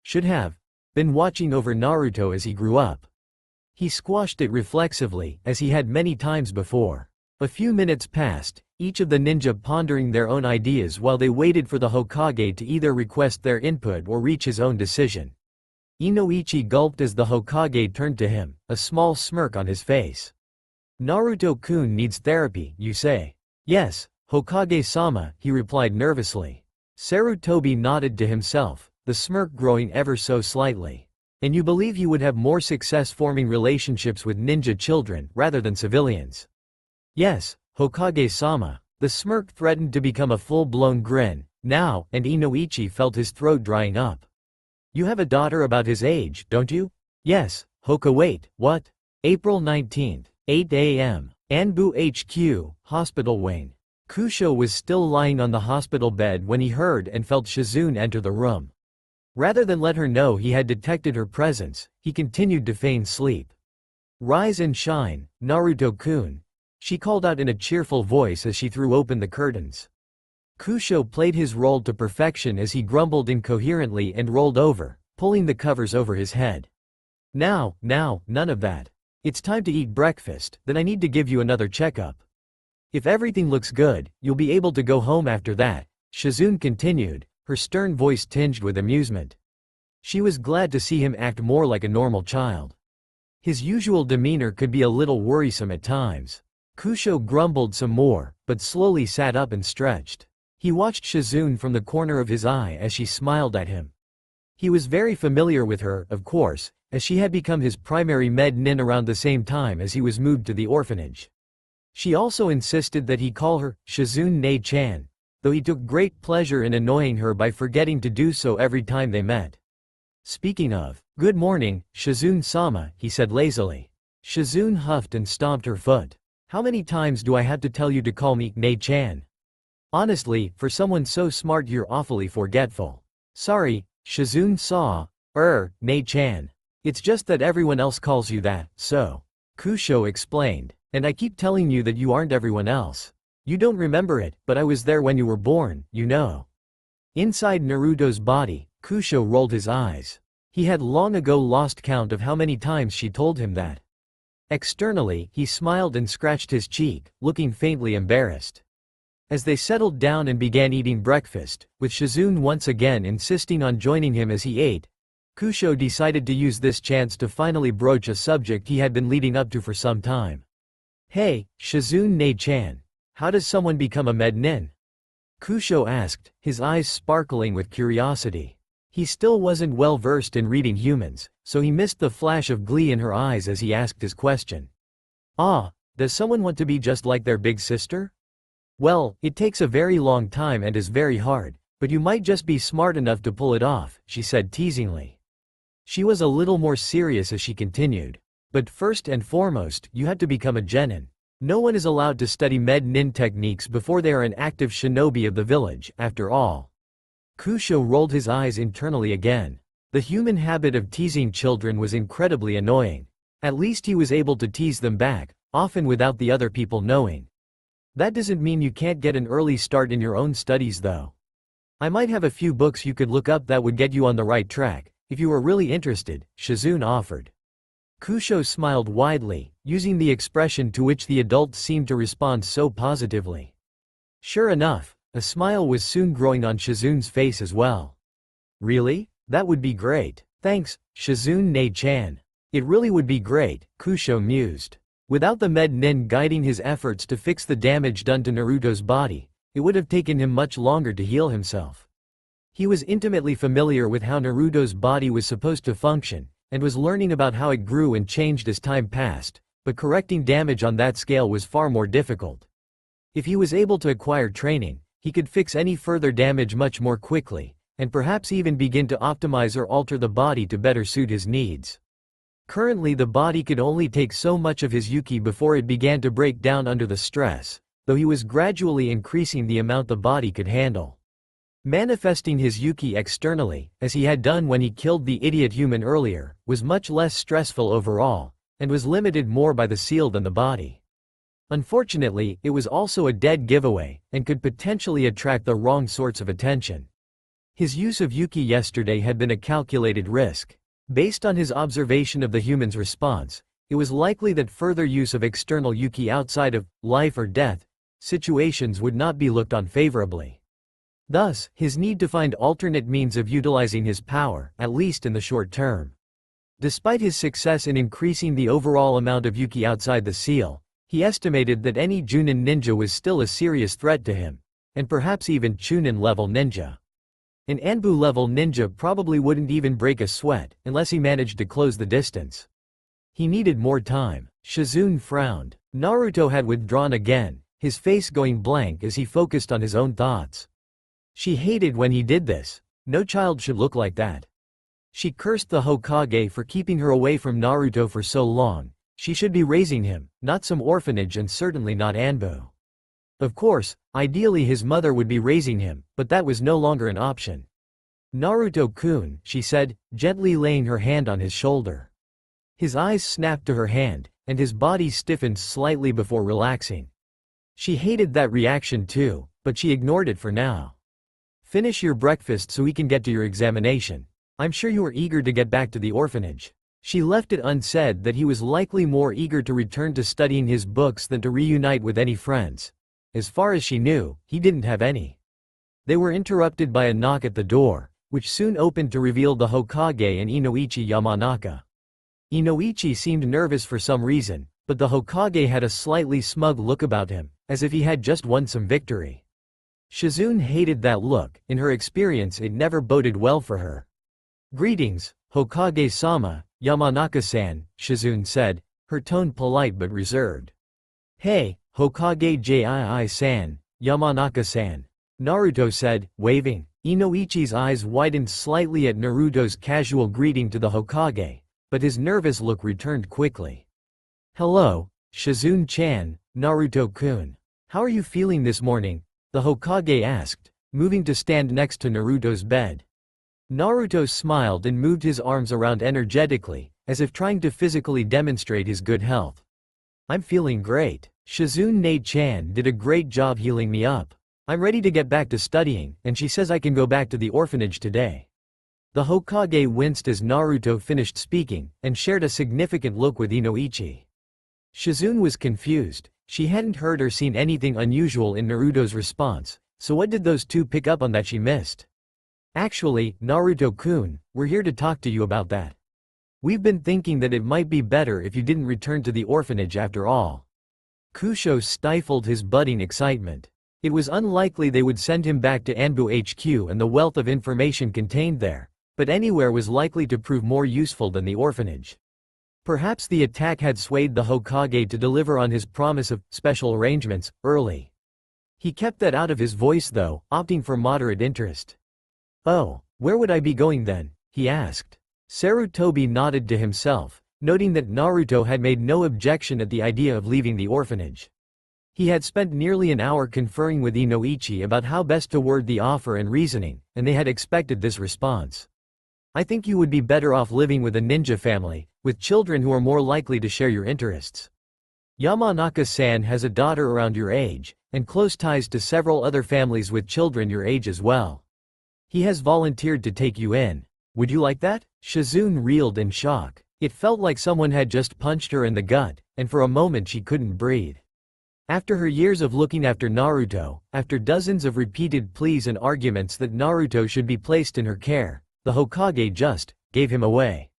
should have, been watching over Naruto as he grew up. He squashed it reflexively, as he had many times before. A few minutes passed, each of the ninja pondering their own ideas while they waited for the Hokage to either request their input or reach his own decision. Inoichi gulped as the Hokage turned to him, a small smirk on his face. Naruto-kun needs therapy, you say? Yes, Hokage-sama, he replied nervously. Sarutobi nodded to himself, the smirk growing ever so slightly. And you believe you would have more success forming relationships with ninja children rather than civilians? Yes, Hokage-sama. The smirk threatened to become a full-blown grin, now, and Inoichi felt his throat drying up. You have a daughter about his age, don't you? Yes, Hoka. Wait, what? April 19th, 8 a.m. Anbu HQ, hospital wing. Kusho was still lying on the hospital bed when he heard and felt Shizune enter the room. Rather than let her know he had detected her presence, he continued to feign sleep. Rise and shine, Naruto-kun, she called out in a cheerful voice as she threw open the curtains. Kusho played his role to perfection as he grumbled incoherently and rolled over, pulling the covers over his head. Now, none of that. It's time to eat breakfast, then I need to give you another checkup. If everything looks good, you'll be able to go home after that, Shizune continued, her stern voice tinged with amusement. She was glad to see him act more like a normal child. His usual demeanor could be a little worrisome at times. Kusho grumbled some more, but slowly sat up and stretched. He watched Shizune from the corner of his eye as she smiled at him. He was very familiar with her, of course, as she had become his primary med nin around the same time as he was moved to the orphanage. She also insisted that he call her Shizune Nei-chan, though he took great pleasure in annoying her by forgetting to do so every time they met. Speaking of, good morning, Shizune-sama, he said lazily. Shizune huffed and stomped her foot. How many times do I have to tell you to call me Nei-chan? Honestly, for someone so smart you're awfully forgetful. Sorry, Shizune-sa, Nei-chan. It's just that everyone else calls you that, so. Kusho explained. And I keep telling you that you aren't everyone else. You don't remember it, but I was there when you were born, you know. Inside Naruto's body, Kusho rolled his eyes. He had long ago lost count of how many times she told him that. Externally, he smiled and scratched his cheek, looking faintly embarrassed. As they settled down and began eating breakfast, with Shizune once again insisting on joining him as he ate, Kusho decided to use this chance to finally broach a subject he had been leading up to for some time. Hey, Shizune Nei-chan, how does someone become a med nin? Kusho asked, his eyes sparkling with curiosity. He still wasn't well versed in reading humans, so he missed the flash of glee in her eyes as he asked his question. Ah, does someone want to be just like their big sister? Well, it takes a very long time and is very hard, but you might just be smart enough to pull it off, she said teasingly. She was a little more serious as she continued. But first and foremost, you had to become a genin. No one is allowed to study med nin techniques before they are an active shinobi of the village, after all. Kusho rolled his eyes internally again. The human habit of teasing children was incredibly annoying. At least he was able to tease them back, often without the other people knowing. That doesn't mean you can't get an early start in your own studies though. I might have a few books you could look up that would get you on the right track, if you were really interested, Shizune offered. Kusho smiled widely, using the expression to which the adults seemed to respond so positively. Sure enough, a smile was soon growing on Shizune's face as well. Really? That would be great. Thanks, Shizune Nei-chan. It really would be great, Kusho mused. Without the med nin guiding his efforts to fix the damage done to Naruto's body, it would have taken him much longer to heal himself. He was intimately familiar with how Naruto's body was supposed to function, and was learning about how it grew and changed as time passed, but correcting damage on that scale was far more difficult. If he was able to acquire training, he could fix any further damage much more quickly, and perhaps even begin to optimize or alter the body to better suit his needs. Currently the body could only take so much of his yuki before it began to break down under the stress, though he was gradually increasing the amount the body could handle. Manifesting his Yuki externally, as he had done when he killed the idiot human earlier, was much less stressful overall, and was limited more by the seal than the body. Unfortunately, it was also a dead giveaway, and could potentially attract the wrong sorts of attention. His use of Yuki yesterday had been a calculated risk. Based on his observation of the human's response, it was likely that further use of external Yuki outside of life or death situations would not be looked on favorably. Thus, his need to find alternate means of utilizing his power, at least in the short term. Despite his success in increasing the overall amount of Yuki outside the seal, he estimated that any Junin ninja was still a serious threat to him, and perhaps even Chunin level ninja. An Anbu level ninja probably wouldn't even break a sweat unless he managed to close the distance. He needed more time. Shizune frowned. Naruto had withdrawn again, his face going blank as he focused on his own thoughts. She hated when he did this. No child should look like that. She cursed the Hokage for keeping her away from Naruto for so long. She should be raising him, not some orphanage, and certainly not Anbu. Of course, ideally his mother would be raising him, but that was no longer an option. Naruto-kun, she said, gently laying her hand on his shoulder. His eyes snapped to her hand, and his body stiffened slightly before relaxing. She hated that reaction too, but she ignored it for now. Finish your breakfast so we can get to your examination. I'm sure you are eager to get back to the orphanage. She left it unsaid that he was likely more eager to return to studying his books than to reunite with any friends. As far as she knew, he didn't have any. They were interrupted by a knock at the door, which soon opened to reveal the Hokage and Inoichi Yamanaka. Inoichi seemed nervous for some reason, but the Hokage had a slightly smug look about him, as if he had just won some victory. Shizune hated that look. In her experience, it never boded well for her. Greetings, Hokage-sama, Yamanaka-san, Shizune said, her tone polite but reserved. Hey, Hokage-jii-san, Yamanaka-san, Naruto said, waving. Inoichi's eyes widened slightly at Naruto's casual greeting to the Hokage, but his nervous look returned quickly. Hello, Shizune-chan, Naruto-kun. How are you feeling this morning? The Hokage asked, moving to stand next to Naruto's bed. Naruto smiled and moved his arms around energetically, as if trying to physically demonstrate his good health. I'm feeling great. Shizune-chan did a great job healing me up. I'm ready to get back to studying, and she says I can go back to the orphanage today. The Hokage winced as Naruto finished speaking, and shared a significant look with Inoichi. Shizune was confused. She hadn't heard or seen anything unusual in Naruto's response, so what did those two pick up on that she missed? Actually, Naruto-kun, we're here to talk to you about that. We've been thinking that it might be better if you didn't return to the orphanage after all. Kusho stifled his budding excitement. It was unlikely they would send him back to Anbu HQ and the wealth of information contained there, but anywhere was likely to prove more useful than the orphanage. Perhaps the attack had swayed the Hokage to deliver on his promise of special arrangements early. He kept that out of his voice though, opting for moderate interest. Oh, where would I be going then? He asked. Sarutobi nodded to himself, noting that Naruto had made no objection at the idea of leaving the orphanage. He had spent nearly an hour conferring with Inoichi about how best to word the offer and reasoning, and they had expected this response. I think you would be better off living with a ninja family, with children who are more likely to share your interests. Yamanaka-san has a daughter around your age, and close ties to several other families with children your age as well. He has volunteered to take you in. Would you like that? Shizune reeled in shock. It felt like someone had just punched her in the gut, and for a moment she couldn't breathe. After her years of looking after Naruto, after dozens of repeated pleas and arguments that Naruto should be placed in her care, the Hokage just gave him away.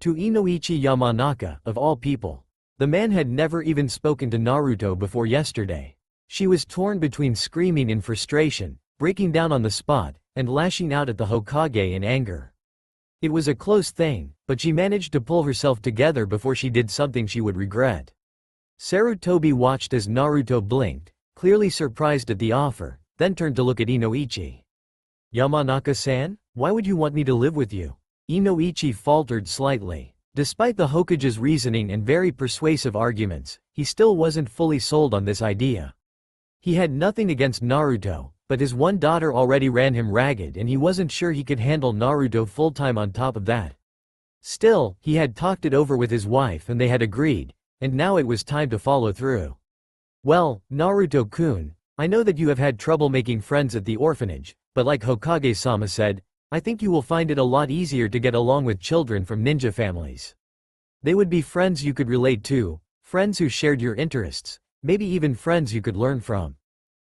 To Inoichi Yamanaka, of all people. The man had never even spoken to Naruto before yesterday. She was torn between screaming in frustration, breaking down on the spot, and lashing out at the Hokage in anger. It was a close thing, but she managed to pull herself together before she did something she would regret. Sarutobi watched as Naruto blinked, clearly surprised at the offer, then turned to look at Inoichi. Yamanaka-san, why would you want me to live with you? Inoichi faltered slightly. Despite the Hokage's reasoning and very persuasive arguments, he still wasn't fully sold on this idea. He had nothing against Naruto, but his one daughter already ran him ragged and he wasn't sure he could handle Naruto full-time on top of that. Still, he had talked it over with his wife and they had agreed, and now it was time to follow through. Well, Naruto-kun, I know that you have had trouble making friends at the orphanage, but like Hokage-sama said, I think you will find it a lot easier to get along with children from ninja families. They would be friends you could relate to, friends who shared your interests, maybe even friends you could learn from.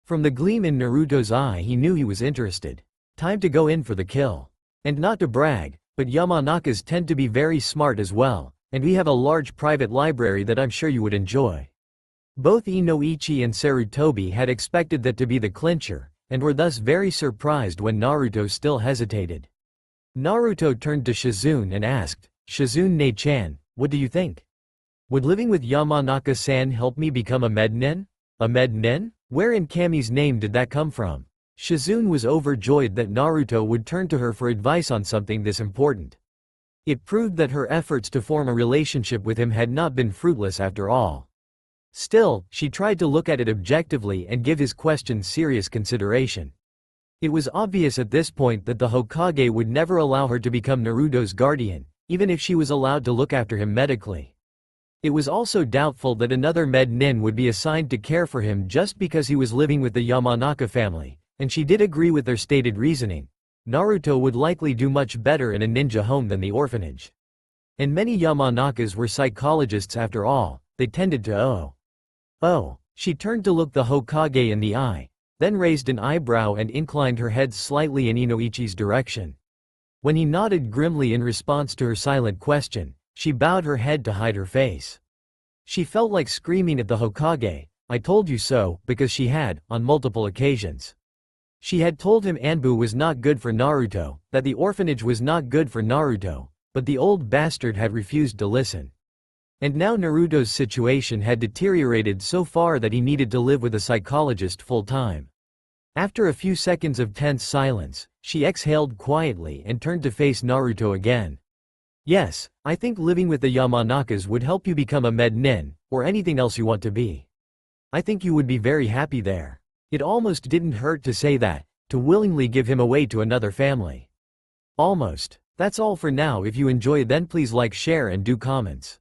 From the gleam in Naruto's eye he knew he was interested. Time to go in for the kill. And not to brag, but Yamanakas tend to be very smart as well, and we have a large private library that I'm sure you would enjoy. Both Inoichi and Sarutobi had expected that to be the clincher, and were thus very surprised when Naruto still hesitated. Naruto turned to Shizune and asked, Shizune-ne-chan, what do you think? Would living with Yamanaka-san help me become a mednen? A mednen? Where in Kami's name did that come from? Shizune was overjoyed that Naruto would turn to her for advice on something this important. It proved that her efforts to form a relationship with him had not been fruitless after all. Still, she tried to look at it objectively and give his question serious consideration. It was obvious at this point that the Hokage would never allow her to become Naruto's guardian, even if she was allowed to look after him medically. It was also doubtful that another mednin would be assigned to care for him just because he was living with the Yamanaka family, and she did agree with their stated reasoning. Naruto would likely do much better in a ninja home than the orphanage. And many Yamanakas were psychologists after all, they tended to she turned to look the Hokage in the eye, then raised an eyebrow and inclined her head slightly in Inoichi's direction. When he nodded grimly in response to her silent question, she bowed her head to hide her face. She felt like screaming at the Hokage, I told you so, because she had, on multiple occasions. She had told him Anbu was not good for Naruto, that the orphanage was not good for Naruto, but the old bastard had refused to listen. And now Naruto's situation had deteriorated so far that he needed to live with a psychologist full-time. After a few seconds of tense silence, she exhaled quietly and turned to face Naruto again. Yes, I think living with the Yamanakas would help you become a mednin, or anything else you want to be. I think you would be very happy there. It almost didn't hurt to say that, to willingly give him away to another family. Almost. That's all for now. If you enjoy then please like, share and do comments.